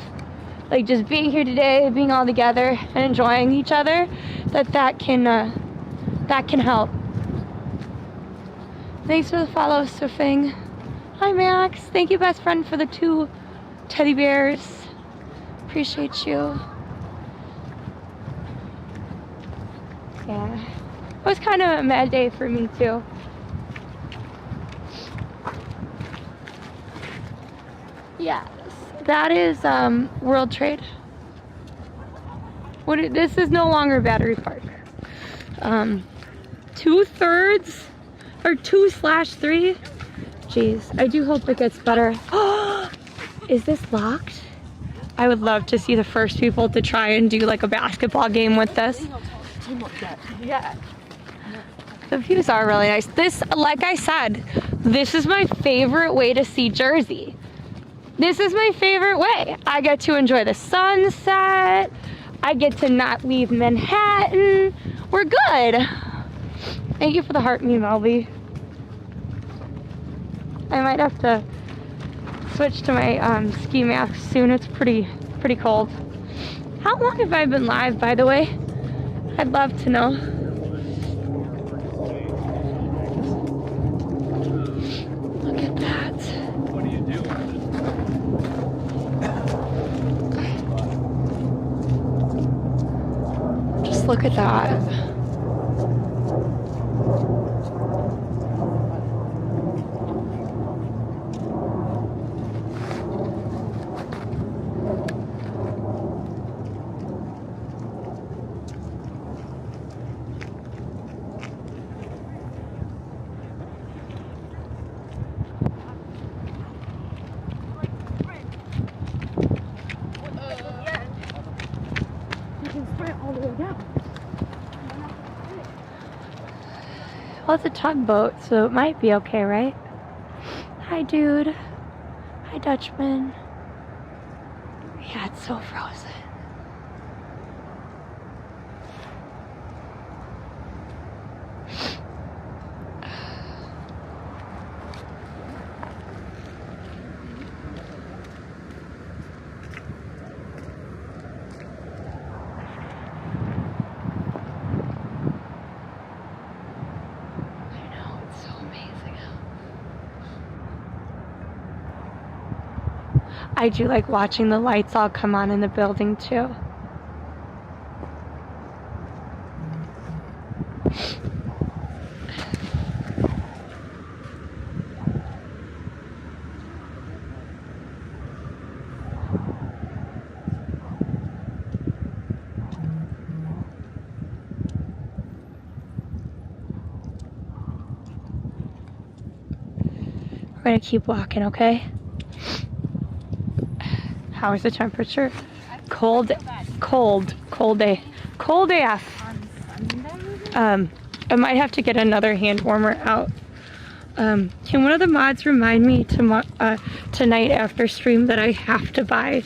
Speaker 2: like just being here today, being all together and enjoying each other, that can help. Thanks for the follow, Sufing. Hi, Max. Thank you, best friend, for the 2 teddy bears. Appreciate you. Yeah. It was kind of a mad day for me too. Yes, that is World Trade. This is no longer Battery Park. 2/3 or 2/3. Jeez, I do hope it gets better. Is this locked? I would love to see the first people to try and do like a basketball game with this. Yeah. The views are really nice. This, like I said, this is my favorite way to see Jersey. This is my favorite way. I get to enjoy the sunset. I get to not leave Manhattan. We're good. Thank you for the heart, me, Melby. I might have to switch to my ski mask soon. It's pretty cold. How long have I been live, by the way? I'd love to know. Look at that.
Speaker 1: What do you do with it?
Speaker 2: Just look at that. Well, it's a tugboat, so it might be okay, right? Hi, dude. Hi, Dutchman. Yeah, it's so frozen. I do like watching the lights all come on in the building too. We're gonna keep walking, okay? How is the temperature? Cold day. Cold AF. I might have to get another hand warmer out. Can one of the mods remind me tonight after stream that I have to buy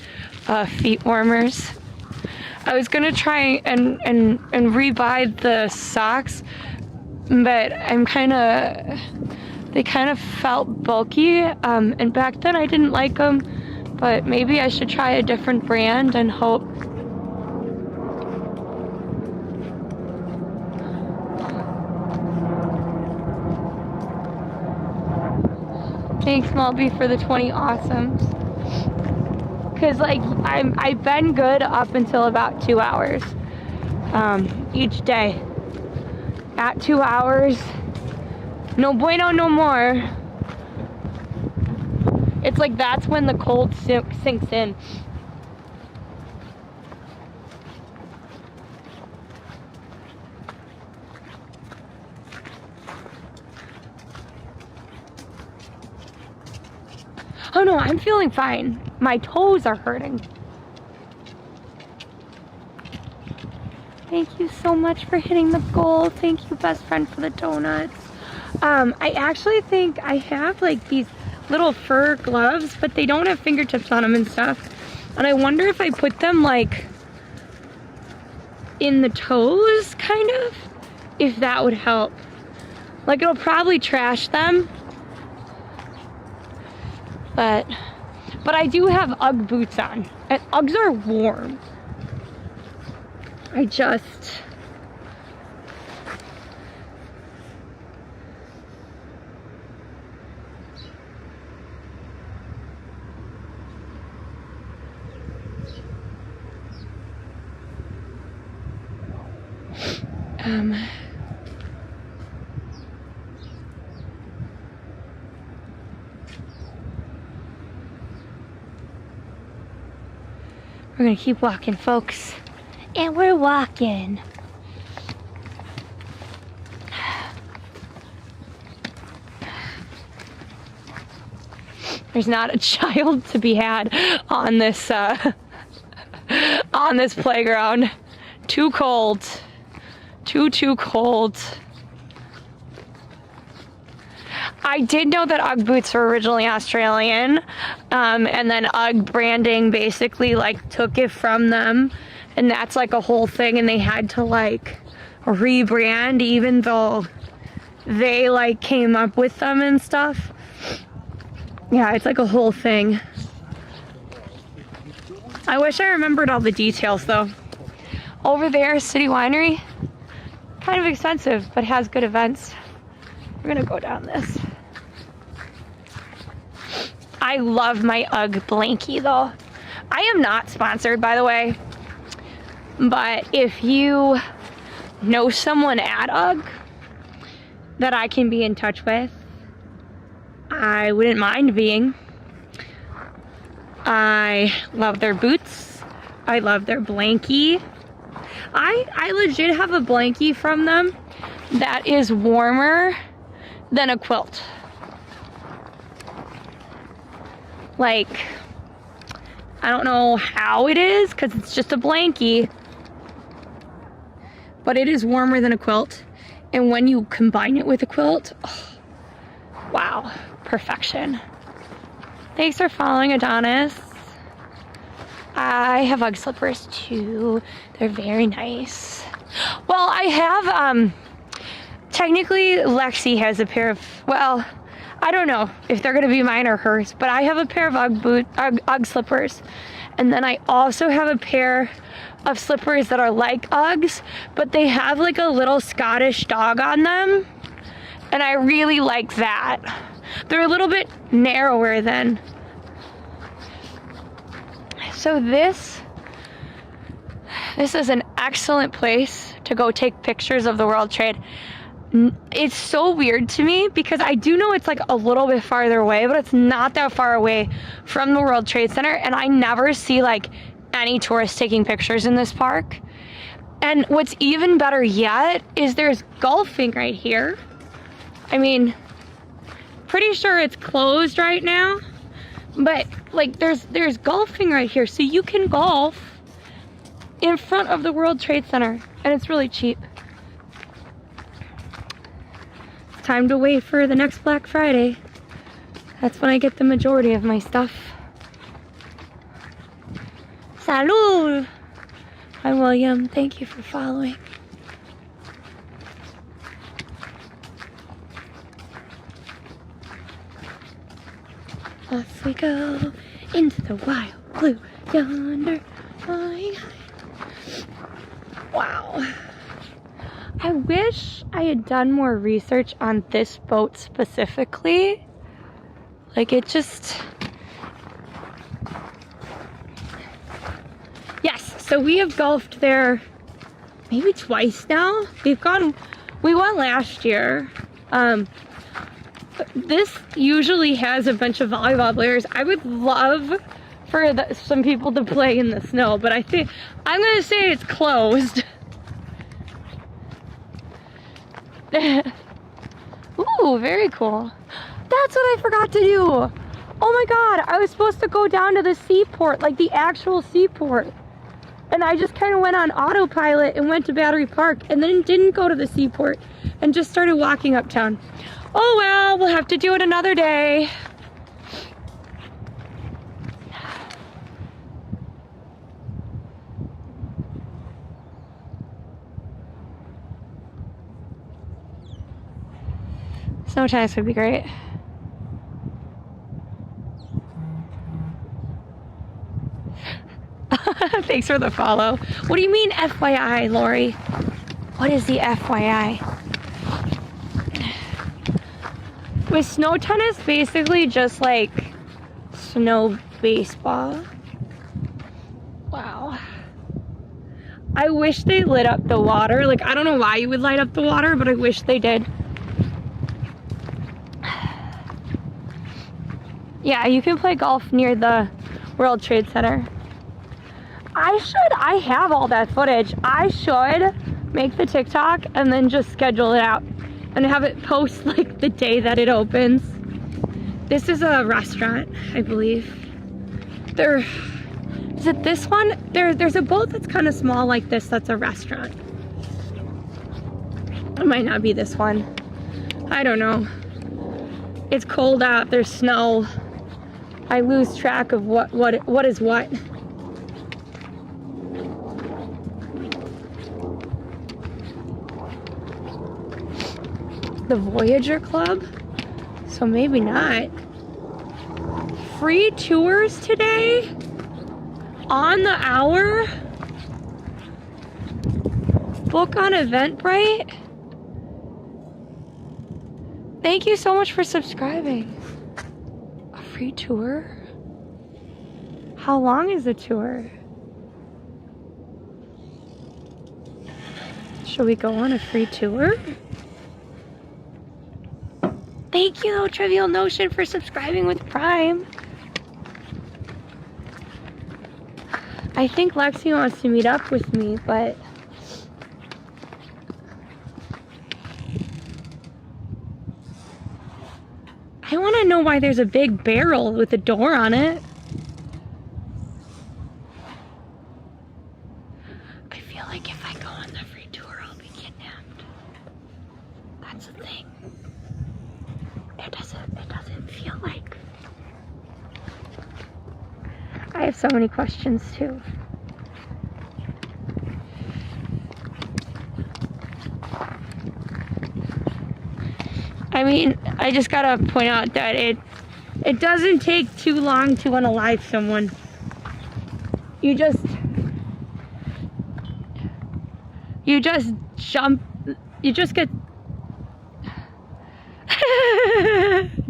Speaker 2: feet warmers? I was gonna try and rebuy the socks, but they kind of felt bulky, and back then I didn't like them. But maybe I should try a different brand and hope. Thanks, Malby, for the 20 awesomes. Cause like I've been good up until about 2 hours each day. At 2 hours, no bueno, no more. It's like that's when the cold sinks in. Oh no, I'm feeling fine. My toes are hurting. Thank you so much for hitting the goal. Thank you, best friend, for the donuts. I actually think I have like these little fur gloves, but they don't have fingertips on them and stuff. And I wonder if I put them like in the toes, kind of, if that would help. Like it'll probably trash them. But I do have Ugg boots on. And Uggs are warm. I just... We're gonna keep walking, folks. And we're walking. There's not a child to be had on this playground. Too cold. Too cold. I did know that UGG boots were originally Australian, and then UGG branding basically like took it from them, and that's like a whole thing, and they had to like rebrand even though they like came up with them and stuff. Yeah, it's like a whole thing. I wish I remembered all the details though. Over there, City Winery, kind of expensive, but has good events. We're gonna go down this. I love my UGG blankie though. I am not sponsored, by the way, but if you know someone at UGG that I can be in touch with, I wouldn't mind being. I love their boots. I love their blankie. I legit have a blankie from them that is warmer than a quilt. Like, I don't know how it is because it's just a blankie, but it is warmer than a quilt. And when you combine it with a quilt, oh, wow, perfection. Thanks for following, Adonis. I have UGG slippers too. They're very nice. Well, I have, technically Lexi has a pair of, well, I don't know if they're gonna be mine or hers, but I have a pair of UGG slippers. And then I also have a pair of slippers that are like UGGs, but they have like a little Scottish dog on them. And I really like that. They're a little bit narrower than. So this is an excellent place to go take pictures of the World Trade. It's so weird to me because I do know it's like a little bit farther away, but it's not that far away from the World Trade Center, and I never see like any tourists taking pictures in this park. And what's even better yet is there's golfing right here. I mean, pretty sure it's closed right now, but like there's golfing right here, so you can golf in front of the World Trade Center, and it's really cheap. It's time to wait for the next Black Friday. That's when I get the majority of my stuff. Salud! Hi, William. Thank you for following. Off we go into the wild blue yonder. Wow. I wish I had done more research on this boat specifically. Like it just... Yes, so we have golfed there maybe twice now. We went last year. This usually has a bunch of volleyball players. I would love for some people to play in the snow, but I think I'm gonna say it's closed. Ooh, very cool. That's what I forgot to do. Oh my god, I was supposed to go down to the seaport, like the actual seaport. And I just kind of went on autopilot and went to Battery Park and then didn't go to the seaport and just started walking uptown. Oh well, we'll have to do it another day. Snow tennis would be great. Thanks for the follow. What do you mean FYI, Lori? What is the FYI? Was snow tennis basically just like snow baseball? Wow. I wish they lit up the water. Like, I don't know why you would light up the water, but I wish they did. Yeah, you can play golf near the World Trade Center. I have all that footage. I should make the TikTok and then just schedule it out and have it post like the day that it opens. This is a restaurant, I believe. Is it this one? There's a boat that's kind of small like this that's a restaurant. It might not be this one. I don't know. It's cold out, there's snow. I lose track of what is what. The Voyager Club? So maybe not. Free tours today? On the hour? Book on Eventbrite? Thank you so much for subscribing. A free tour? How long is the tour? Should we go on a free tour? Thank you, Trivial Notion, for subscribing with Prime. I think Lexi wants to meet up with me, but I want to know why there's a big barrel with a door on it. I feel like if I go on the free tour, I'll be kidnapped. That's the thing. It doesn't feel like. I have so many questions too. I mean, I just gotta point out that it doesn't take too long to unalive someone. You just jump, you just get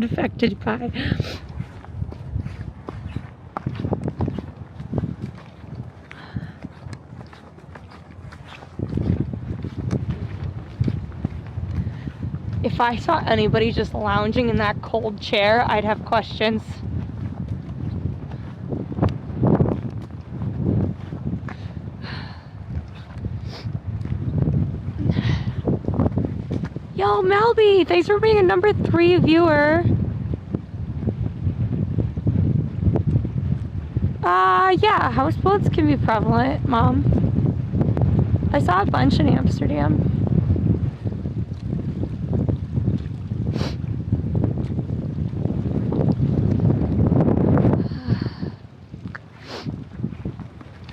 Speaker 2: affected by. If I saw anybody just lounging in that cold chair, I'd have questions. Yo, Melby, thanks for being a number 3 viewer. Yeah, houseboats can be prevalent, Mom. I saw a bunch in Amsterdam.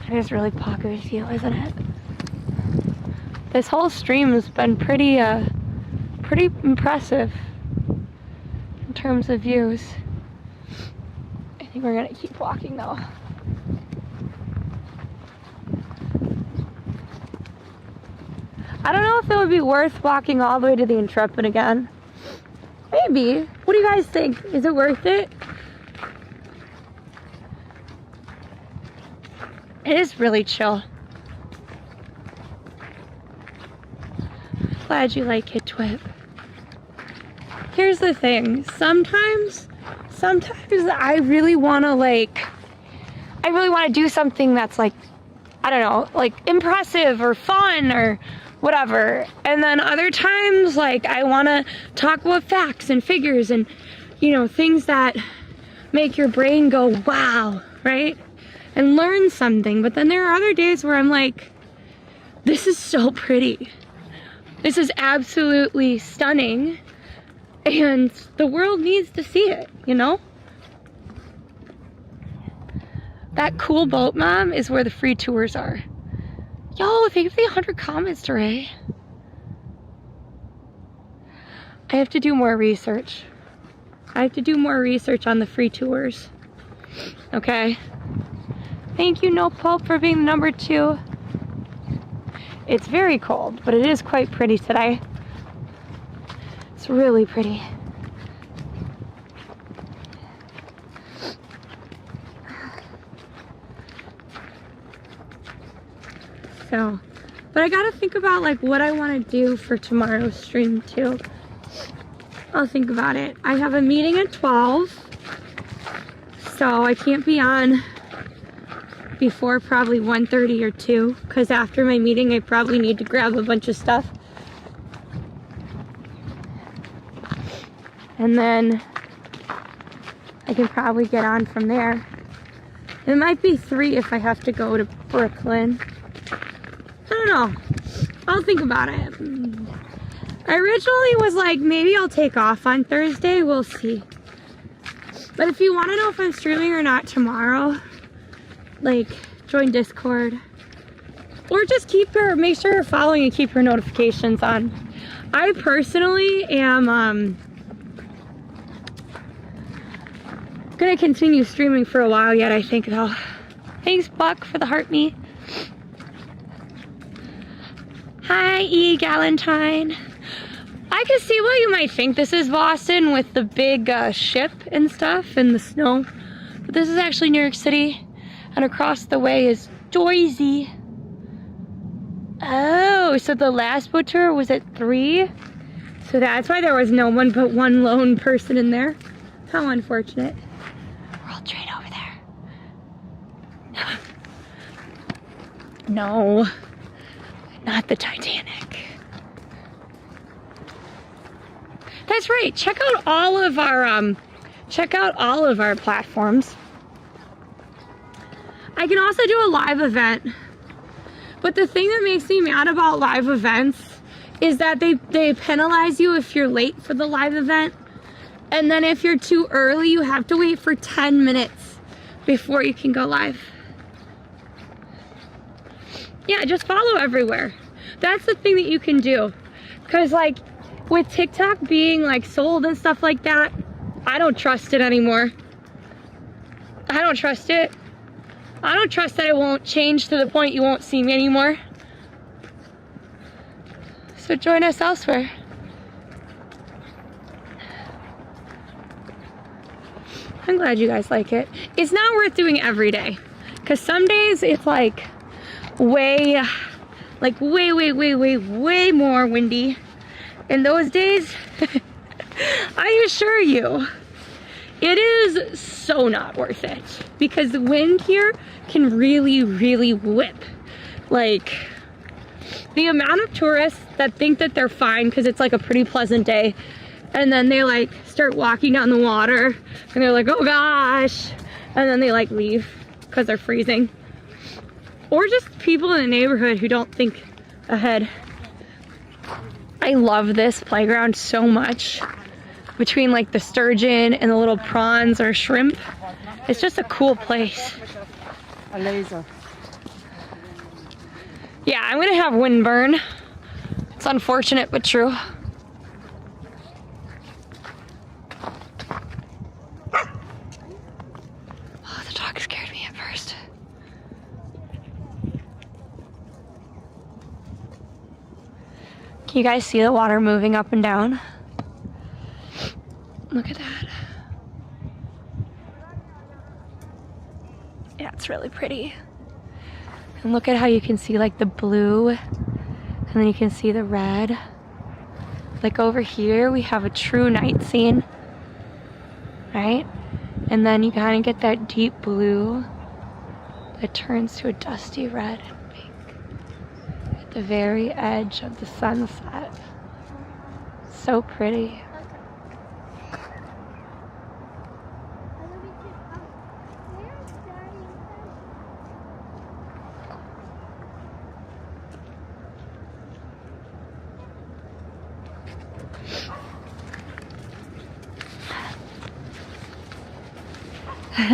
Speaker 2: It is really Paco's view, isn't it? This whole stream has been pretty impressive in terms of views. I think we're gonna keep walking though. I don't know if it would be worth walking all the way to the Intrepid again. Maybe. What do you guys think? Is it worth it? It is really chill. Glad you like it, Twip. Here's the thing. Sometimes I really want to do something that's like, I don't know, like impressive or fun or whatever. And then other times, like, I want to talk about facts and figures and, you know, things that make your brain go, wow, right? And learn something. But then there are other days where I'm like, this is so pretty. This is absolutely stunning. And the world needs to see it, you know? That cool boat, Mom, is where the free tours are. Yo, thank you for the 100 comments, Ray. I have to do more research. I have to do more research on the free tours. Okay? Thank you, No Pope, for being number 2. It's very cold, but it is quite pretty today. It's really pretty. So, but I gotta think about like what I want to do for tomorrow's stream too. I'll think about it. I have a meeting at 12, so I can't be on before probably 1:30 or 2, because after my meeting I probably need to grab a bunch of stuff. And then I can probably get on from there. It might be 3 if I have to go to Brooklyn. I don't know. I'll think about it. I originally was like, maybe I'll take off on Thursday. We'll see. But if you want to know if I'm streaming or not tomorrow, like, join Discord. Or just make sure you're following and keep your notifications on. I personally am gonna continue streaming for a while yet, I think, though. Thanks, Buck, for the heart me. Hi, E. Galentine. I can see why you might think this is Boston with the big ship and stuff and the snow. But this is actually New York City. And across the way is Jersey. Oh, so the last boat tour was at 3? So that's why there was no one but one lone person in there. How unfortunate. World Trade over there. No, not the Titanic. That's right. Check out all of our platforms. I can also do a live event. But the thing that makes me mad about live events is that they penalize you if you're late for the live event. And then if you're too early, you have to wait for 10 minutes before you can go live. Yeah, just follow everywhere. That's the thing that you can do. Because like with TikTok being like sold and stuff like that, I don't trust it anymore. I don't trust it. I don't trust that it won't change to the point you won't see me anymore. So join us elsewhere. I'm glad you guys like it. It's not worth doing every day. Because some days it's like way more windy. And those days, I assure you, it is so not worth it. Because the wind here can really, really whip. Like, the amount of tourists that think that they're fine because it's like a pretty pleasant day, and then they like start walking down the water and they're like, oh gosh, and then they like leave because they're freezing. Or just people in the neighborhood who don't think ahead. I love this playground so much. Between like the sturgeon and the little prawns or shrimp. It's just a cool place.
Speaker 4: A laser.
Speaker 2: Yeah, I'm gonna have windburn. It's unfortunate but true. Oh, the dog scared me at first. Can you guys see the water moving up and down? Look at that. Yeah, it's really pretty. And look at how you can see like the blue, and then you can see the red. Like over here, we have a true night scene, right? And then you kind of get that deep blue that turns to a dusty red and pink at the very edge of the sunset. So pretty.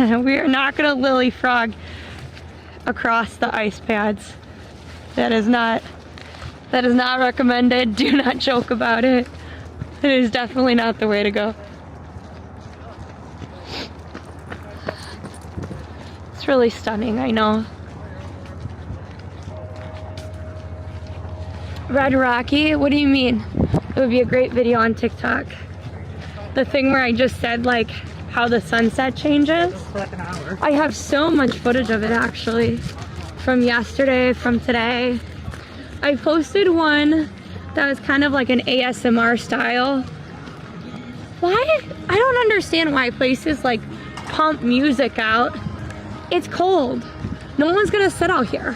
Speaker 2: We are not gonna lily frog across the ice pads. That is not recommended. Do not joke about it. It is definitely not the way to go. It's really stunning, I know. Red Rocky? What do you mean? It would be a great video on TikTok. The thing where I just said like how the sunset changes.
Speaker 4: For like an hour.
Speaker 2: I have so much footage of it actually. from yesterday, from today. I posted one that was kind of like an ASMR style. Why? I don't understand why places like pump music out. It's cold. No one's gonna sit out here.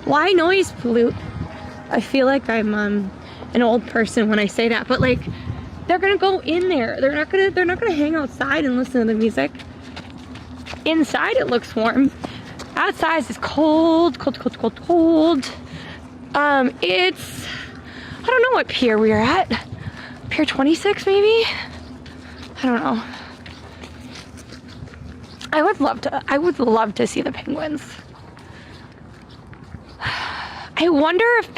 Speaker 2: Why noise pollute? I feel like I'm an old person when I say that, but like they're gonna go in there. They're not gonna hang outside and listen to the music. Inside it looks warm. Outside is cold, cold, cold, cold, cold. It's, I don't know what pier we're at. Pier 26 maybe? I don't know. I would love to see the penguins. I wonder if,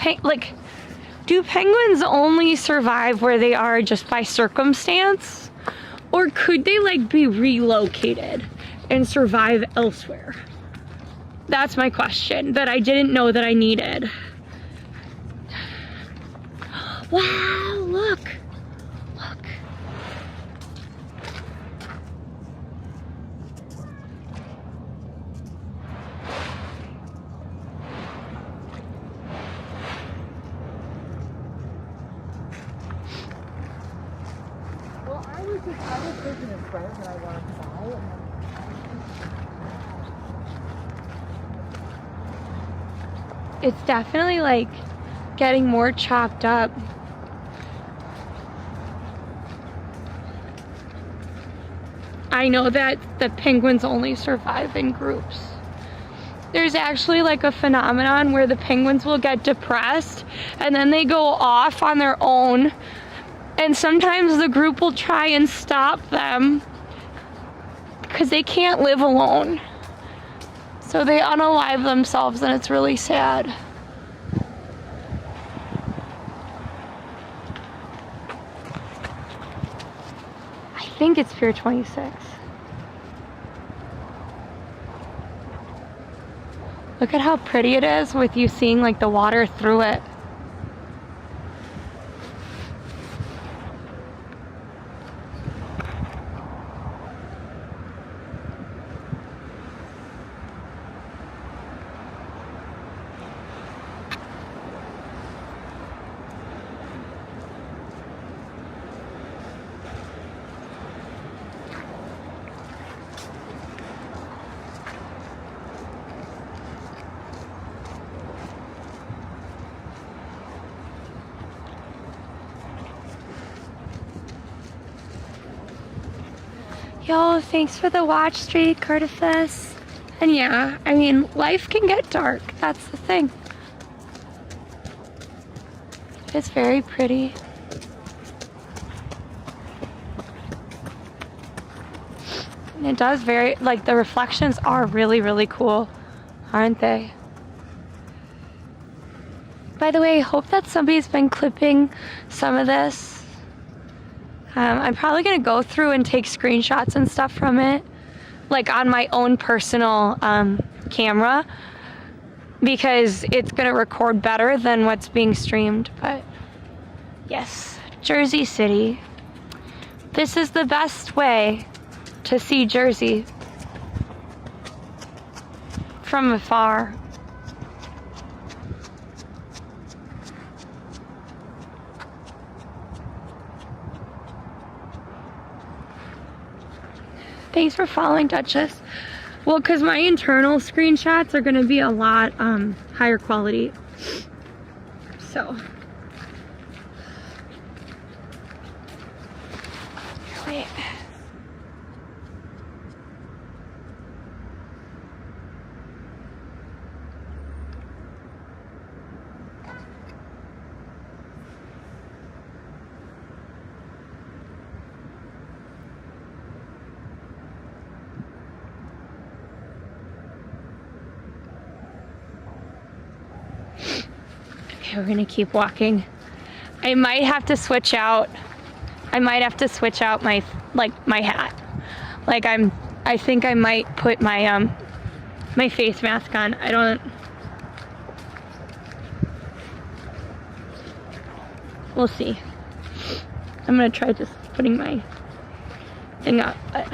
Speaker 2: do penguins only survive where they are just by circumstance? Or could they like be relocated and survive elsewhere? That's my question that I didn't know that I needed. Wow, look. Look.
Speaker 4: Well, I was thinking of friends that I wanted to buy.
Speaker 2: It's definitely like getting more chopped up. I know that the penguins only survive in groups. There's actually like a phenomenon where the penguins will get depressed and then they go off on their own, and sometimes the group will try and stop them because they can't live alone. So they unalive themselves, and it's really sad. I think it's Pier 26. Look at how pretty it is with you seeing like the water through it. Yo, thanks for the watch, Street Cartifus. And yeah, I mean, life can get dark. That's the thing. It's very pretty. And it does very, like, the reflections are really, really cool, aren't they? By the way, I hope that somebody's been clipping some of this. I'm probably gonna go through and take screenshots and stuff from it, like on my own personal camera, because it's gonna record better than what's being streamed. But yes, Jersey City. This is the best way to see Jersey from afar. Thanks for following, Duchess. Well, because my internal screenshots are going to be a lot higher quality. So. Wait. Okay, we're gonna keep walking. I might have to switch out. I might have to switch out my hat. Like I think I might put my my face mask on. I don't. We'll see. I'm gonna try just putting my thing up, but.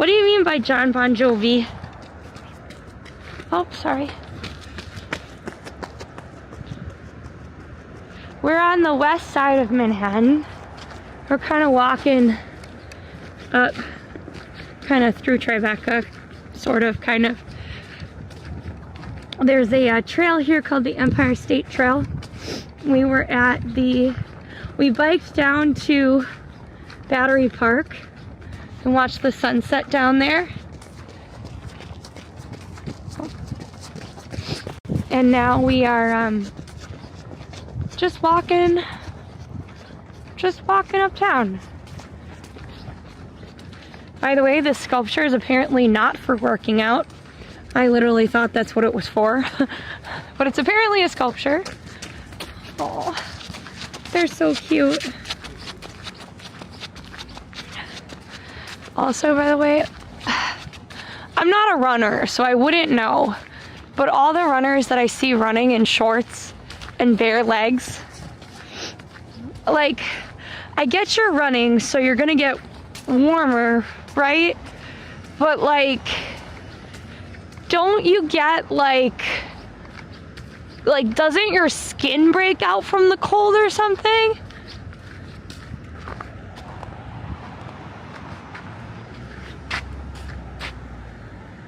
Speaker 2: What do you mean by John Bon Jovi? Oh, sorry. We're on the west side of Manhattan. We're kind of walking up, kind of through Tribeca, sort of, kind of. There's a trail here called the Empire State Trail. We biked down to Battery Park and watched the sunset down there. And now we are just walking uptown. By the way, this sculpture is apparently not for working out. I literally thought that's what it was for. But it's apparently a sculpture. Oh, they're so cute. Also, by the way, I'm not a runner, so I wouldn't know. But all the runners that I see running in shorts and bare legs, like, I get you're running, so you're gonna get warmer, right? But like, don't you get like doesn't your skin break out from the cold or something?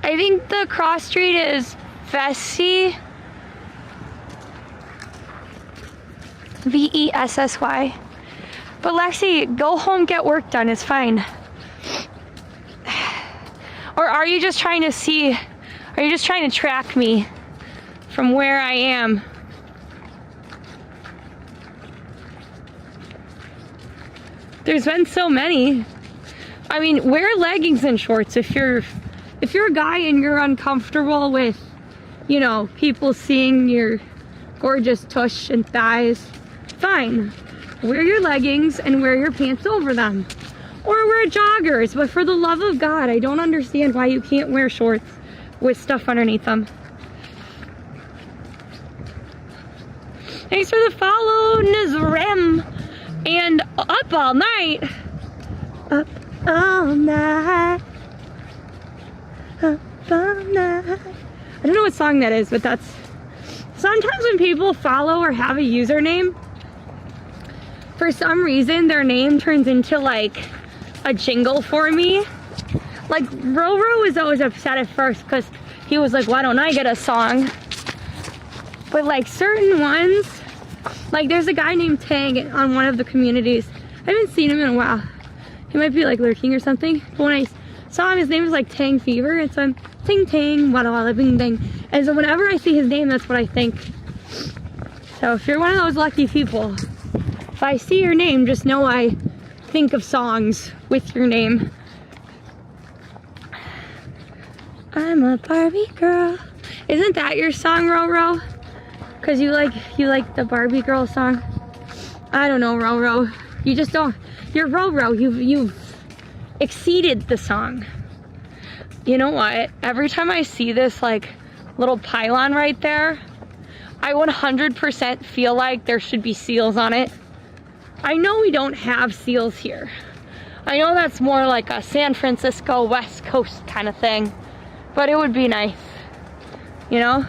Speaker 2: I think the cross street is Vesey. Vessy. But Lexi, go home, get work done, it's fine. Or are you just trying to track me from where I am? There's been so many. I mean, wear leggings and shorts if you're a guy and you're uncomfortable with, you know, people seeing your gorgeous tush and thighs. Fine. Wear your leggings and wear your pants over them. Or wear joggers, but for the love of God, I don't understand why you can't wear shorts with stuff underneath them. Thanks for the follow, Nizrem. And up all night. Up all night. Up all night. I don't know what song that is, but that's... Sometimes when people follow or have a username, for some reason their name turns into like a jingle for me. Like Roro was always upset at first because he was like, why don't I get a song? But like certain ones, like there's a guy named Tang on one of the communities. I haven't seen him in a while. He might be like lurking or something. But when I saw him, his name was like Tang Fever. And so I'm ting ting, walla walla bing ding. And so whenever I see his name, that's what I think. So if you're one of those lucky people, if I see your name, just know I think of songs with your name. I'm a Barbie girl. Isn't that your song, Roro? Cause you like the Barbie girl song. I don't know, Roro. You just don't. You're Roro. You've exceeded the song. You know what? Every time I see this like little pylon right there, I 100% feel like there should be seals on it. I know we don't have seals here. I know that's more like a San Francisco West Coast kind of thing, but it would be nice, you know?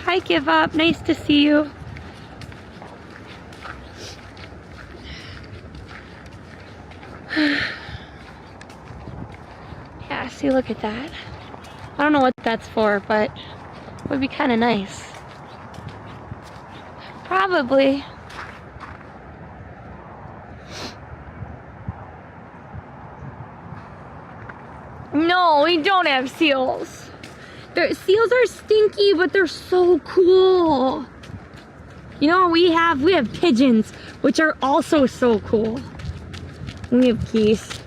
Speaker 2: Hi, Give Up. Nice to see you. Yeah, see, look at that. I don't know what that's for, but it would be kind of nice. Probably. No, we don't have seals. Seals are stinky, but they're so cool. You know what we have? We have pigeons, which are also so cool. We have geese.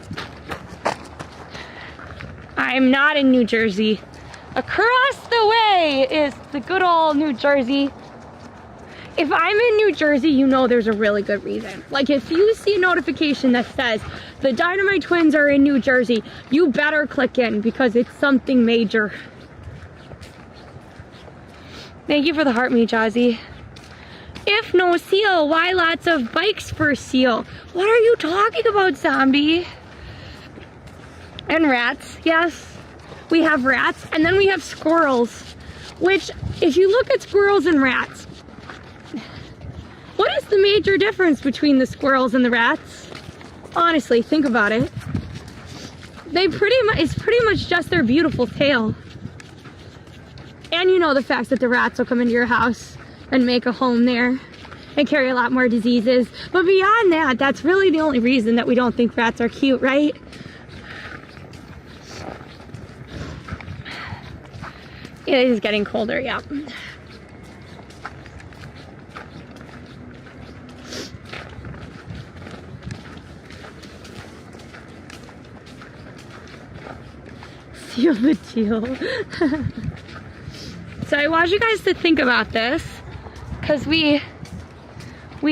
Speaker 2: I'm not in New Jersey. Across the way is the good old New Jersey. If I'm in New Jersey, you know there's a really good reason. Like if you see a notification that says the Dynamite Twins are in New Jersey, you better click in because it's something major. Thank you for the heart, me, Jazzy. If no seal, why lots of bikes for seal? What are you talking about, zombie? And rats, yes. We have rats, and then we have squirrels. Which, if you look at squirrels and rats, what is the major difference between the squirrels and the rats? Honestly, think about it. It's pretty much just their beautiful tail. And you know the fact that the rats will come into your house and make a home there and carry a lot more diseases. But beyond that, that's really the only reason that we don't think rats are cute, right? It is getting colder, yeah. Seal the teal. So I want you guys to think about this, because we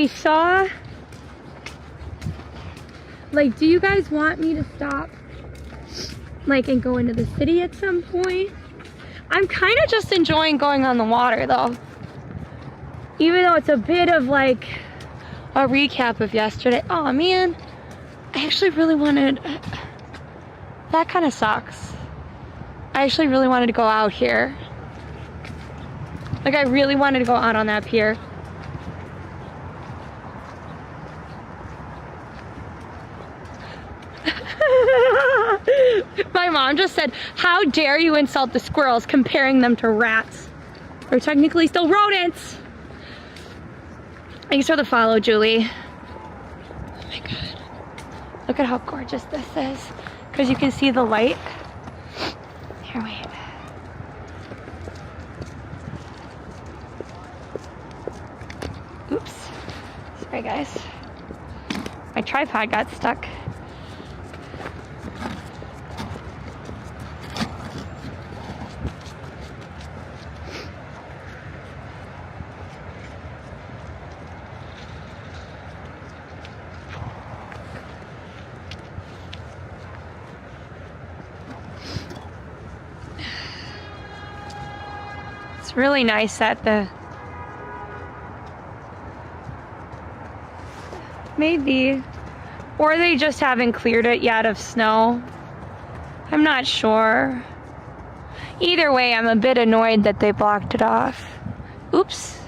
Speaker 2: saw, like, do you guys want me to stop, like, and go into the city at some point? I'm kind of just enjoying going on the water, though. Even though it's a bit of, like, a recap of yesterday. Oh, man. I actually really wanted... That kind of sucks. I actually really wanted to go out here. Like, I really wanted to go out on that pier. My mom just said, how dare you insult the squirrels, comparing them to rats. They're technically still rodents. Thanks for the follow, Julie. Oh my God. Look at how gorgeous this is. Because you can see the light. Here, wait. Oops. Sorry, guys. My tripod got stuck. It's really nice that the... Maybe. Or they just haven't cleared it yet of snow. I'm not sure. Either way, I'm a bit annoyed that they blocked it off. Oops.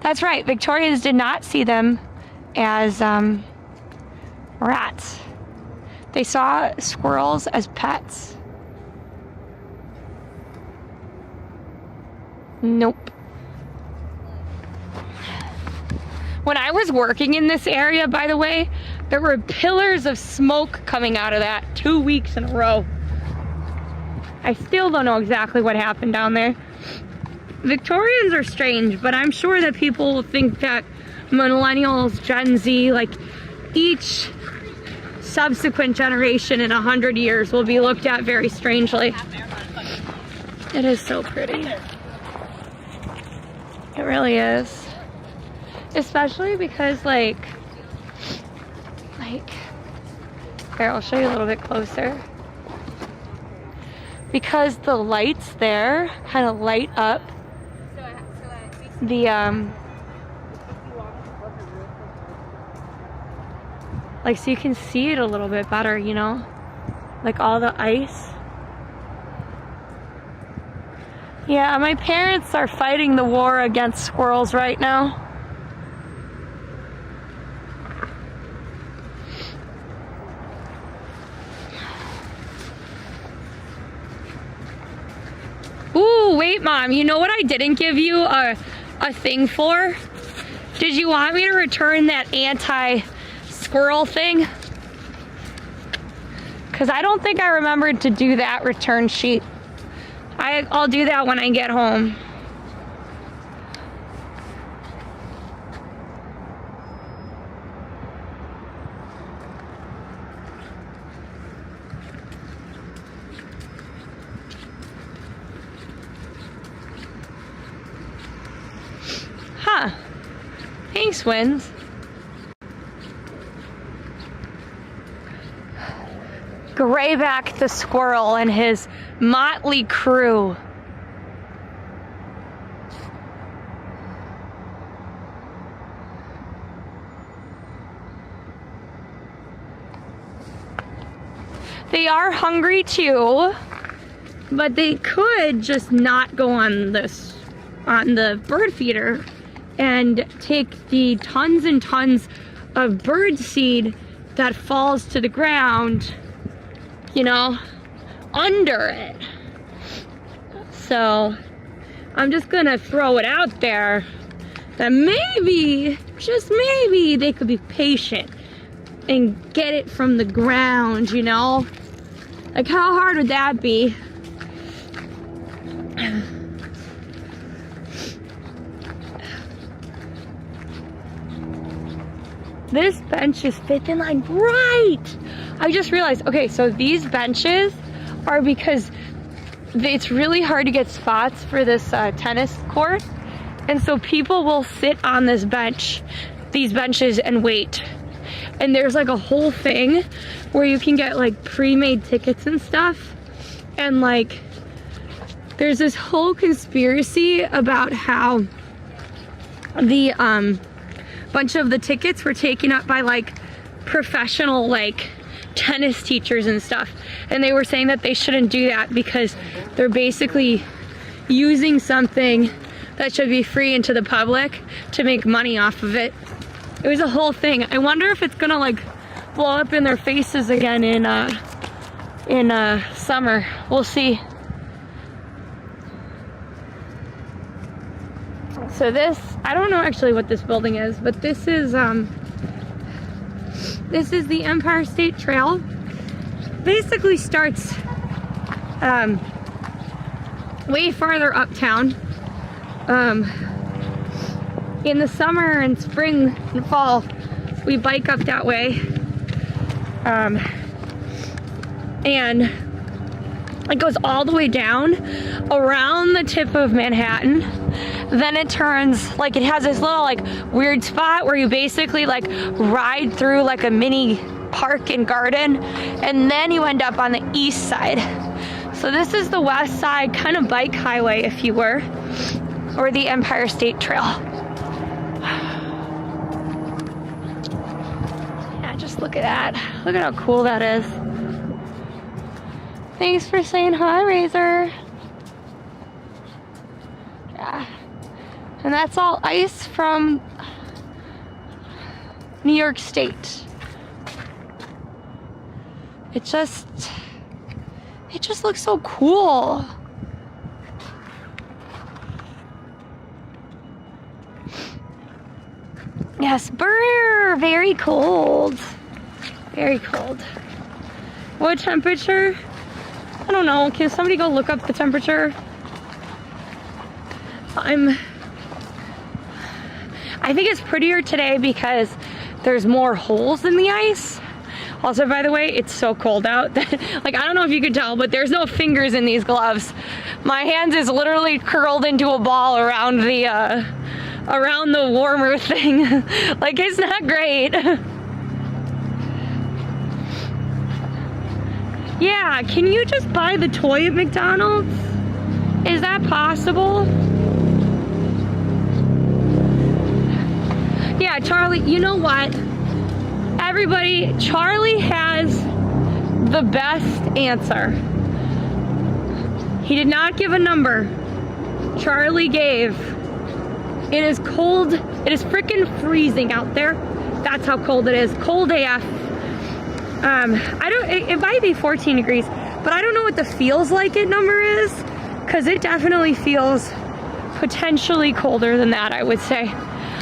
Speaker 2: That's right, Victorians did not see them as rats. They saw squirrels as pets. Nope. When I was working in this area, by the way, there were pillars of smoke coming out of that 2 weeks in a row. I still don't know exactly what happened down there. Victorians are strange, but I'm sure that people will think that millennials, Gen Z, like each subsequent generation in 100 years will be looked at very strangely. It is so pretty. It really is. Especially because like, here, I'll show you a little bit closer. Because the lights there kind of light up the, like, so you can see it a little bit better, you know? Like all the ice. Yeah, my parents are fighting the war against squirrels right now. Ooh, wait, Mom, you know what I didn't give you a thing for? Did you want me to return that anti-squirrel thing? Because I don't think I remembered to do that return sheet. I'll do that when I get home. Huh. Thanks, Wins. Grayback the squirrel and his motley crew. They are hungry too, but they could just not go on the bird feeder and take the tons and tons of bird seed that falls to the ground, you know, under it. So I'm just gonna throw it out there that maybe, just maybe, they could be patient and get it from the ground, you know? Like, how hard would that be? This bench is fifth in line, right? I just realized, okay, so these benches are because it's really hard to get spots for this tennis court. And so people will sit on this bench, these benches, and wait. And there's like a whole thing where you can get like pre-made tickets and stuff. And like, there's this whole conspiracy about how the bunch of the tickets were taken up by like professional like tennis teachers and stuff. And they were saying that they shouldn't do that because they're basically using something that should be free into the public to make money off of it. It was a whole thing. I wonder if it's gonna like blow up in their faces again in summer. We'll see. So this, I don't know actually what this building is, but this is the Empire State Trail. Basically starts way farther uptown. In the summer and spring and fall, we bike up that way. And it goes all the way down around the tip of Manhattan. Then it turns, like, it has this little like weird spot where you basically like ride through like a mini park and garden, and then you end up on the east side. So this is the west side, kind of bike highway if you were, or the Empire State Trail. Yeah, just look at that. Look at how cool that is. Thanks for saying hi, Razor. Yeah. And that's all ice from New York State. It just looks so cool. Yes, brr, very cold. Very cold. What temperature? I don't know. Can somebody go look up the temperature? I think it's prettier today because there's more holes in the ice. Also, by the way, it's so cold out that, like, I don't know if you could tell, but there's no fingers in these gloves. My hands is literally curled into a ball around the warmer thing. Like, it's not great. Yeah, can you just buy the toy at McDonald's? Is that possible? Yeah, Charlie, you know what? Everybody, Charlie has the best answer. He did not give a number. Charlie gave, it is cold, it is freaking freezing out there. That's how cold it is, cold AF. It might be 14 degrees, but I don't know what the feels like it number is, because it definitely feels potentially colder than that, I would say.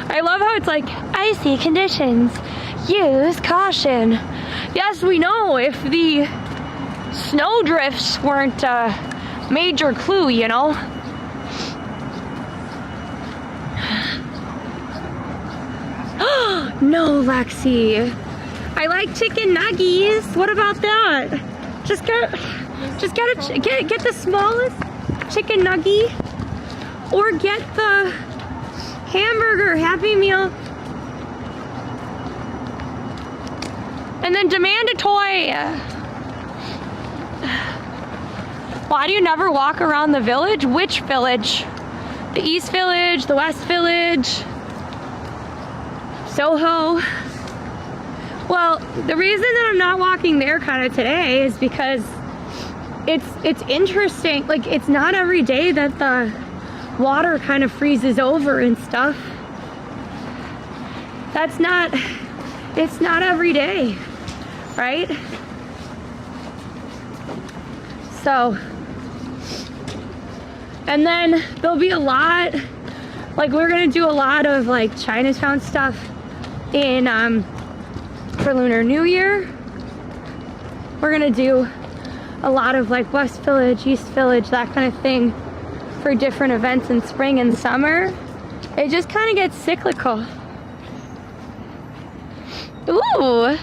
Speaker 2: I love how it's like, icy conditions, use caution. Yes, we know if the snow drifts weren't a major clue, you know? No, Lexi. I like chicken nuggies. What about that? Just get the smallest chicken nuggie, or get the hamburger Happy Meal, and then demand a toy. Why do you never walk around the village? Which village? The East Village, the West Village, Soho. Well, the reason that I'm not walking there kind of today is because it's interesting. Like, it's not every day that the water kind of freezes over and stuff. It's not every day, right? So, and then there'll be a lot, like we're gonna do a lot of like Chinatown stuff in, for Lunar New Year. We're gonna do a lot of like West Village, East Village, that kind of thing for different events in spring and summer. It just kind of gets cyclical. Ooh.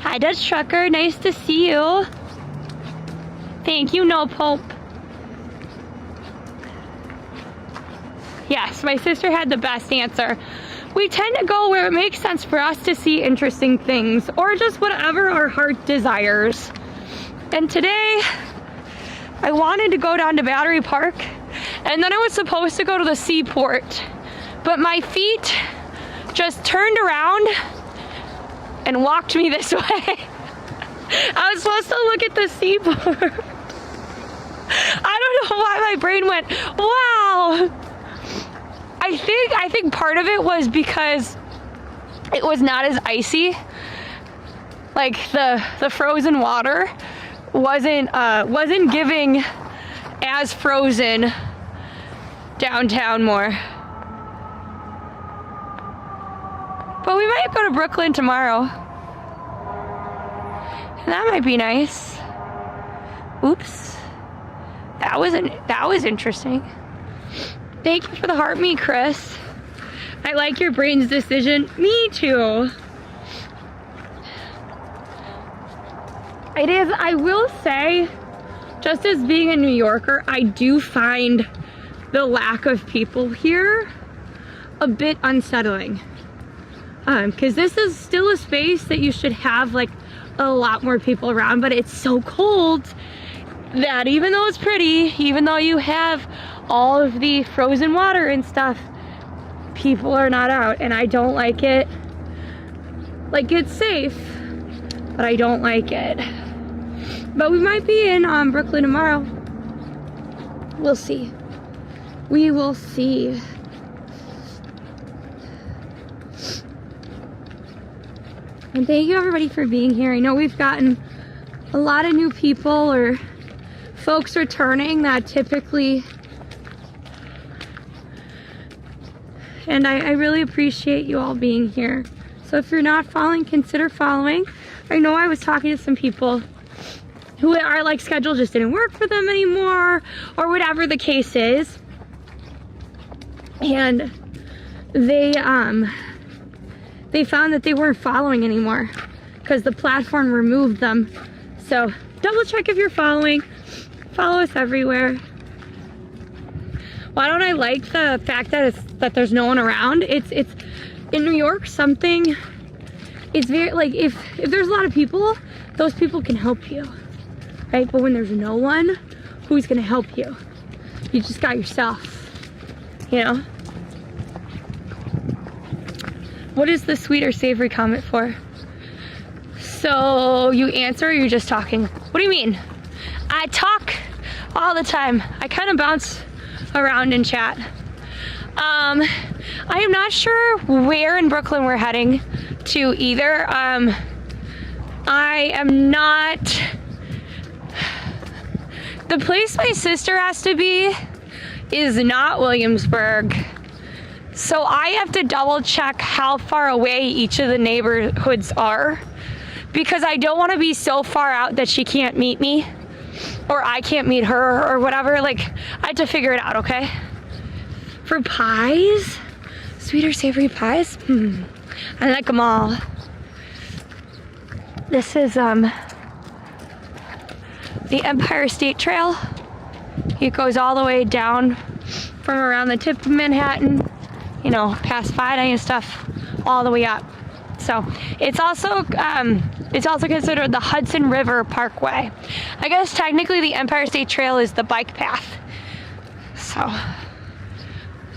Speaker 2: Hi, Dutch Trucker. Nice to see you. Thank you, No Pope. Yes, my sister had the best answer. We tend to go where it makes sense for us to see interesting things, or just whatever our heart desires. And today, I wanted to go down to Battery Park, and then I was supposed to go to the seaport, but my feet just turned around and walked me this way. I was supposed to look at the seaport. I don't know why my brain went, wow. I think part of it was because it was not as icy. Like the frozen water wasn't giving as frozen downtown more. But we might go to Brooklyn tomorrow. And that might be nice. Oops. That was interesting. Thank you for the heart me, Chris. I like your brain's decision. Me too. It is, I will say, just as being a New Yorker, I do find the lack of people here a bit unsettling. Because this is still a space that you should have like a lot more people around, but it's so cold that even though it's pretty, even though you have all of the frozen water and stuff, people are not out, and I don't like it. Like, it's safe, but I don't like it. But we might be in Brooklyn tomorrow. We'll see. We will see. And thank you everybody for being here. I know we've gotten a lot of new people or folks returning that typically, and I really appreciate you all being here. So if you're not following, consider following. I know I was talking to some people who are like schedule just didn't work for them anymore, or whatever the case is, and they found that they weren't following anymore because the platform removed them. So double check if you're following. Follow us everywhere. Why don't I like the fact that there's no one around? It's in New York, something is very, like, if there's a lot of people, those people can help you, right? But when there's no one, who's gonna help you? You just got yourself, you know? What is the sweet or savory comment for? So you answer, or you're just talking? What do you mean? I talk all the time. I kind of bounce around in chat. I am not sure where in Brooklyn we're heading to either. I am not, the place my sister has to be is not Williamsburg. So I have to double check how far away each of the neighborhoods are, because I don't want to be so far out that she can't meet me, or I can't meet her, or whatever. Like, I have to figure it out, okay? For pies? Sweet or savory pies? I like them all. This is the Empire State Trail. It goes all the way down from around the tip of Manhattan, you know, past Fide and stuff, all the way up. So it's also considered the Hudson River Parkway. I guess technically the Empire State Trail is the bike path. So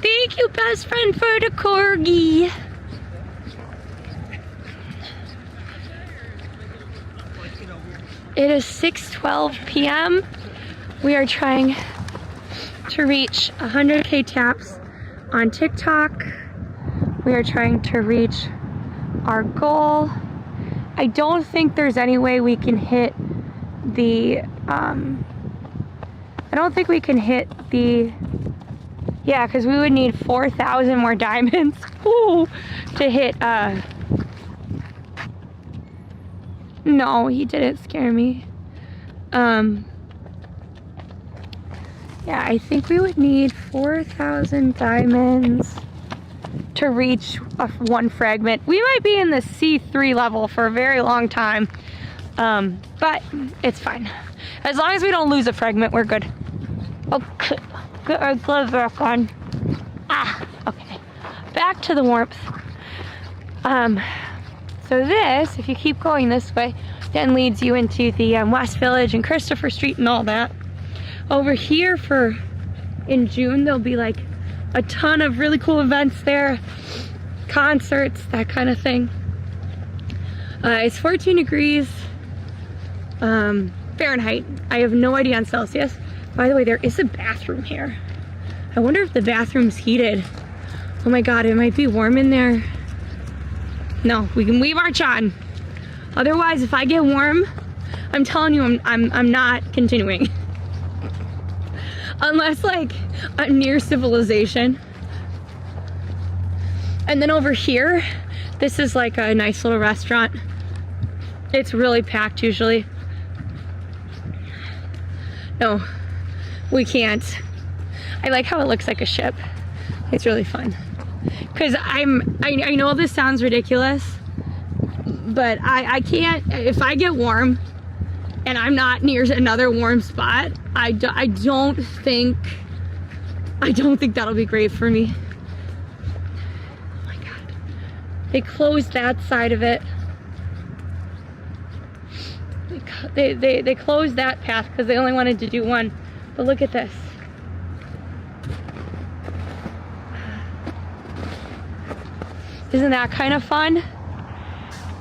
Speaker 2: thank you, best friend, for the corgi. It is 6:12 p.m. We are trying to reach 100K taps on TikTok. We are trying to reach our goal. I don't think there's any way we can hit the, yeah, because we would need 4,000 more diamonds to hit, no, he didn't scare me. Yeah, I think we would need 4,000 diamonds to reach one fragment. We might be in the C3 level for a very long time, but it's fine. As long as we don't lose a fragment, we're good. Okay, get our gloves back on. Okay, back to the warmth. So this, if you keep going this way, then leads you into the West Village and Christopher Street and all that. Over here in June, there'll be like a ton of really cool events there, concerts, that kind of thing. It's 14 degrees Fahrenheit. I have no idea on Celsius. By the way, there is a bathroom here. I wonder if the bathroom's heated. Oh my God, it might be warm in there. No, we march on. Otherwise, if I get warm, I'm telling you, I'm not continuing. Unless like I'm near civilization. And then over here, this is like a nice little restaurant. It's really packed usually. No, we can't. I like how it looks like a ship. It's really fun. Cause I know this sounds ridiculous, but I can't, if I get warm and I'm not near another warm spot, I don't think that'll be great for me. Oh my God. They closed that side of it. They closed that path because they only wanted to do one. But look at this. Isn't that kind of fun?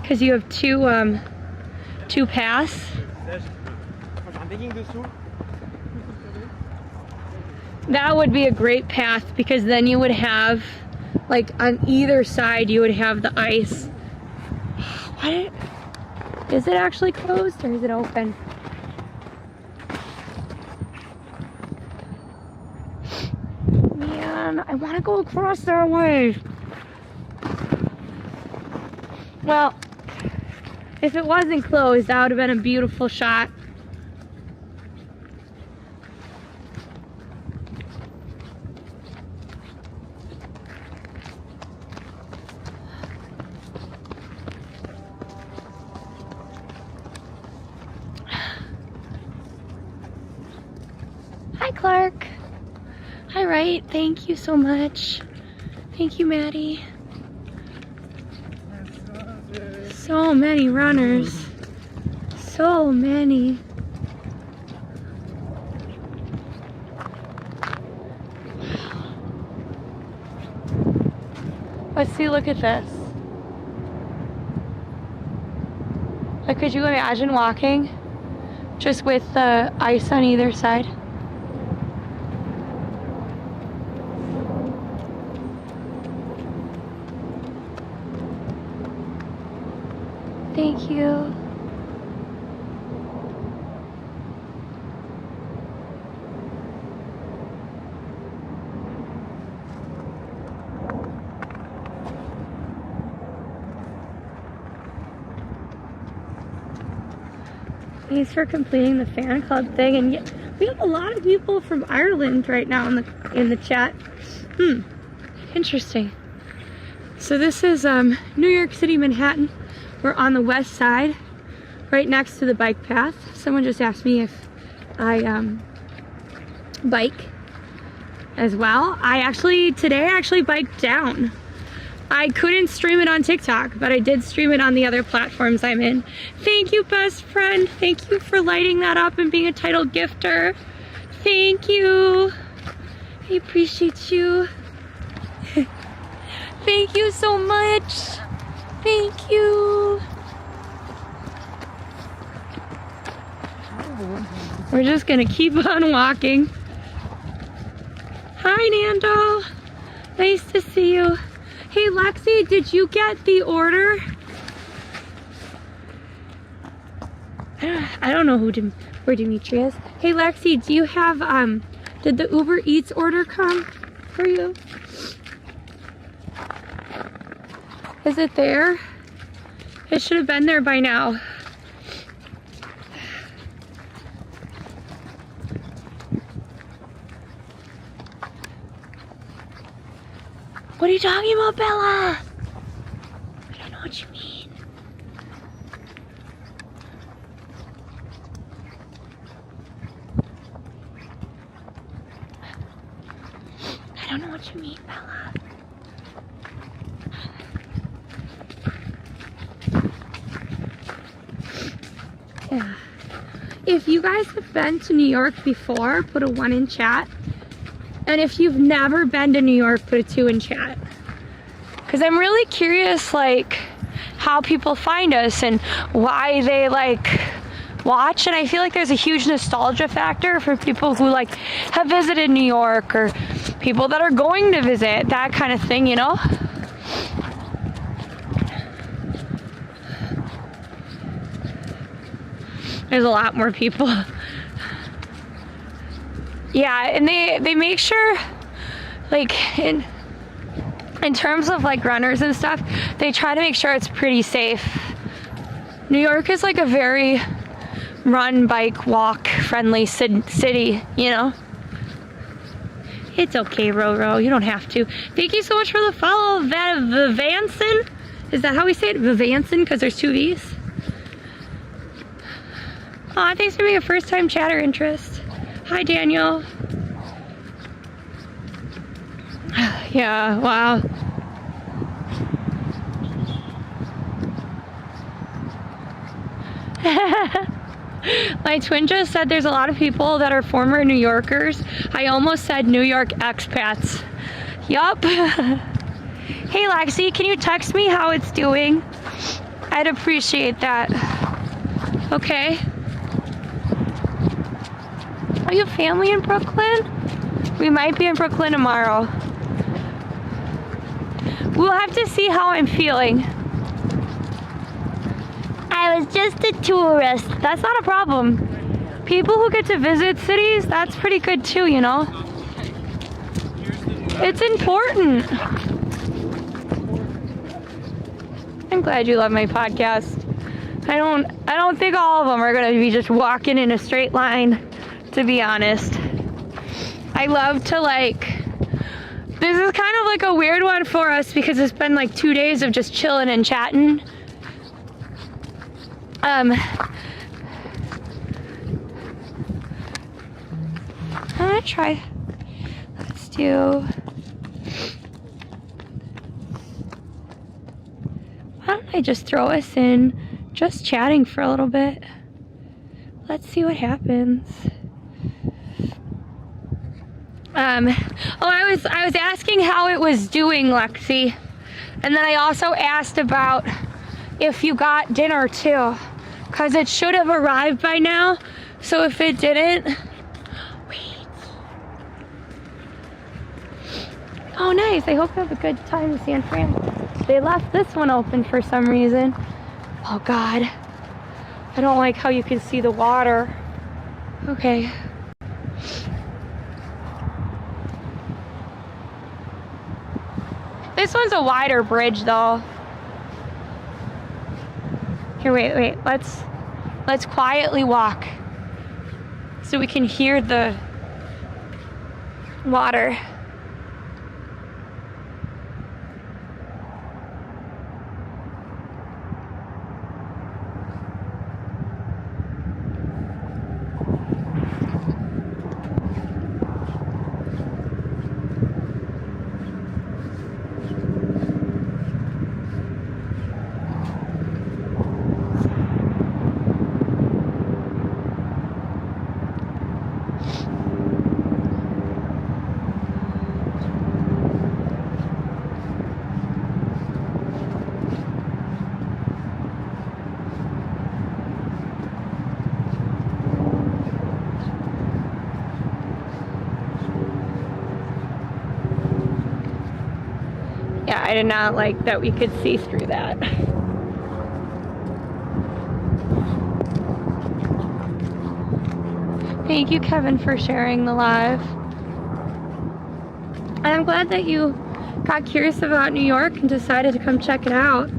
Speaker 2: Because you have two paths. That would be a great path because then you would have, like on either side, you would have the ice. Is it actually closed or is it open? Man, I want to go across that way. Well, if it wasn't closed, that would have been a beautiful shot. Hi, Clark. Hi, Wright. Thank you so much. Thank you, Maddie. So many runners. So many. Let's see, look at this. Like, could you imagine walking just with the ice on either side? Thank you. Thanks for completing the fan club thing, and yeah, we have a lot of people from Ireland right now in the chat. Interesting. So this is New York City, Manhattan. We're on the west side, right next to the bike path. Someone just asked me if I bike as well. Today I actually biked down. I couldn't stream it on TikTok, but I did stream it on the other platforms I'm in. Thank you, best friend. Thank you for lighting that up and being a title gifter. Thank you. I appreciate you. Thank you so much. Thank you. We're just gonna keep on walking. Hi, Nando. Nice to see you. Hey, Lexi, did you get the order? I don't know where Dimitri is. Hey, Lexi, do you have, did the Uber Eats order come for you? Is it there? It should have been there by now. What are you talking about, Bella? I don't know what you mean. I don't know what you mean, Bella. Yeah. If you guys have been to New York before, put a 1 in chat. And if you've never been to New York, put a 2 in chat. Because I'm really curious, like, how people find us and why they, like, watch. And I feel like there's a huge nostalgia factor for people who, like, have visited New York or people that are going to visit, that kind of thing, you know? There's a lot more people. Yeah, and they make sure, like, in terms of, like, runners and stuff, they try to make sure it's pretty safe. New York is, like, a very run, bike, walk friendly city, you know? It's okay, Roro, you don't have to. Thank you so much for the follow, Vivanson. Is that how we say it? Vivanson, because there's 2 V's. Aw, thanks for being a first-time chatter interest. Hi, Daniel. Yeah, wow. My twin just said there's a lot of people that are former New Yorkers. I almost said New York expats. Yup. Hey, Lexi, can you text me how it's doing? I'd appreciate that. Okay. Are you family in Brooklyn? We might be in Brooklyn tomorrow. We'll have to see how I'm feeling. I was just a tourist. That's not a problem. People who get to visit cities, that's pretty good too, you know? It's important. I'm glad you love my podcast. I don't think all of them are gonna be just walking in a straight line, to be honest. I love to, like, this is kind of like a weird one for us because it's been like 2 days of just chilling and chatting. I'm gonna try, let's do, why don't I just throw us in just chatting for a little bit. Let's see what happens. I was asking how it was doing, Lexi. And then I also asked about if you got dinner too, because it should have arrived by now. So if it didn't, wait. Oh, nice. I hope you have a good time in San Fran. They left this one open for some reason. Oh God. I don't like how you can see the water. Okay. This one's a wider bridge though. Here, wait. Let's quietly walk so we can hear the water. Yeah, I did not like that we could see through that. Thank you, Kevin, for sharing the live. And I'm glad that you got curious about New York and decided to come check it out.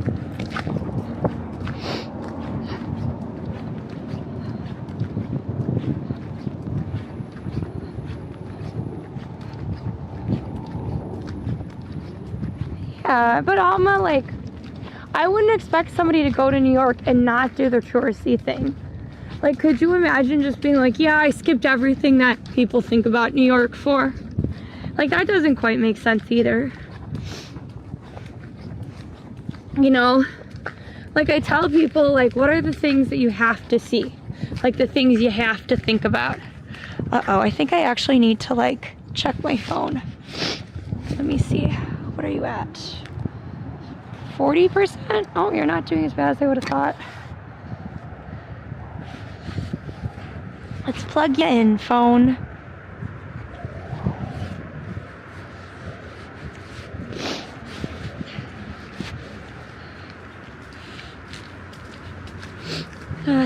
Speaker 2: Yeah, but Alma, like, I wouldn't expect somebody to go to New York and not do the touristy thing. Like, could you imagine just being like, yeah, I skipped everything that people think about New York for? Like, that doesn't quite make sense either. You know, like I tell people, like, what are the things that you have to see? Like, the things you have to think about. Uh-oh, I think I actually need to, like, check my phone. Let me see. What are you at? 40%? Oh, you're not doing as bad as I would have thought. Let's plug you in, phone.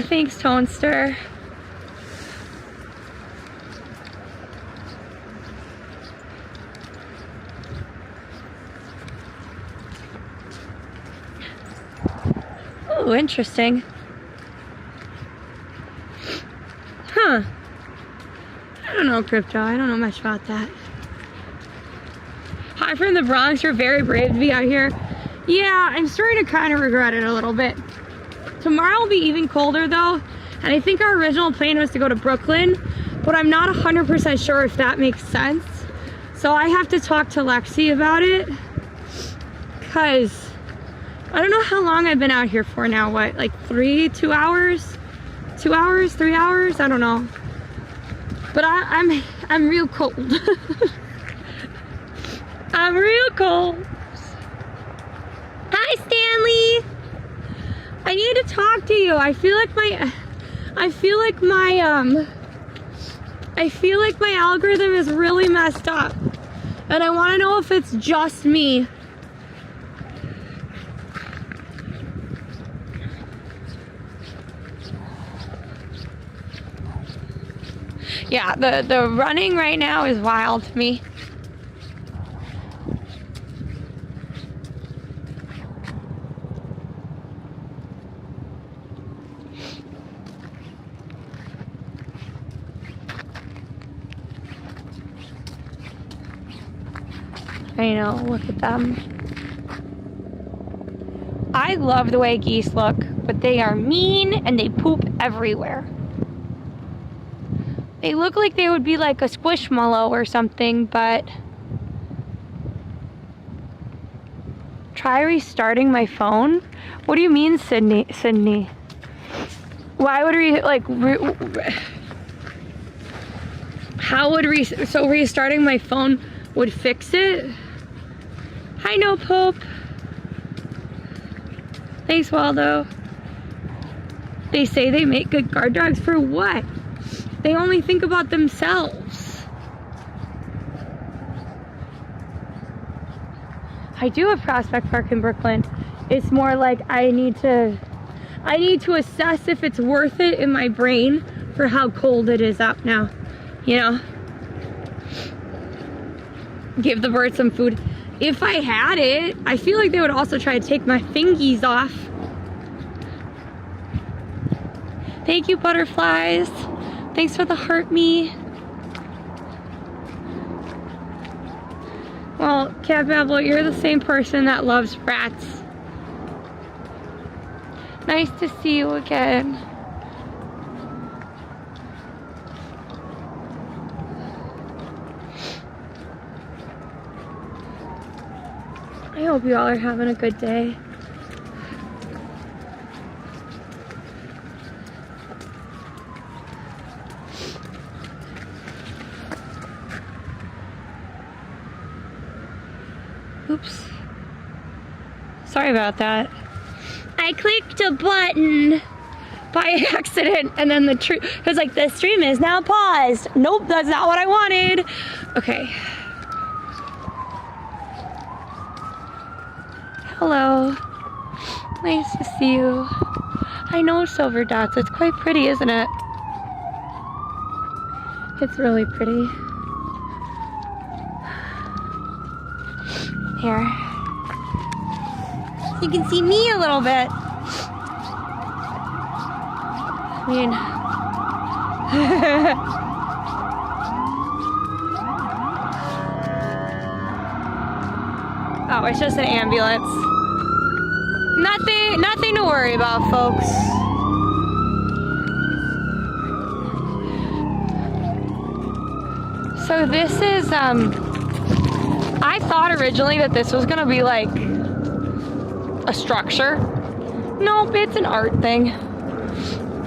Speaker 2: Thanks, Toaster. Oh, interesting. Huh. I don't know, crypto. I don't know much about that. Hi from the Bronx. You're very brave to be out here. Yeah, I'm starting to kind of regret it a little bit. Tomorrow will be even colder though, and I think our original plan was to go to Brooklyn, but I'm not 100% sure if that makes sense. So I have to talk to Lexi about it, because I don't know how long I've been out here for now. What, like 2 hours? 2 hours, 3 hours? I don't know. But I'm real cold. I'm real cold. Hi, Stanley. I need to talk to you. I feel like my algorithm is really messed up. And I want to know if it's just me. Yeah, the running right now is wild to me. I know, look at them. I love the way geese look, but they are mean and they poop everywhere. They look like they would be like a squishmallow or something, but try restarting my phone? What do you mean, Sydney? Why would how would restarting my phone would fix it? Hi, No Pope. Thanks, Waldo. They say they make good guard dogs for what? They only think about themselves. I do have Prospect Park in Brooklyn. It's more like I need to assess if it's worth it in my brain for how cold it is up now. You know? Give the birds some food. If I had it, I feel like they would also try to take my fingies off. Thank you, butterflies. Thanks for the heart me. Well, Cat Babble, you're the same person that loves rats. Nice to see you again. I hope you all are having a good day. Oops. Sorry about that. I clicked a button by accident and then it was like, the stream is now paused. Nope, that's not what I wanted. Okay. Hello. Nice to see you. I know Silver Dots. It's quite pretty, isn't it? It's really pretty. Here. You can see me a little bit. I mean... Oh, it's just an ambulance. Nothing to worry about, folks. So this is, I thought originally that this was gonna be like a structure. Nope, it's an art thing.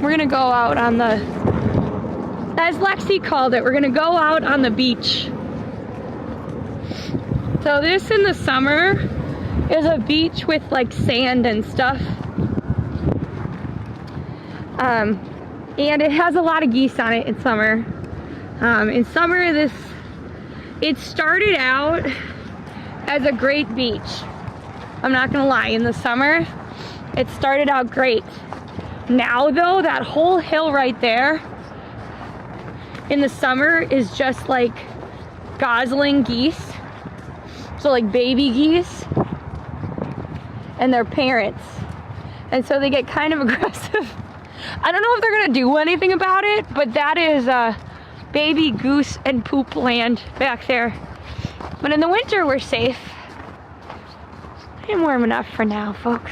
Speaker 2: We're gonna go out on the, as Lexi called it, we're gonna go out on the beach. So this in the summer is a beach with like sand and stuff. And it has a lot of geese on it in summer. In summer, it started out as a great beach. I'm not gonna lie, in the summer, it started out great. Now though, that whole hill right there, in the summer is just like gosling geese. So like baby geese and their parents. And so they get kind of aggressive. I don't know if they're gonna do anything about it, but that is baby goose and poop land back there. But in the winter, we're safe. I'm warm enough for now, folks.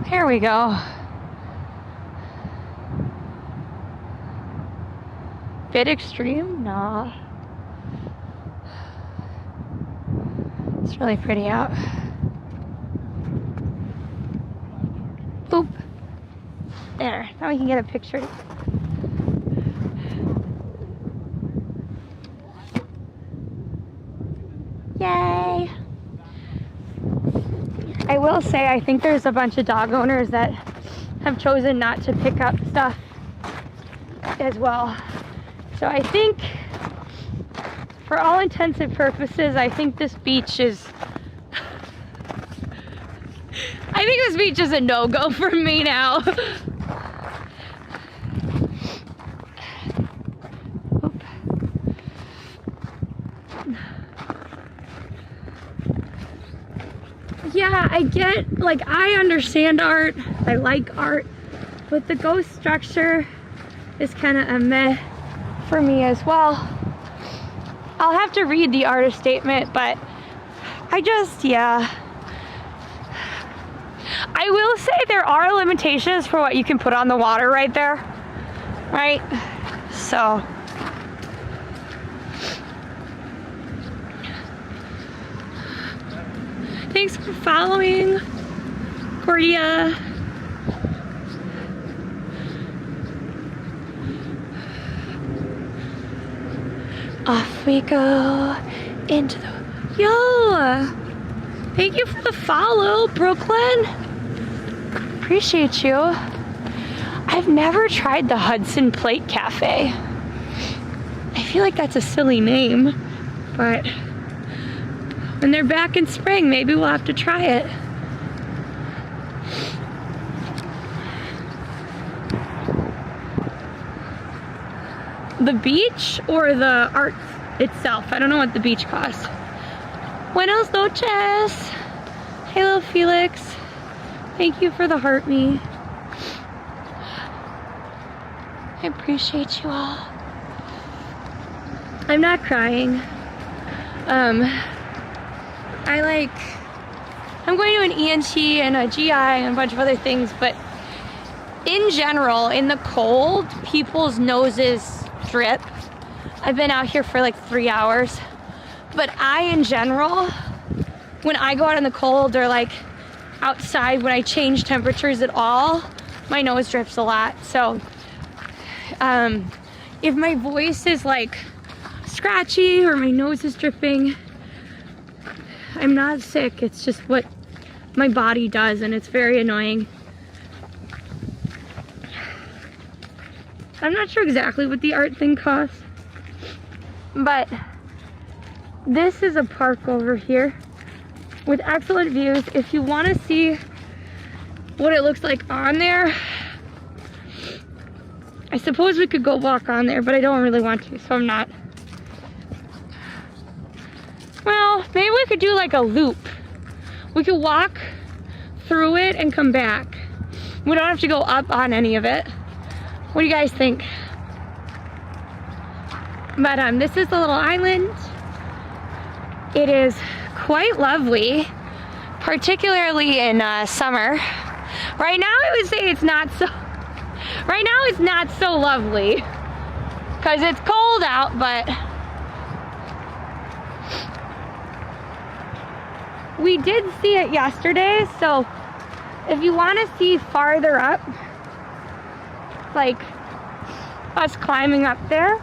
Speaker 2: Here we go. Bit extreme? No. It's really pretty out. Boop. There. Now we can get a picture. Yay! I will say, I think there's a bunch of dog owners that have chosen not to pick up stuff as well. So I think, for all intents and purposes, I think this beach is... I think this beach is a no-go for me now. Yeah, I get, like, I understand art, I like art, but the ghost structure is kind of a meh for me as well. I'll have to read the artist statement, but I just, yeah. I will say there are limitations for what you can put on the water right there, right? So. Thanks for following, Cordia. Off we go into the... Yo! Thank you for the follow, Brooklyn. Appreciate you. I've never tried the Hudson Plate Cafe. I feel like that's a silly name, but... when they're back in spring, maybe we'll have to try it. The beach or the art itself? I don't know what the beach costs. Buenos noches. Hello, Felix. Thank you for the heart me. I appreciate you all. I'm not crying. I'm going to an ENT and a GI and a bunch of other things, but in general, in the cold, people's noses drip. I've been out here for like 3 hours. But in general, when I go out in the cold or like outside when I change temperatures at all, my nose drips a lot. So if my voice is like scratchy or my nose is dripping, I'm not sick. It's just what my body does, and it's very annoying. I'm not sure exactly what the art thing costs, but this is a park over here with excellent views. If you want to see what it looks like on there, I suppose we could go walk on there, but I don't really want to, so I'm not. Well, maybe we could do like a loop. We could walk through it and come back. We don't have to go up on any of it. What do you guys think? But this is the little island. It is quite lovely, particularly in summer. Right now I would say it's not so, right now it's not so lovely because it's cold out, but we did see it yesterday. So if you want to see farther up, like us climbing up there,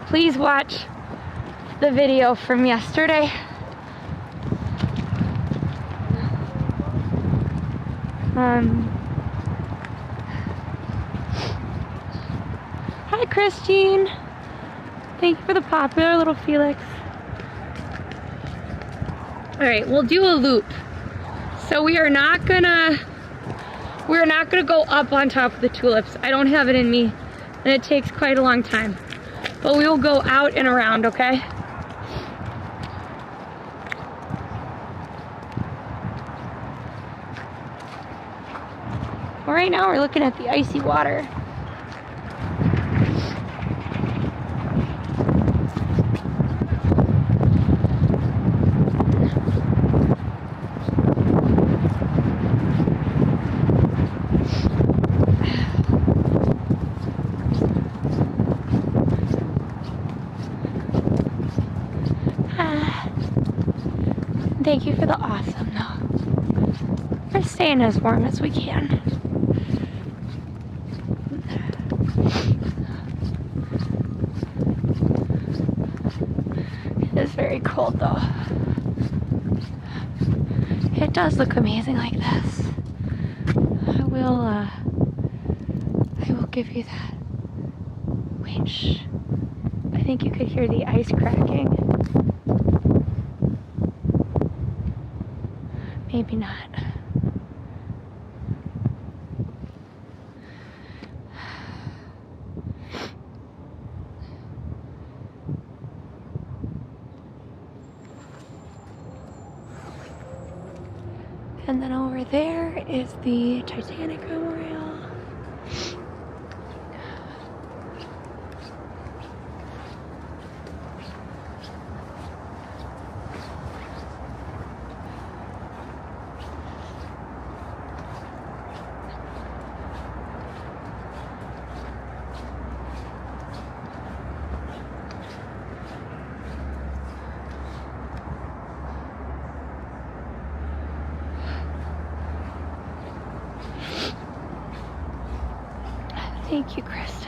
Speaker 2: please watch the video from yesterday. Hi Christine, thank you for the popular little Felix. All right, we'll do a loop. So we're not gonna go up on top of the tulips. I don't have it in me, and it takes quite a long time. But we will go out and around, okay? Well, right now we're looking at the icy water. Thank you for the awesome though. We're staying as warm as we can. It is very cold though. It does look amazing like this. I will give you that. Wait, shh. I think you could hear the ice cracking. Maybe not. And then over there is the Titanic Memorial. Thank you, Kristen.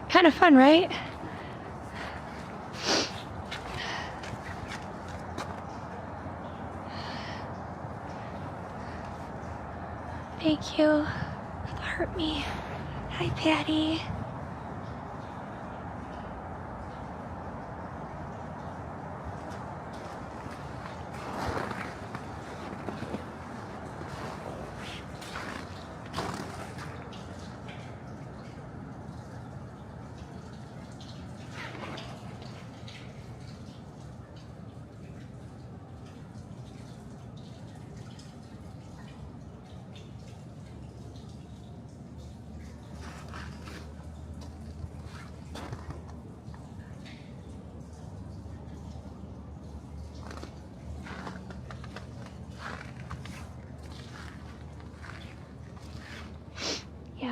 Speaker 2: Kind of fun, right? Thank you for the hurt me. Hi, Patty.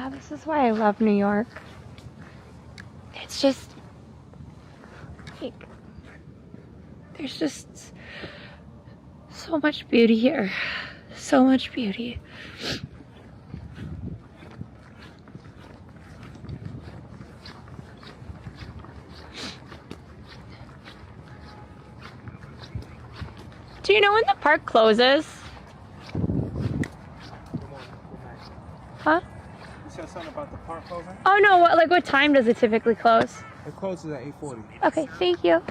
Speaker 2: Yeah, this is why I love New York. It's just like there's just so much beauty here. So much beauty. Do you know when the park closes? Huh?
Speaker 3: You said something about the park closing?
Speaker 2: Oh no, what time does it typically close?
Speaker 3: It closes at 8:40.
Speaker 2: Okay, thank you.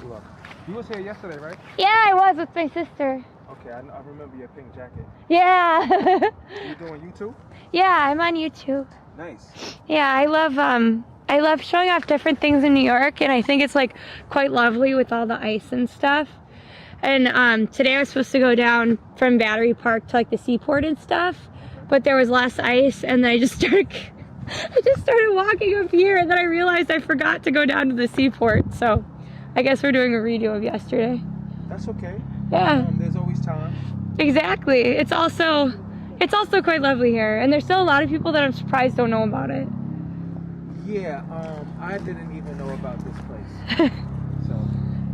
Speaker 3: You was here yesterday, right?
Speaker 2: Yeah, I was with my sister.
Speaker 3: Okay, I remember your pink jacket.
Speaker 2: Yeah.
Speaker 3: You doing YouTube?
Speaker 2: Yeah, I'm on YouTube.
Speaker 3: Nice.
Speaker 2: Yeah, I love showing off different things in New York, and I think it's like quite lovely with all the ice and stuff. And today I was supposed to go down from Battery Park to like the seaport and stuff, but there was less ice, and then I just started walking up here, and then I realized I forgot to go down to the seaport. So I guess we're doing a redo of yesterday.
Speaker 3: That's okay.
Speaker 2: Yeah.
Speaker 3: There's always time.
Speaker 2: Exactly. It's also quite lovely here, and there's still a lot of people that I'm surprised don't know about it.
Speaker 3: Yeah. I didn't even know about this place. So.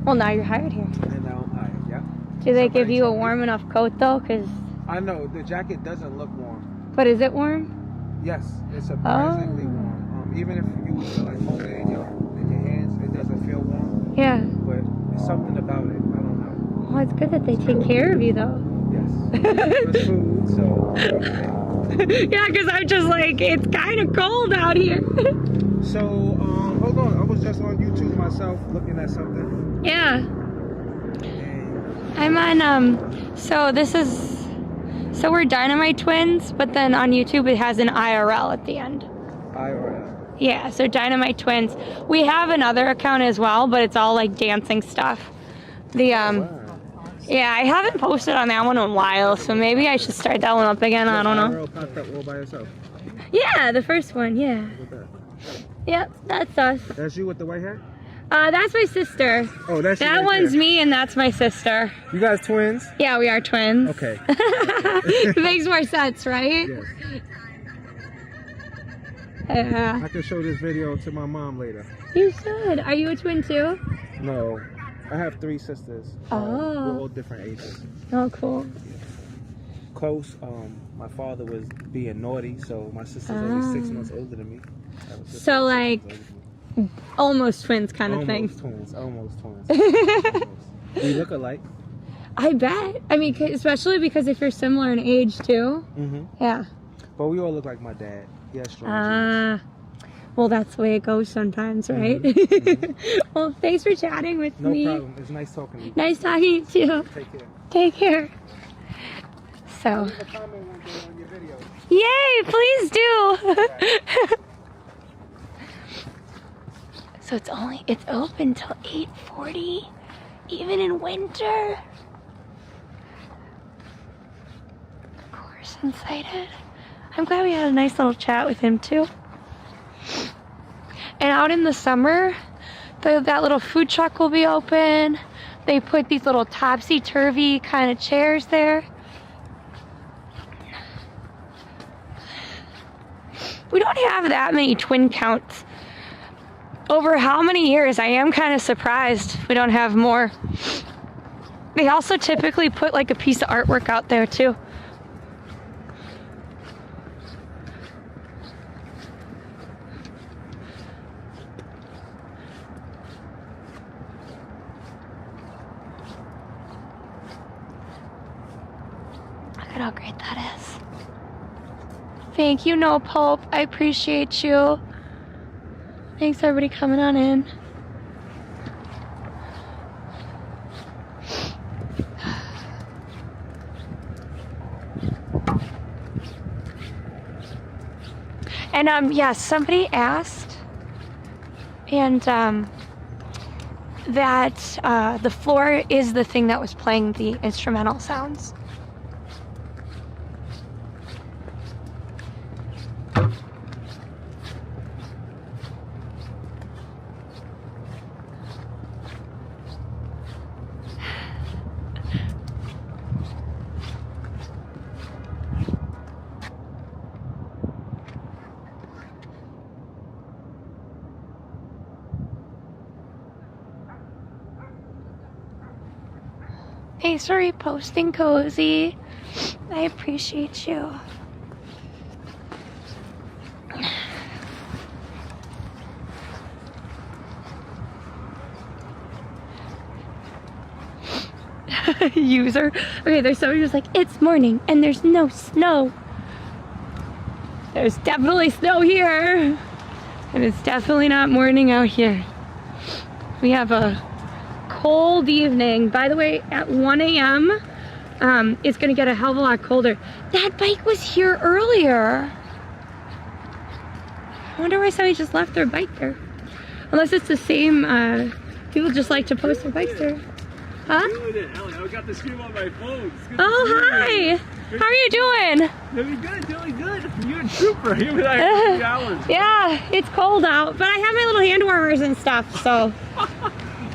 Speaker 2: Well, now you're hired here.
Speaker 3: And now I'm hired. Yeah.
Speaker 2: Do they give you a warm enough coat though? Cause.
Speaker 3: I know the jacket doesn't look warm.
Speaker 2: But is it warm?
Speaker 3: Yes, it's surprisingly warm. Even if you was to like hold it in your hands, it doesn't feel warm.
Speaker 2: Yeah.
Speaker 3: But it's something about it. I don't know.
Speaker 2: Well, it's good that they take care of you though.
Speaker 3: Yes. It's food, so.
Speaker 2: Yeah, because I'm just like, it's kind of cold out here.
Speaker 3: So, hold on. I was just on YouTube myself looking at something.
Speaker 2: Yeah.
Speaker 3: And
Speaker 2: I'm on, so we're Dynamite Twins, but then on YouTube it has an IRL at the end.
Speaker 3: IRL.
Speaker 2: Yeah, so Dynamite Twins. We have another account as well, but it's all like dancing stuff.
Speaker 3: Wow.
Speaker 2: Yeah, I haven't posted on that one in a while, so maybe I should start that one up again. I don't know.
Speaker 3: IRL popped up all by yourself.
Speaker 2: Yeah, the first one, yeah.
Speaker 3: Look at that.
Speaker 2: Yep, that's us.
Speaker 3: That's you with the white hair?
Speaker 2: That's my sister.
Speaker 3: Oh, that's you
Speaker 2: That
Speaker 3: right
Speaker 2: one's
Speaker 3: there.
Speaker 2: me, and that's my sister.
Speaker 3: You guys twins?
Speaker 2: Yeah, we are twins.
Speaker 3: Okay.
Speaker 2: Makes more sense, right?
Speaker 3: Yes.
Speaker 2: Yeah.
Speaker 3: I can show this video to my mom later.
Speaker 2: You should. Are you a twin too?
Speaker 3: No. I have 3 sisters.
Speaker 2: Oh.
Speaker 3: We're all different ages.
Speaker 2: Oh, cool.
Speaker 3: Close. My father was being naughty, so my sister's only 6 months older than me. I have a sister
Speaker 2: So,
Speaker 3: that's 6
Speaker 2: like,
Speaker 3: months older than me.
Speaker 2: almost twins kind of
Speaker 3: Almost
Speaker 2: thing.
Speaker 3: twins. Almost twins. Almost. We look alike.
Speaker 2: I bet. I mean, especially because if you're similar in age too.
Speaker 3: Mm-hmm.
Speaker 2: Yeah.
Speaker 3: But we all look like my dad. He has strong
Speaker 2: Ah. Well, that's the way it goes sometimes, right? Well, thanks for chatting with
Speaker 3: No
Speaker 2: me.
Speaker 3: problem. It's nice talking to you.
Speaker 2: Nice talking to you.
Speaker 3: Take care.
Speaker 2: Take care. So.
Speaker 3: Leave a comment one day on your video.
Speaker 2: Yay, please do. So it's open till 8:40, even in winter. Of course, excited. I'm glad we had a nice little chat with him too. And out in the summer, that little food truck will be open. They put these little topsy-turvy kind of chairs there. We don't have that many twin counts. Over how many years? I am kind of surprised we don't have more. They also typically put like a piece of artwork out there too. Look at how great that is. Thank you, No Pope. I appreciate you. Thanks, everybody, coming on in. And yeah, somebody asked, and that the floor is the thing that was playing the instrumental sounds. Thanks for reposting, Cozy. I appreciate you. User. Okay, there's somebody who's like, it's morning and there's no snow. There's definitely snow here. And it's definitely not morning out here. We have a cold evening. By the way, at 1 a.m., it's gonna get a hell of a lot colder. That bike was here earlier. I wonder why somebody just left their bike there. Unless it's the same, people just like to post their bikes there. Huh?
Speaker 1: I got the stream on my phone.
Speaker 2: Oh, hi. How are you doing?
Speaker 1: Doing good. You're a trooper. You've been out 3 hours.
Speaker 2: Yeah, it's cold out, but I have my little hand warmers and stuff, so.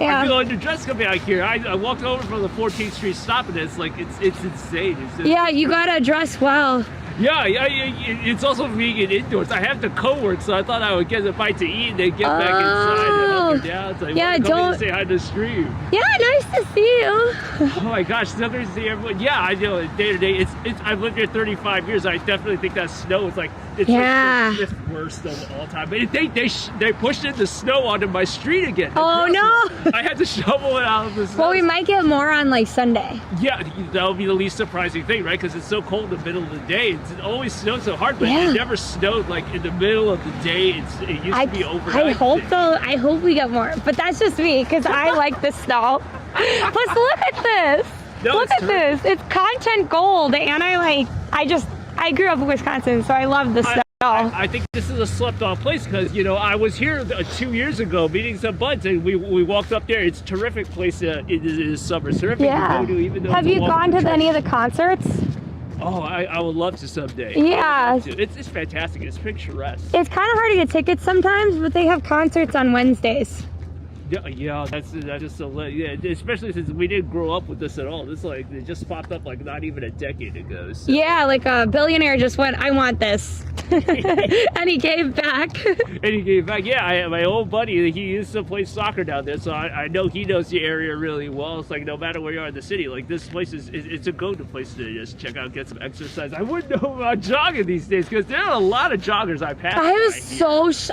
Speaker 2: Yeah.
Speaker 1: I feel like the dress coming out here. I walked over from the 14th Street stop and it's like, it's insane. It's just,
Speaker 2: yeah, you gotta dress well.
Speaker 1: Yeah, it's also vegan indoors. I have to co-work, so I thought I would get a bite to eat and then get back inside and up and down. So I
Speaker 2: yeah,
Speaker 1: want to come in
Speaker 2: don't
Speaker 1: and say hi to the stream.
Speaker 2: Yeah, nice to see you.
Speaker 1: Oh my gosh, so nice to see everyone. Yeah, I know. Day to day, I've lived here 35 years. I definitely think that snow is like it's
Speaker 2: yeah.
Speaker 1: like the fifth worst of all time. But they pushed in the snow onto my street again.
Speaker 2: Oh no!
Speaker 1: I had to shovel it out of the snow.
Speaker 2: Well, we might get more on like Sunday.
Speaker 1: Yeah, that'll be the least surprising thing, right? Because it's so cold in the middle of the day. It always snows so hard, but
Speaker 2: yeah.
Speaker 1: it never snowed like in the middle of the day. It used to be overnight.
Speaker 2: I hope though. I hope we get more, but that's just me because I like the snow. Plus, look at this.
Speaker 1: No,
Speaker 2: look at this. It's content gold, and I grew up in Wisconsin, so I love the snow.
Speaker 1: I think this is a slept-on place because, you know, I was here 2 years ago meeting some buds, and we walked up there. It's a terrific place in the summer. It's terrific to go to, even though
Speaker 2: have you gone to any of the concerts?
Speaker 1: Oh, I would love to someday.
Speaker 2: Yeah.
Speaker 1: It's fantastic. It's picturesque.
Speaker 2: It's kind of hard to get tickets sometimes, but they have concerts on Wednesdays.
Speaker 1: Yeah, that's just especially since we didn't grow up with this at all. This like it just popped up like not even a decade ago. So.
Speaker 2: Yeah, like a billionaire just went, I want this. And he gave back.
Speaker 1: Yeah, my old buddy, he used to play soccer down there, so I know he knows the area really well. It's like no matter where you are in the city, like this place it's a go-to place to just check out, get some exercise. I wouldn't know about jogging these days because there are a lot of joggers I pass.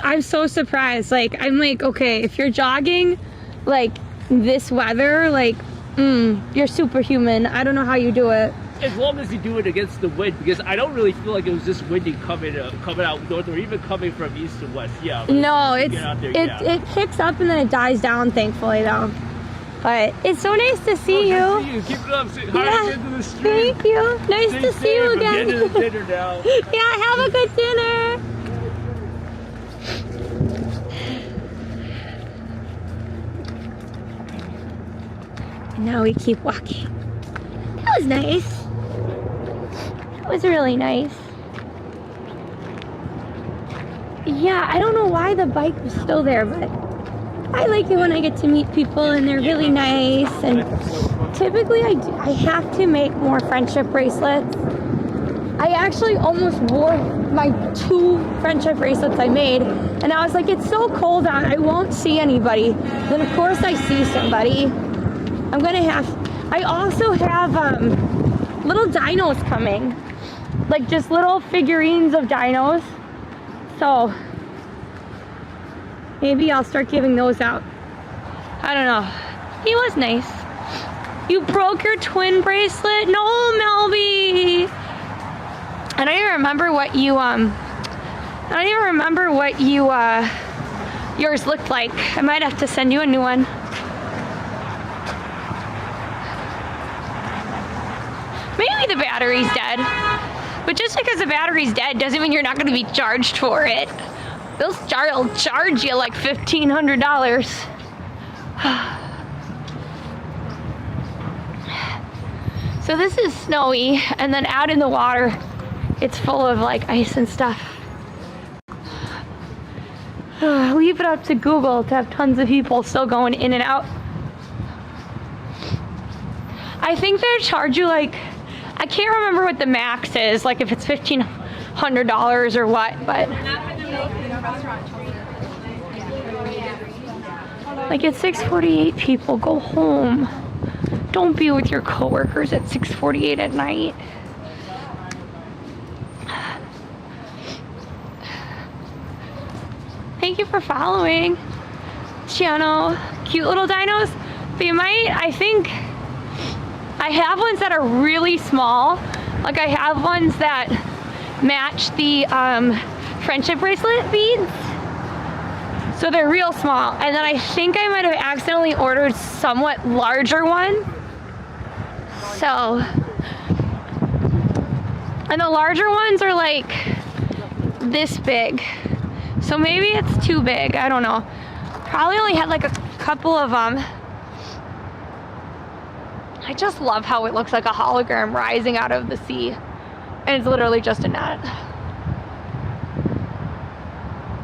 Speaker 2: I'm so surprised. Like I'm like, okay, if you're jogging like this weather, like you're superhuman. I don't know how you do it.
Speaker 1: As long as you do it against the wind, because I don't really feel like it was this windy coming out north or even coming from east to west. Yeah.
Speaker 2: No, it picks up and then it dies down, thankfully though. But it's so nice to see you.
Speaker 1: Nice to see you. Keep it up. Say hi again to the street.
Speaker 2: Thank you. Nice to see you again.
Speaker 1: I'm getting to dinner now.
Speaker 2: Yeah, have a good dinner. And now we keep walking. That was nice. That was really nice. Yeah, I don't know why the bike was still there, but I like it when I get to meet people and they're really nice. And typically I have to make more friendship bracelets. I actually almost wore my 2 friendship bracelets I made, and I was like, it's so cold out, I won't see anybody. Then of course I see somebody. I also have little dinos coming, like just little figurines of dinos. So maybe I'll start giving those out. I don't know. He was nice. You broke your twin bracelet? No, Melby. I don't even remember what yours looked like. I might have to send you a new one. Maybe the battery's dead. But just because the battery's dead doesn't mean you're not going to be charged for it. They'll charge you like $1,500. So this is snowy, and then out in the water, it's full of like ice and stuff. Leave it up to Google to have tons of people still going in and out. I think they charge you like, I can't remember what the max is, like if it's $1,500 or what, but like it's 6:48 people, go home. Don't be with your coworkers at 6:48 at night. Thank you for following channel. Cute little dinos. They might, I think, I have ones that are really small. Like I have ones that match the friendship bracelet beads. So they're real small. And then I think I might have accidentally ordered somewhat larger one. So, and the larger ones are like this big. So maybe it's too big, I don't know. Probably only had like a couple of them. I just love how it looks like a hologram rising out of the sea. And it's literally just a net.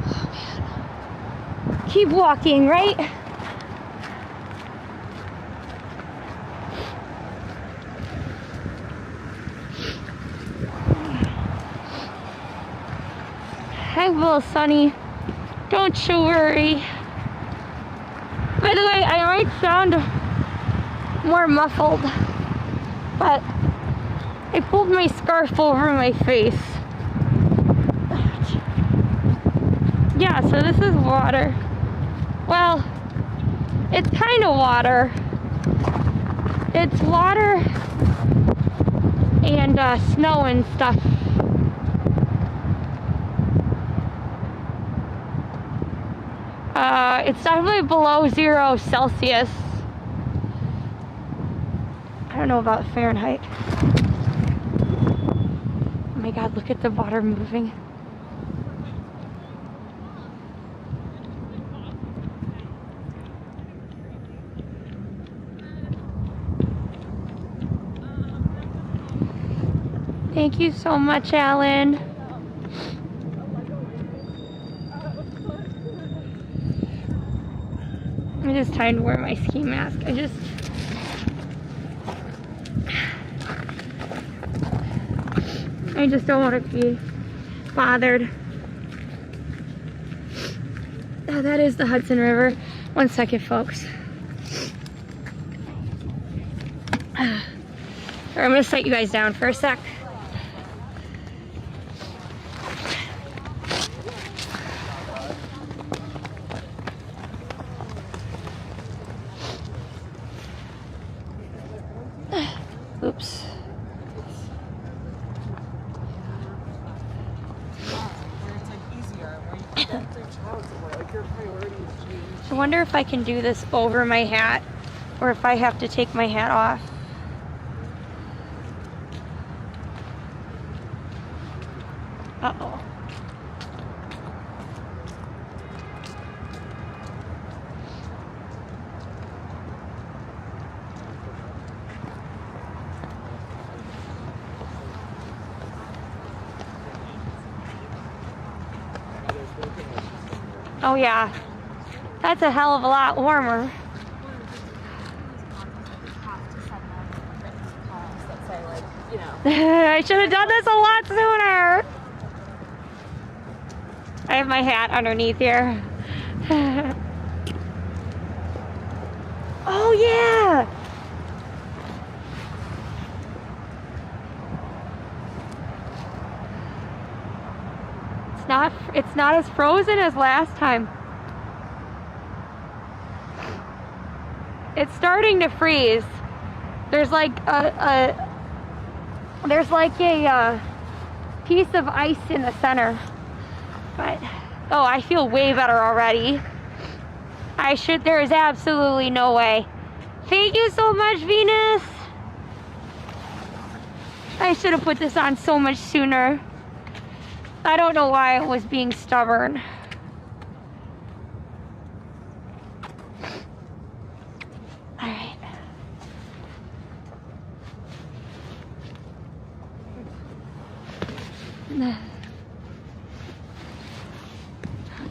Speaker 2: Oh man. Keep walking, right? Hi, little Sunny. Don't you worry. By the way, I might sound more muffled, but I pulled my scarf over my face. Yeah, so this is water. Well, it's kind of water. It's water and snow and stuff. It's definitely below 0 Celsius. I don't know about Fahrenheit. Oh my God, look at the water moving. Thank you so much, Alan. I'm just trying to wear my ski mask. I just don't want to be bothered. Oh, that is the Hudson River. One second, folks. I'm gonna set you guys down for a sec. Oops. I wonder if I can do this over my hat or if I have to take my hat off. Uh-oh. Oh yeah, that's a hell of a lot warmer. I should have done this a lot sooner. I have my hat underneath here. Oh yeah. It's not as frozen as last time. It's starting to freeze. There's like a piece of ice in the center. But oh, I feel way better already. There is absolutely no way. Thank you so much, Venus. I should have put this on so much sooner. I don't know why I was being stubborn. All right.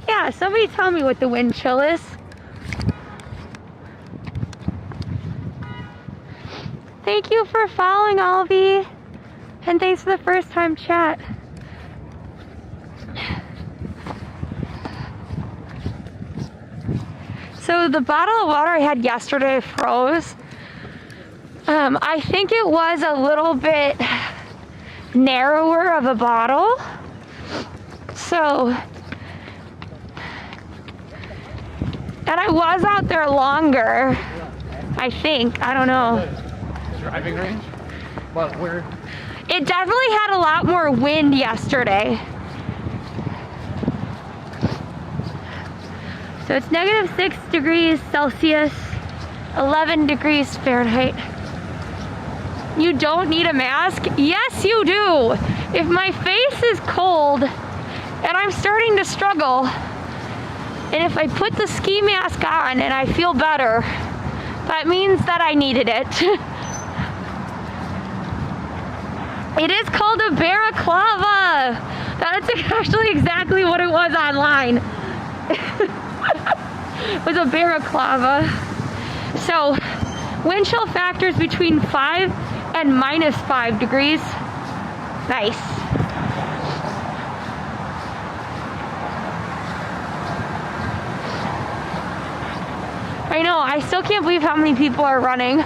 Speaker 2: Yeah, somebody tell me what the wind chill is. Thank you for following, Alvi. And thanks for the first time chat. So the bottle of water I had yesterday froze. I think it was a little bit narrower of a bottle. So, and I was out there longer, I think. I don't know.
Speaker 4: Driving range? But where?
Speaker 2: It definitely had a lot more wind yesterday. So it's -6 degrees Celsius, 11 degrees Fahrenheit. You don't need a mask? Yes, you do. If my face is cold and I'm starting to struggle, and if I put the ski mask on and I feel better, that means that I needed it. It is called a balaclava. That's actually exactly what it was online. It was a balaclava. So, wind chill factors between 5 and -5 degrees. Nice. I know, I still can't believe how many people are running.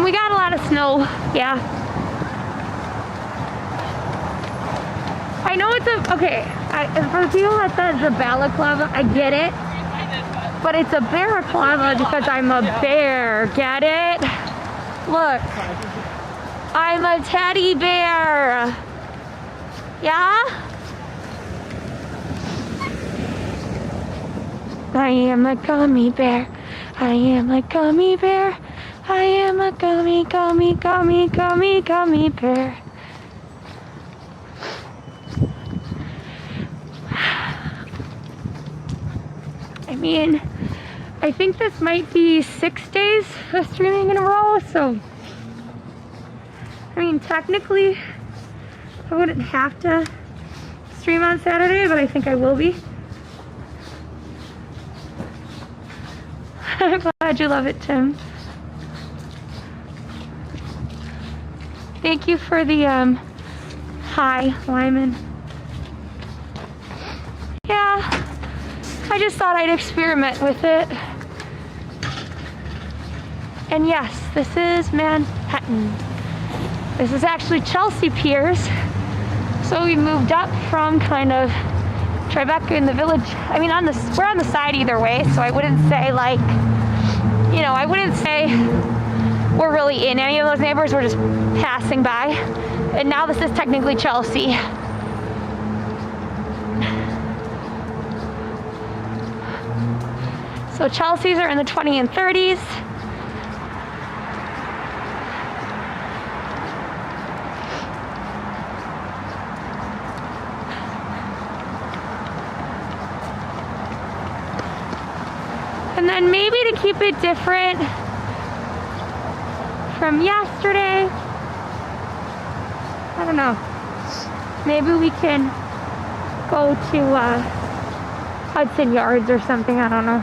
Speaker 2: We got a lot of snow, yeah. I know it's okay, for the people that said it's a balaclava, I get it. But it's a balaclava because I'm a bear, get it? Look, I'm a teddy bear. Yeah? I am a gummy bear. I am a gummy bear. I am a gummy bear. I mean, I think this might be 6 days of streaming in a row, so I mean, technically I wouldn't have to stream on Saturday, but I think I will be. I'm glad you love it, Tim. Thank you for the hi, Lyman. Yeah, I just thought I'd experiment with it. And yes, this is Manhattan. This is actually Chelsea Piers. So we moved up from kind of Tribeca in the Village. I mean, we're on the side either way, so I wouldn't say like, you know, I wouldn't say we're really in any of those neighborhoods. We're just passing by. And now this is technically Chelsea. So Chelsea's are in the 20 and 30s. And then maybe to keep it different from yesterday, I don't know, maybe we can go to Hudson Yards or something, I don't know.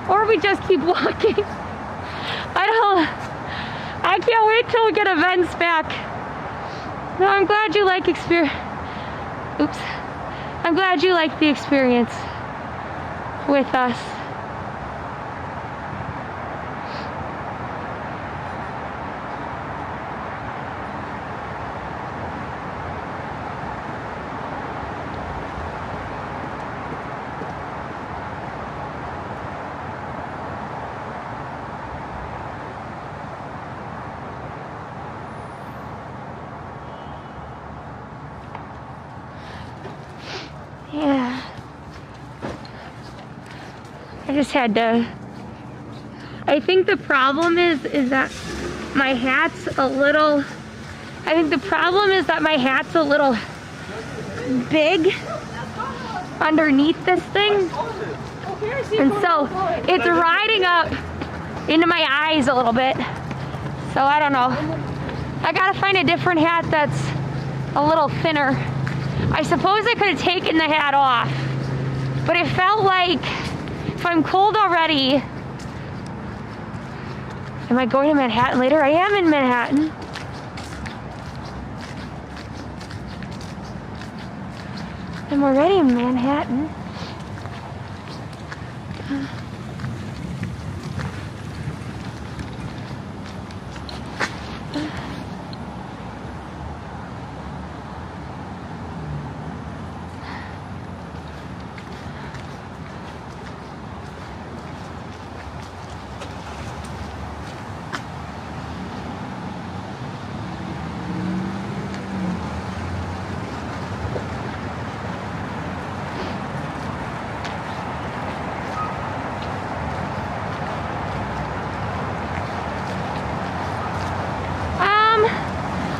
Speaker 2: Or we just keep walking. I can't wait till we get events back. No, I'm glad you like I'm glad you like the experience with us. Yeah. I just had to. I think the problem is that my hat's a little. I think the problem is that my hat's a little big underneath this thing, and so it's riding up into my eyes a little bit. So I don't know. I gotta find a different hat that's a little thinner. I suppose I could have taken the hat off, but it felt like if I'm cold already. Am I going to Manhattan later? I am in Manhattan. I'm already in Manhattan.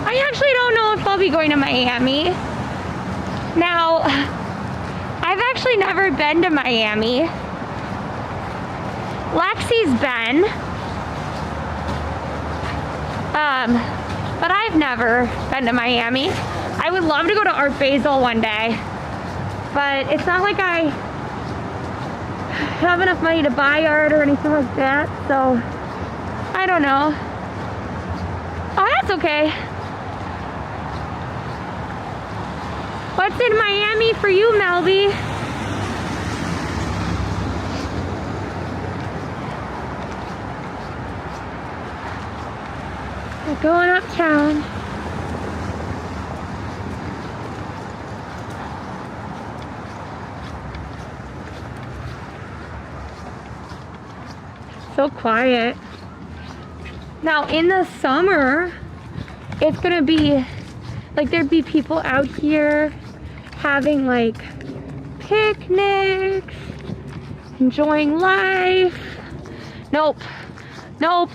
Speaker 2: I actually don't know if I'll be going to Miami. Now, I've actually never been to Miami. Lexi's been. But I've never been to Miami. I would love to go to Art Basel one day. But it's not like I have enough money to buy art or anything like that. So, I don't know. Oh, that's okay. What's in Miami for you, Melby? We're going uptown. So quiet. Now in the summer, it's gonna be like there'd be people out here having like picnics, enjoying life. Nope, nope.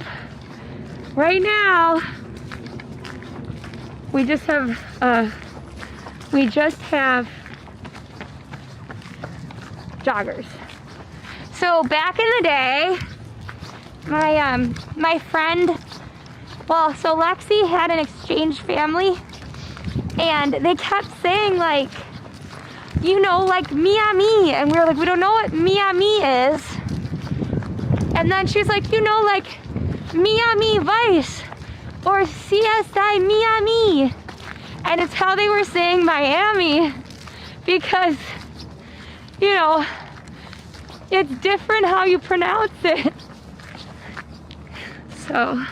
Speaker 2: Right now, we just have joggers. So back in the day, my friend, well, so Lexi had an exchange family, and they kept saying like, you know, like Miami, and we were like, we don't know what Miami is. And then she's like, you know, like Miami Vice or CSI Miami, and it's how they were saying Miami because, you know, it's different how you pronounce it. So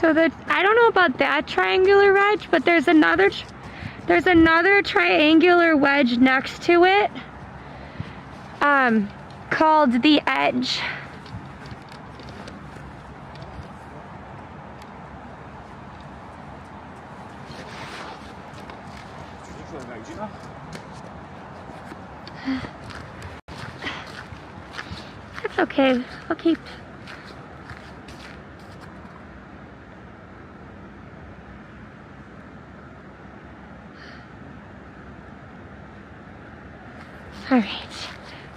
Speaker 2: I don't know about that triangular wedge, but there's another triangular wedge next to it, called the Edge. That's okay. I'll keep. All right,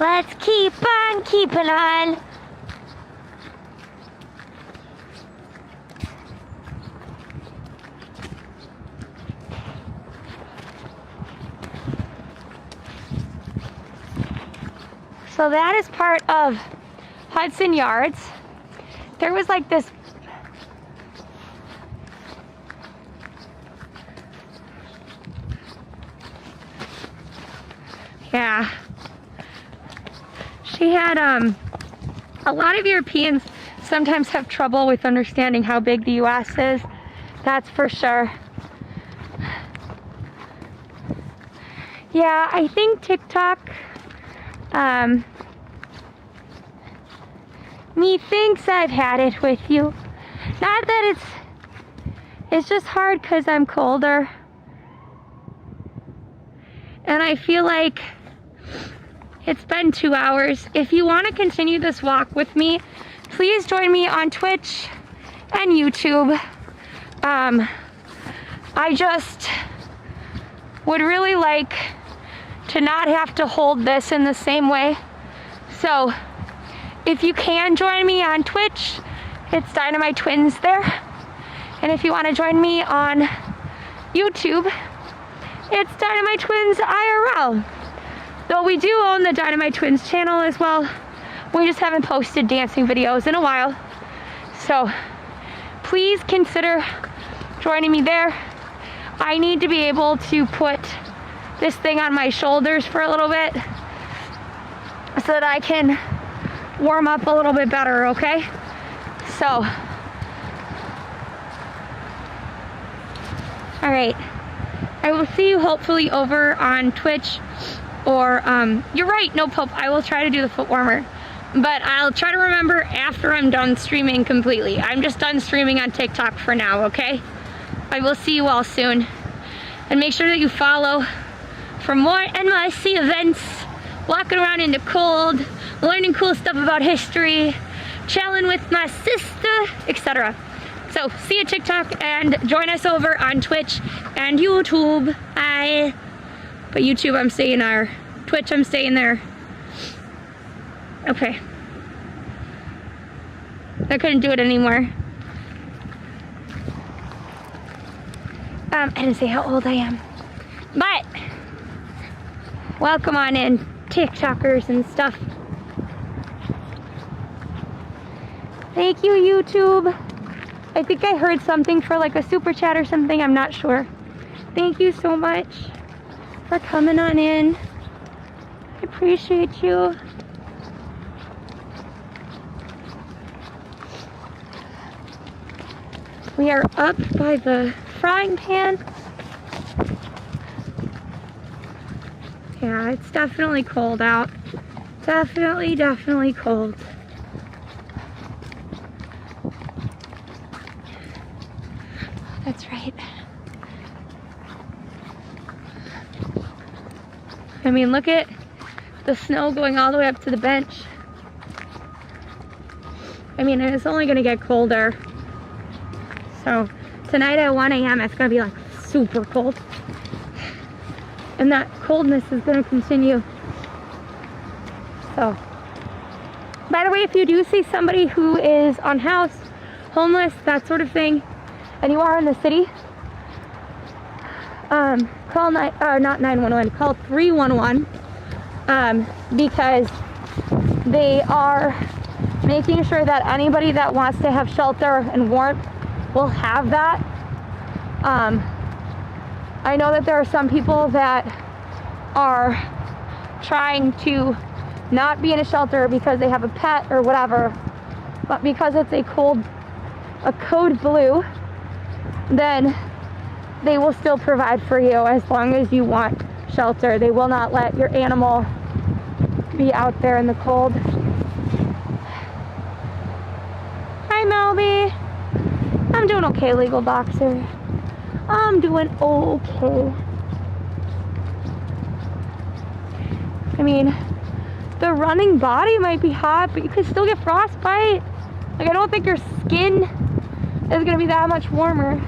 Speaker 2: let's keep on keeping on. So that is part of Hudson Yards. There was like this yeah. She had a lot of Europeans sometimes have trouble with understanding how big the US is. That's for sure. Yeah, I think TikTok methinks I've had it with you. Not that it's just hard because I'm colder. And I feel like It's been 2 hours. If you want to continue this walk with me, please join me on Twitch and YouTube. I just would really like to not have to hold this in the same way. So if you can join me on Twitch, it's Dynamite Twins there. And if you want to join me on YouTube, it's Dynamite Twins IRL. Though we do own the Dynamite Twins channel as well. We just haven't posted dancing videos in a while. So please consider joining me there. I need to be able to put this thing on my shoulders for a little bit so that I can warm up a little bit better, okay? So, all right. I will see you hopefully over on Twitch or, you're right, no Pope, I will try to do the foot warmer. But I'll try to remember after I'm done streaming completely. I'm just done streaming on TikTok for now, okay? I will see you all soon. And make sure that you follow for more NYC events, walking around in the cold, learning cool stuff about history, chilling with my sister, etc. So see you TikTok and join us over on Twitch and YouTube. But YouTube I'm staying there. Twitch I'm staying there. Okay. I couldn't do it anymore. I didn't say how old I am. But welcome on in, TikTokers and stuff. Thank you, YouTube. I think I heard something for like a super chat or something. I'm not sure. Thank you so much for coming on in. I appreciate you. We are up by the frying pan. Yeah, it's definitely cold out. Definitely cold. That's right. I mean, look at the snow going all the way up to the bench. I mean, it's only gonna get colder. So tonight at 1 a.m. it's gonna be like super cold. And that coldness is gonna continue. So, by the way, if you do see somebody who is unhoused, homeless, that sort of thing, and you are in the city, call not 911, call 311, because they are making sure that anybody that wants to have shelter and warmth will have that. I know that there are some people that are trying to not be in a shelter because they have a pet or whatever, but because it's a code blue, then they will still provide for you as long as you want shelter. They will not let your animal be out there in the cold. Hi, Melby. I'm doing okay, Legal Boxer. I'm doing okay. I mean, the running body might be hot, but you could still get frostbite. Like, I don't think your skin is gonna be that much warmer.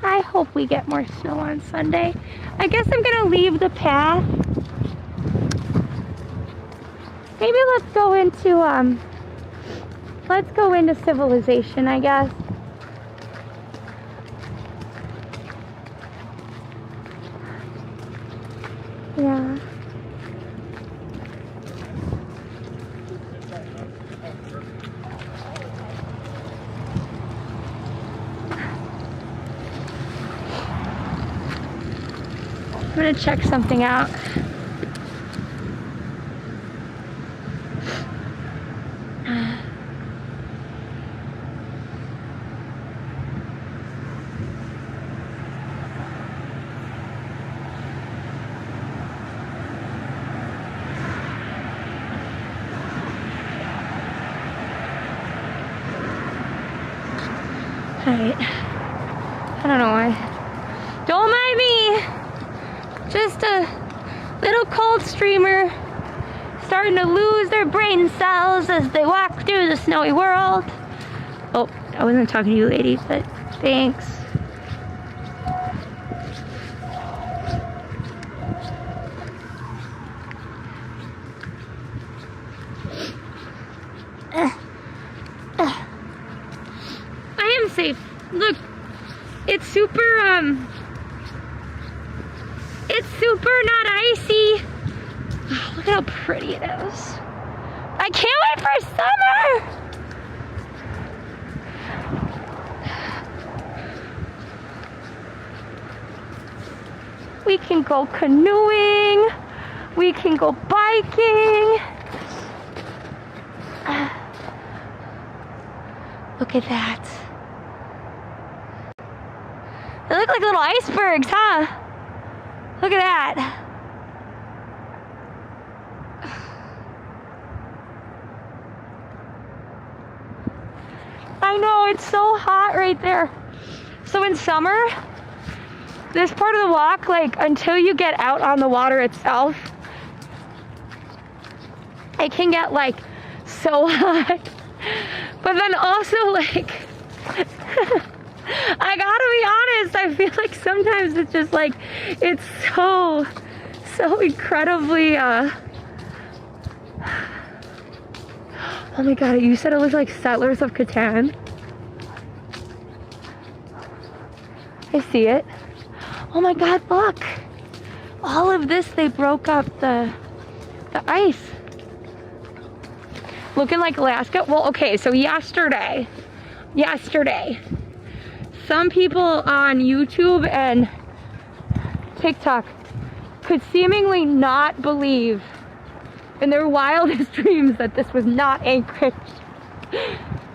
Speaker 2: I hope we get more snow on Sunday. I guess I'm gonna leave the path. Maybe let's go into civilization, I guess. Yeah. want to check something out. Alright. I don't know why. Don't mind me! Just a little cold streamer starting to lose their brain cells as they walk through the snowy world. Oh, I wasn't talking to you, lady, but thanks. I am safe. Look, it's super not icy. Oh, look at how pretty it is. I can't wait for summer. We can go canoeing. We can go biking. Look at that. They look like little icebergs, huh? Look at that. I know, it's so hot right there. So in summer, this part of the walk, like until you get out on the water itself, it can get like so hot. But then also like, I gotta be honest, I feel like sometimes it's just like, it's so incredibly, oh my god, you said it was like Settlers of Catan? I see it. Oh my god, look! All of this, they broke up the ice. Looking like Alaska. Well, okay, so yesterday, some people on YouTube and TikTok could seemingly not believe in their wildest dreams that this was not Anchorage.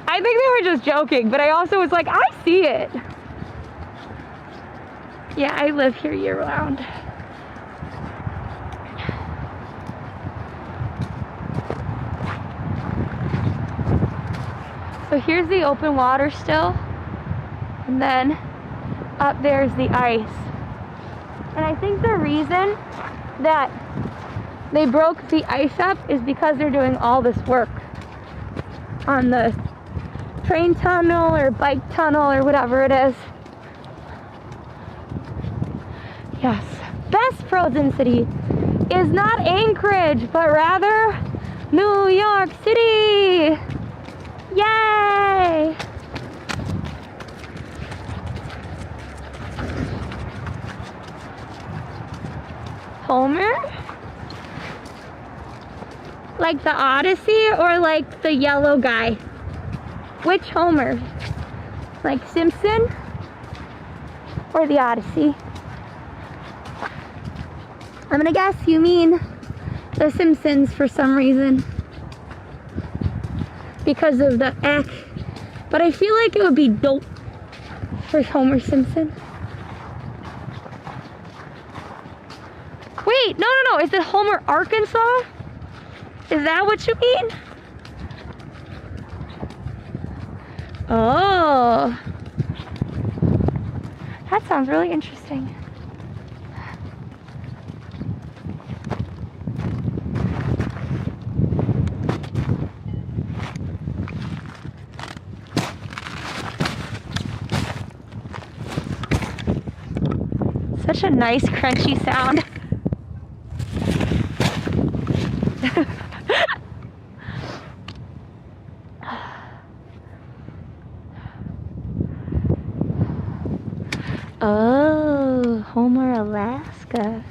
Speaker 2: I think they were just joking, but I also was like, I see it. Yeah, I live here year round. So here's the open water still, and then up there's the ice. And I think the reason that they broke the ice up is because they're doing all this work on the train tunnel or bike tunnel or whatever it is. Yes, best frozen city is not Anchorage, but rather New York City. Yay! Homer? Like the Odyssey or like the yellow guy? Which Homer? Like Simpson or the Odyssey? I'm gonna guess you mean the Simpsons for some reason. Because of the Eck. But I feel like it would be dope for Homer Simpson. Wait, no. Is it Homer, Arkansas? Is that what you mean? Oh. That sounds really interesting. Such a nice crunchy sound. Oh, Homer, Alaska.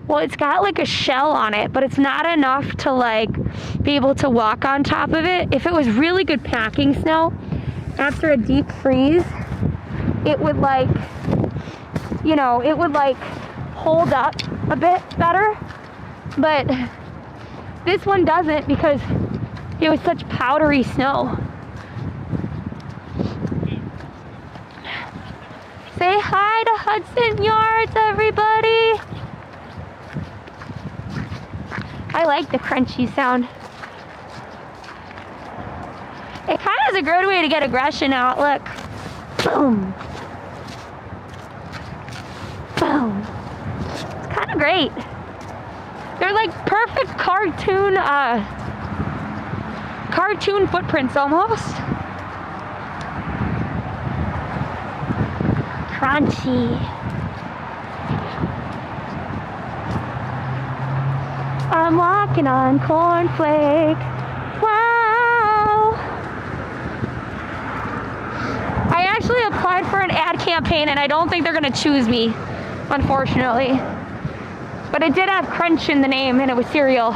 Speaker 2: Well, it's got like a shell on it, but it's not enough to like be able to walk on top of it. If it was really good packing snow, after a deep freeze, it would like, you know, it would like hold up a bit better. But this one doesn't because it was such powdery snow. Say hi to Hudson Yards, everybody. I like the crunchy sound. It kind of is a good way to get aggression out. Look. Boom. Boom. It's kind of great. They're like perfect cartoon footprints almost. Crunchy. I'm walking on cornflakes. Wow. I actually applied for an ad campaign and I don't think they're gonna choose me, unfortunately. But it did have crunch in the name and it was cereal.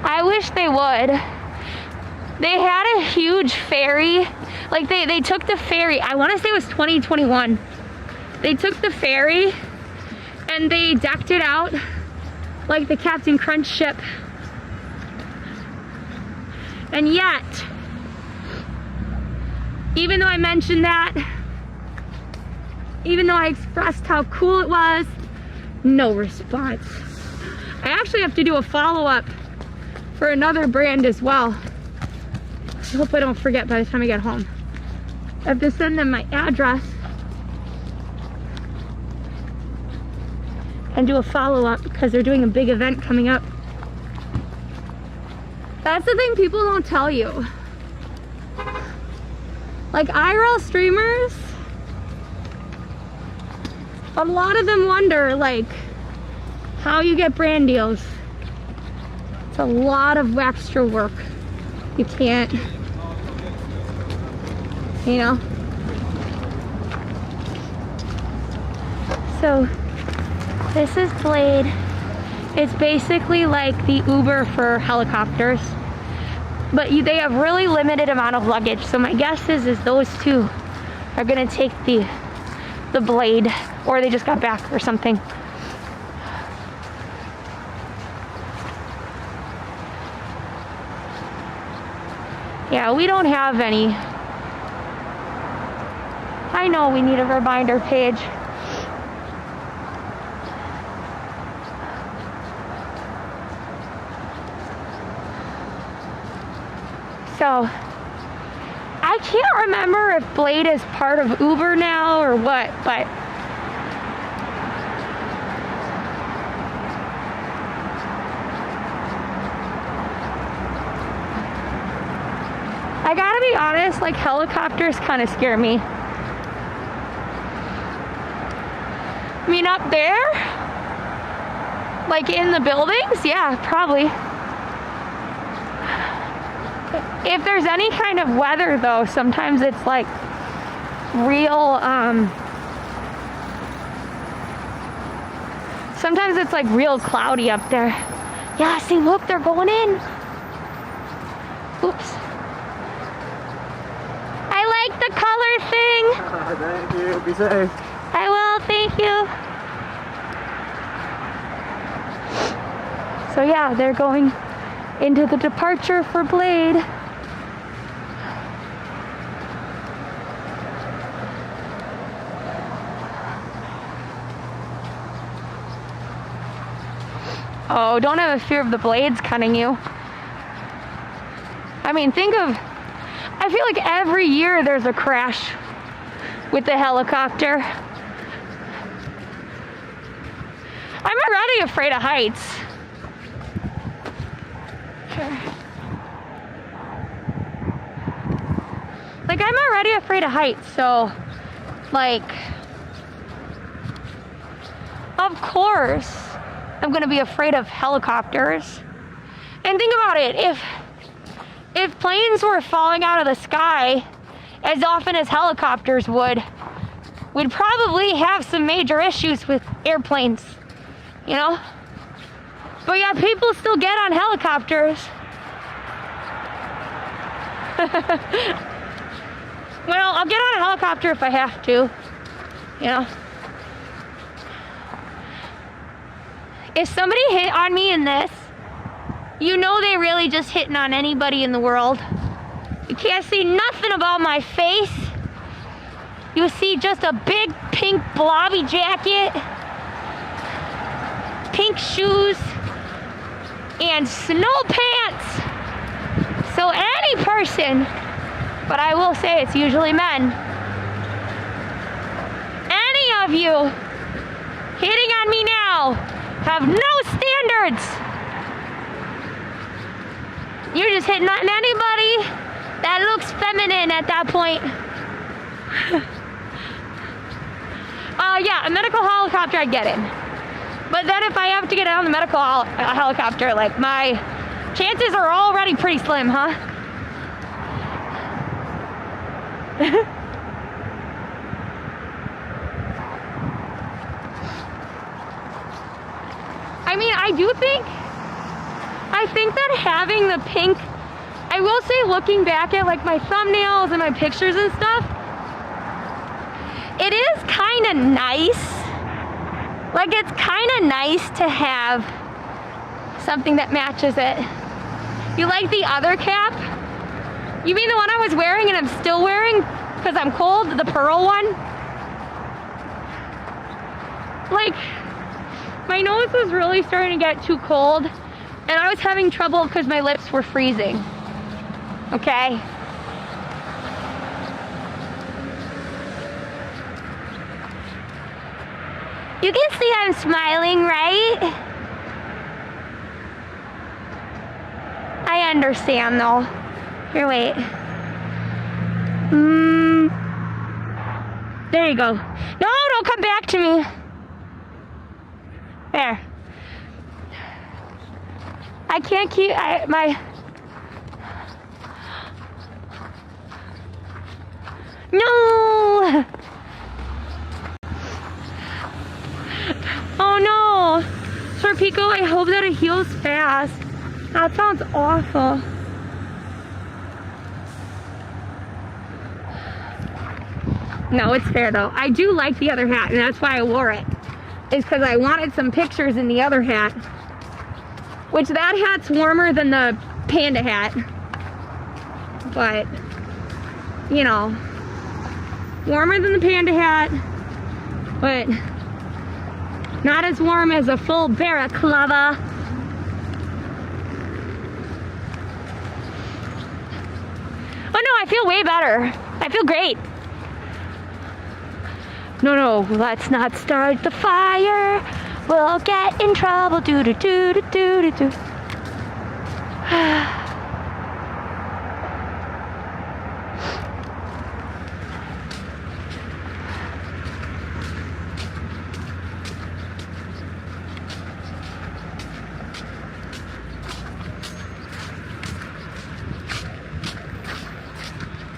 Speaker 2: I wish they would. They had a huge ferry. Like they took the ferry, I wanna say it was 2021. They took the ferry and they decked it out like the Captain Crunch ship. And yet, even though I mentioned that, even though I expressed how cool it was, no response. I actually have to do a follow-up for another brand as well. I hope I don't forget by the time I get home. I have to send them my address and do a follow-up because they're doing a big event coming up. That's the thing people don't tell you. Like IRL streamers, a lot of them wonder like how you get brand deals. It's a lot of extra work. You can't, you know? So this is Blade. It's basically like the Uber for helicopters, but they have really limited amount of luggage. So my guess is those two are gonna take the Blade, or they just got back or something. Yeah, we don't have any. I know we need a reminder page. So, I can't remember if Blade is part of Uber now or what, but I gotta be honest, like helicopters kind of scare me. I mean, up there, like in the buildings, yeah, probably. If there's any kind of weather though, sometimes it's like real, sometimes it's like real cloudy up there. Yeah, see, look, they're going in. Oops. I like the color thing.
Speaker 3: Thank you, be safe.
Speaker 2: I will, thank you. So yeah, they're going into the departure for Blade. Oh, don't have a fear of the blades cutting you. I mean, I feel like every year there's a crash with the helicopter. I'm already afraid of heights. Like, I'm already afraid of heights, so, like, of course, I'm gonna be afraid of helicopters. And think about it, if planes were falling out of the sky as often as helicopters would, we'd probably have some major issues with airplanes, you know? But yeah, people still get on helicopters. Well, I'll get on a helicopter if I have to, you know? If somebody hit on me in this, you know they really just hitting on anybody in the world. You can't see nothing about my face. You see just a big pink blobby jacket, pink shoes, and snow pants. So any person, but I will say it's usually men, any of you hitting on me now have no standards. You're just hitting on anybody that looks feminine at that point. Yeah, a medical helicopter, I get it. But then if I have to get on the medical helicopter, like, my chances are already pretty slim, huh? I mean, I think that having the pink, I will say, looking back at like my thumbnails and my pictures and stuff, it is kind of nice. Like, it's kind of nice to have something that matches it. You like the other cap? You mean the one I was wearing and I'm still wearing because I'm cold? The pearl one? Like, my nose was really starting to get too cold and I was having trouble because my lips were freezing. Okay? You can see I'm smiling, right? I understand though. Here, wait. There you go. No, don't come back to me. There. I can't keep, no! Oh no! Sir Pico, I hope that it heals fast. That sounds awful. No, it's fair though. I do like the other hat, and that's why I wore it. Is because I wanted some pictures in the other hat. Which, that hat's warmer than the panda hat. But, you know, warmer than the panda hat, but not as warm as a full balaclava. Oh no, I feel way better. I feel great. No, let's not start the fire. We'll get in trouble. Do do do do do do do.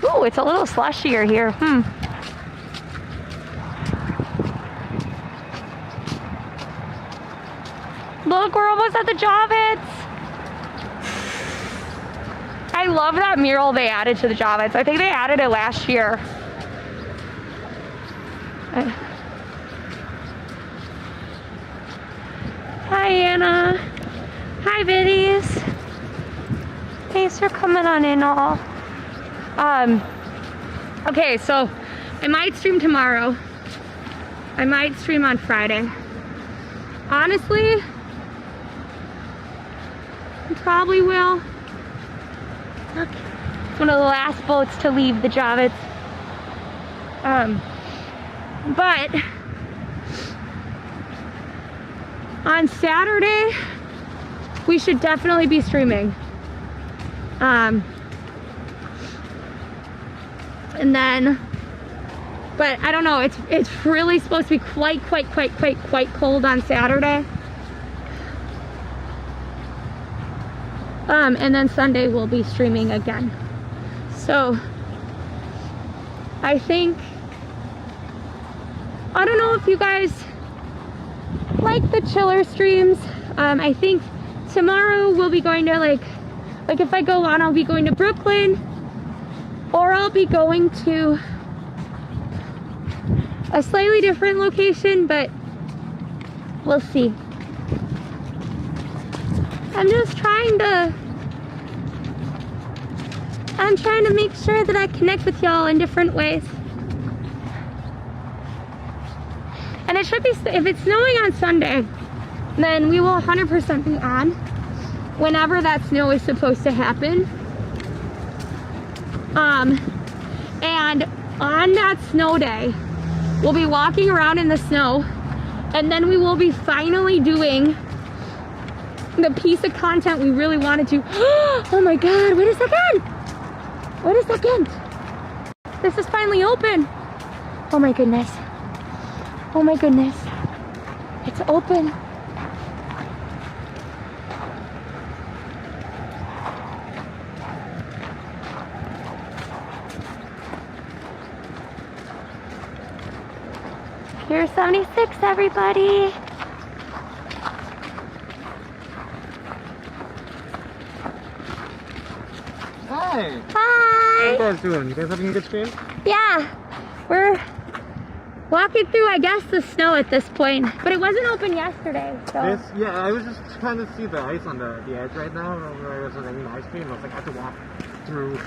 Speaker 2: Ooh, it's a little slushier here. Look, we're almost at the Javits. I love that mural they added to the Javits. I think they added it last year. Hi, Anna. Hi, biddies. Thanks for coming on in all. Okay, so I might stream tomorrow. I might stream on Friday. Honestly, I probably will. Look, it's one of the last boats to leave the Javits. But on Saturday, we should definitely be streaming. And then, but I don't know, it's really supposed to be quite cold on Saturday. And then Sunday we'll be streaming again. So I think I don't know if you guys like the chiller streams. I think tomorrow we'll be going to like if I go on, I'll be going to Brooklyn, or I'll be going to a slightly different location, but we'll see. I'm trying to make sure that I connect with y'all in different ways. And it should be, if it's snowing on Sunday, then we will 100% be on whenever that snow is supposed to happen. And on that snow day, we'll be walking around in the snow, and then we will be finally doing the piece of content we really wanted to. Oh my God, wait a second. Wait a second. This is finally open. Oh my goodness. Oh my goodness. It's open. Pier 76, everybody.
Speaker 4: Hi.
Speaker 2: Hi.
Speaker 4: What are you guys doing? You guys having a good stream?
Speaker 2: Yeah, we're walking through, I guess, the snow at this point, but it wasn't open yesterday, so.
Speaker 4: Yeah, I was just trying to see the ice on the edge right now, where I wasn't any ice cream. I was like, I have to walk through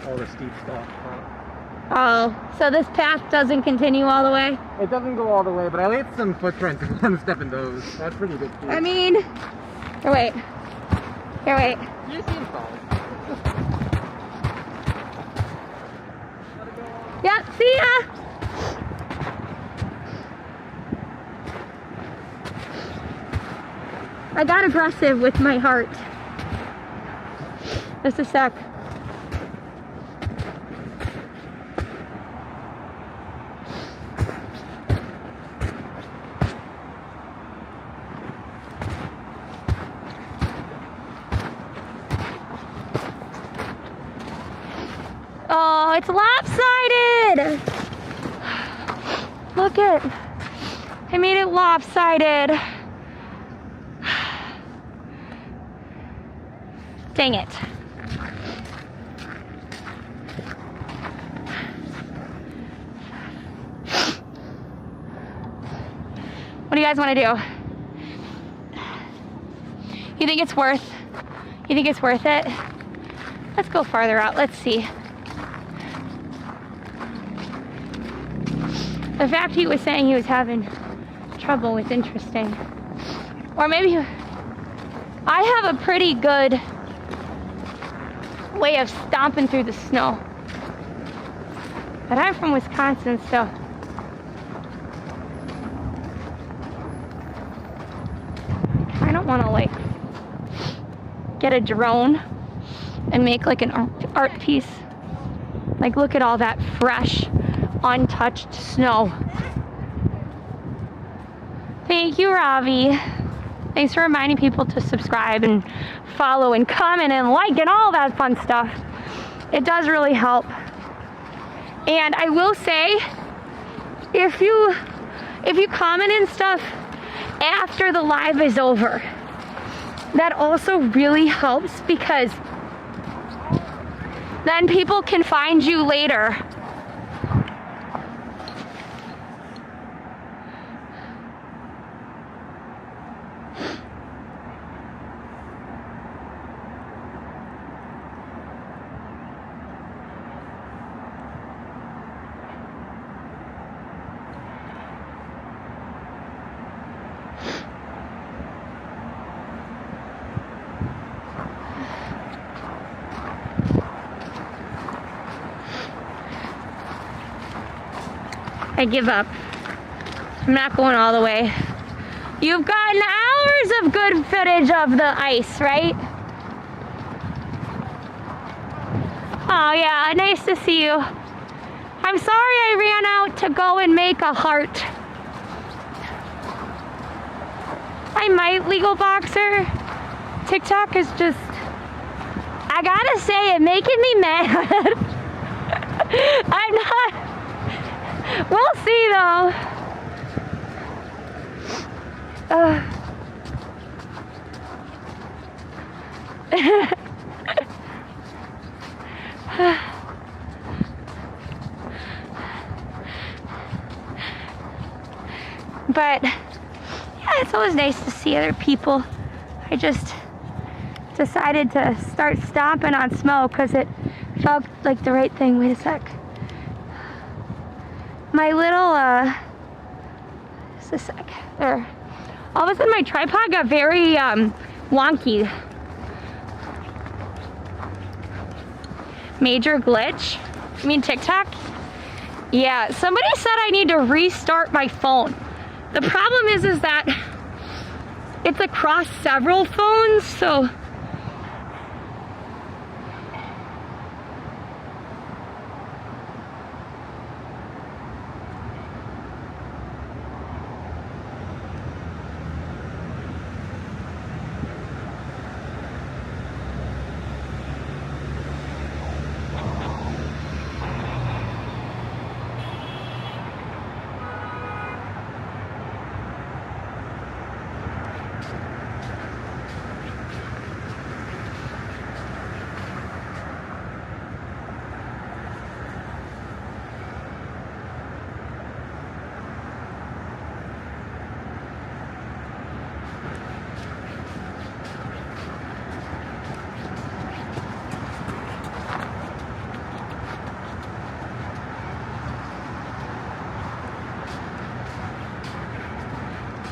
Speaker 4: all the steep stuff.
Speaker 2: Oh, so this path doesn't continue all the way?
Speaker 4: It doesn't go all the way, but I laid some footprints if you want to step in those. That's pretty good too.
Speaker 2: I mean, here, wait. Here, wait.
Speaker 4: You seem fine.
Speaker 2: Yep, see ya! I got aggressive with my heart. Just a sec. Oh, it's lopsided! Look it. I made it lopsided. Dang it. What do you guys want to do? You think it's worth it? Let's go farther out. Let's see. The fact he was saying he was having trouble was interesting. Or maybe I have a pretty good way of stomping through the snow. But I'm from Wisconsin, so I don't want to like get a drone and make like an art piece. Like, look at all that fresh, untouched snow. Thank you, Ravi. Thanks for reminding people to subscribe and follow and comment and like and all that fun stuff. It does really help. And I will say, if you comment and stuff after the live is over, that also really helps, because then people can find you later. I give up. I'm not going all the way. You've gotten hours of good footage of the ice, right? Oh yeah, nice to see you. I'm sorry I ran out to go and make a heart. I might legal boxer. TikTok is just, I gotta say, it making me mad. I'm not, we'll see though. But yeah, it's always nice to see other people. I just decided to start stomping on smoke because it felt like the right thing. Wait a sec. My little, just a sec. There. All of a sudden my tripod got very wonky. Major glitch? You mean TikTok? Yeah, somebody said I need to restart my phone. The problem is that it's across several phones, so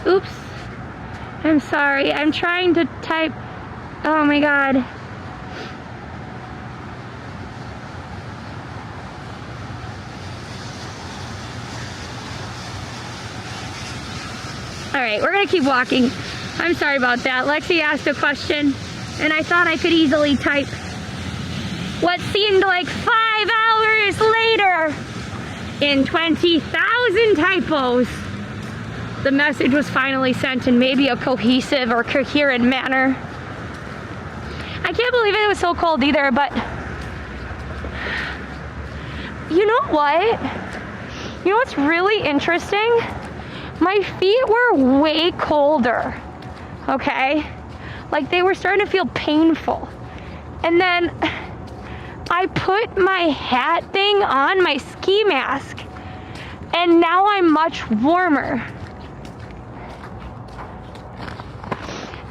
Speaker 2: oops. I'm sorry. I'm trying to type. Oh my God. All right, we're gonna keep walking. I'm sorry about that. Lexi asked a question and I thought I could easily type what seemed like 5 hours later in 20,000 typos. The message was finally sent in maybe a cohesive or coherent manner. I can't believe it was so cold either, but you know what? You know what's really interesting? My feet were way colder, okay? Like they were starting to feel painful. And then I put my hat thing on, my ski mask, and now I'm much warmer.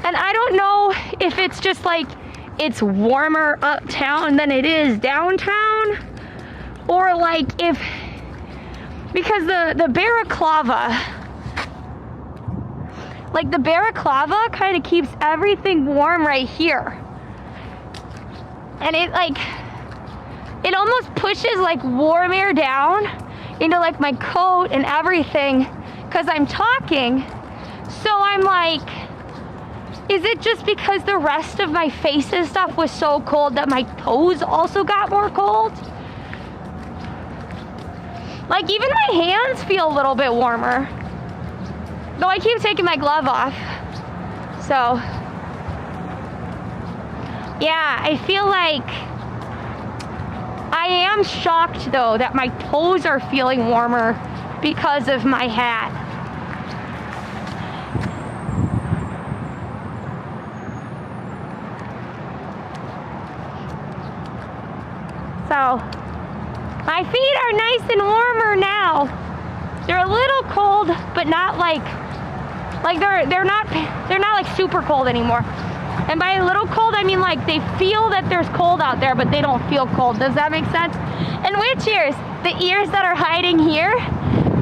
Speaker 2: And I don't know if it's just like it's warmer uptown than it is downtown, or like if, because the balaclava, like the balaclava kind of keeps everything warm right here. And it like, it almost pushes like warm air down into like my coat and everything because I'm talking. So I'm like, is it just because the rest of my face and stuff was so cold that my toes also got more cold? Like even my hands feel a little bit warmer. Though I keep taking my glove off. So, yeah, I feel like I am shocked though that my toes are feeling warmer because of my hat. So, my feet are nice and warmer now. They're a little cold, but not like they're not like super cold anymore. And by a little cold, I mean like they feel that there's cold out there, but they don't feel cold. Does that make sense? And which ears? The ears that are hiding here,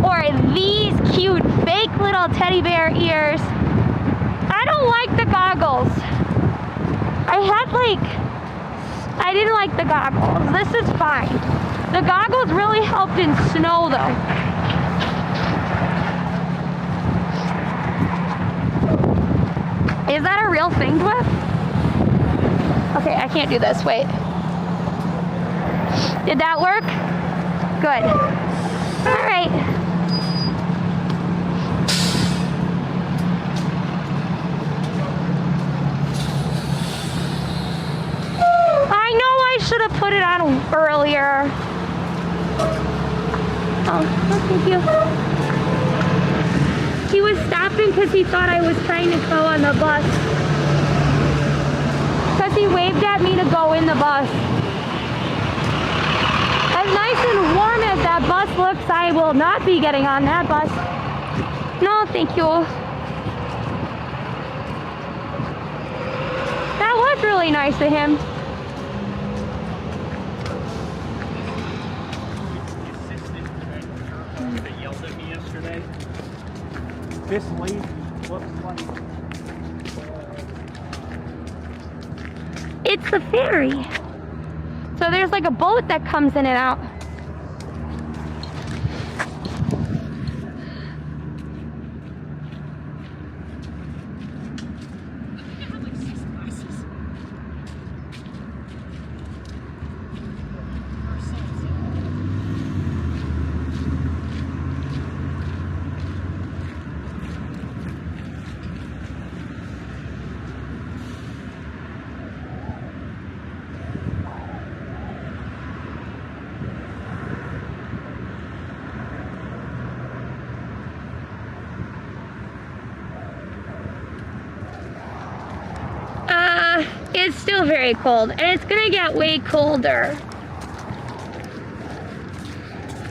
Speaker 2: or these cute fake little teddy bear ears? I don't like the goggles. I didn't like the goggles. This is fine. The goggles really helped in snow though. Is that a real thing, Dwight? Okay, I can't do this. Wait. Did that work? Good. All right. I know I should have put it on earlier. Oh, thank you. He was stopping because he thought I was trying to go on the bus. Because he waved at me to go in the bus. As nice and warm as that bus looks, I will not be getting on that bus. No, thank you. That was really nice of him.
Speaker 1: They yelled at me yesterday.
Speaker 3: This lady looks like
Speaker 2: It's the ferry. So there's like a boat that comes in and out. It's still very cold, and it's gonna get way colder.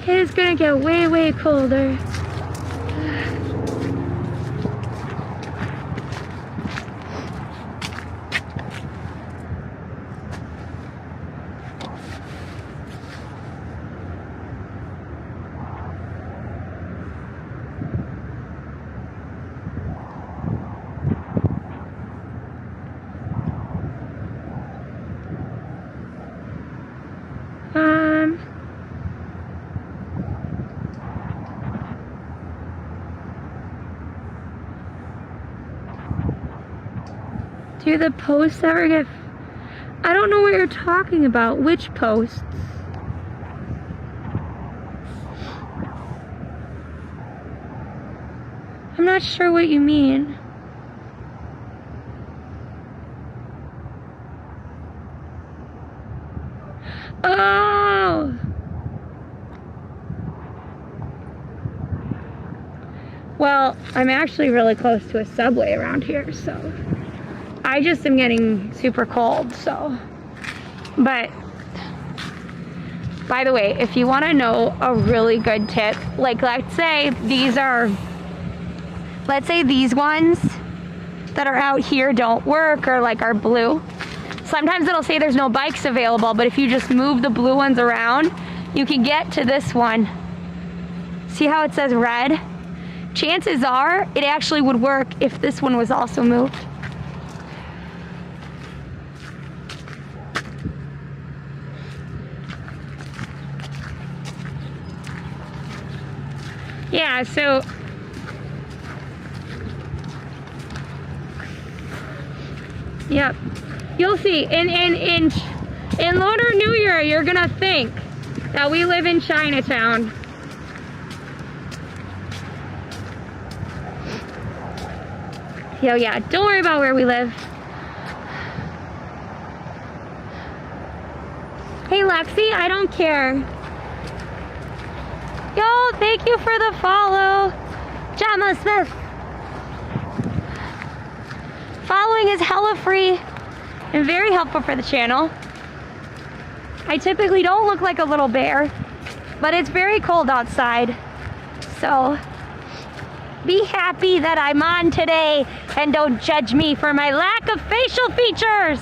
Speaker 2: It is gonna get way, way colder. Do the posts ever get... I don't know what you're talking about. Which posts? I'm not sure what you mean. Oh! Well, I'm actually really close to a subway around here, so... I just am getting super cold, so. But, by the way, if you want to know a really good tip, like let's say these ones that are out here don't work or like are blue. Sometimes it'll say there's no bikes available, but if you just move the blue ones around, you can get to this one. See how it says red? Chances are it actually would work if this one was also moved. Yeah, so yep, you'll see. In Lunar New Year, you're gonna think that we live in Chinatown. Yo, yeah, don't worry about where we live. Hey, Lexi, I don't care. Yo, thank you for the follow. Gemma Smith. Following is hella free and very helpful for the channel. I typically don't look like a little bear, but it's very cold outside. So be happy that I'm on today and don't judge me for my lack of facial features.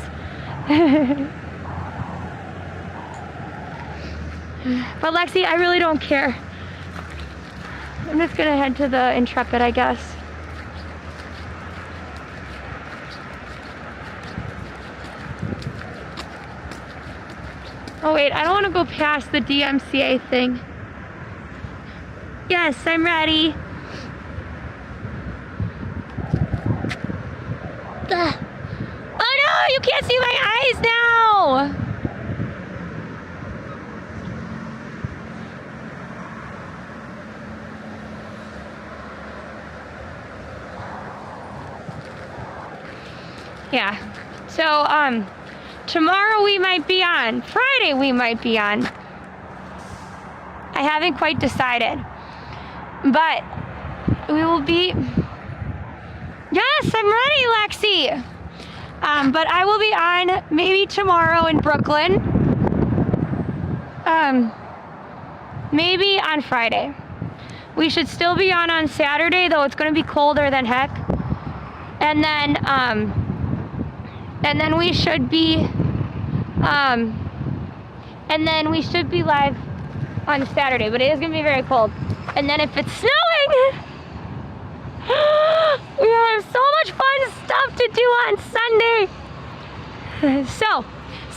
Speaker 2: But Lexi, I really don't care. I'm just gonna head to the Intrepid, I guess. Oh wait, I don't want to go past the DMCA thing. Yes, I'm ready. Ugh. Oh no, you can't see my eyes now! Yeah, so tomorrow we might be on. Friday we might be on. I haven't quite decided. But we will be... Yes, I'm ready, Lexi. But I will be on maybe tomorrow in Brooklyn. Maybe on Friday. We should still be on Saturday, though it's going to be colder than heck. And then we should be live on Saturday, but it is going to be very cold. And then if it's snowing, we have so much fun stuff to do on Sunday. So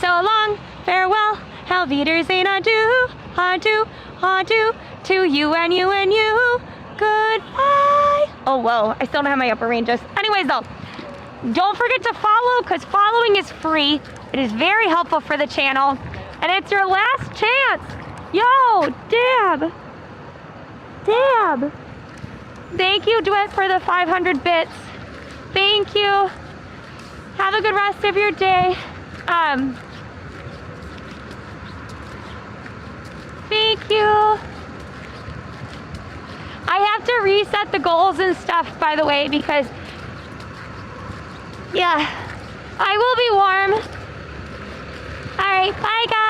Speaker 2: long, farewell, Auf Wiedersehen, adieu, adieu, adieu, to you and you and you, goodbye. Oh, whoa, I still don't have my upper ranges. Anyways, though, don't forget to follow, because following is free. It is very helpful for the channel, and it's your last chance. Yo, Dab. Thank you, Dwight, for the 500 bits. Thank you. Have a good rest of your day. Thank you. I have to reset the goals and stuff, by the way, because, yeah, I will be warm. All right, bye, guys.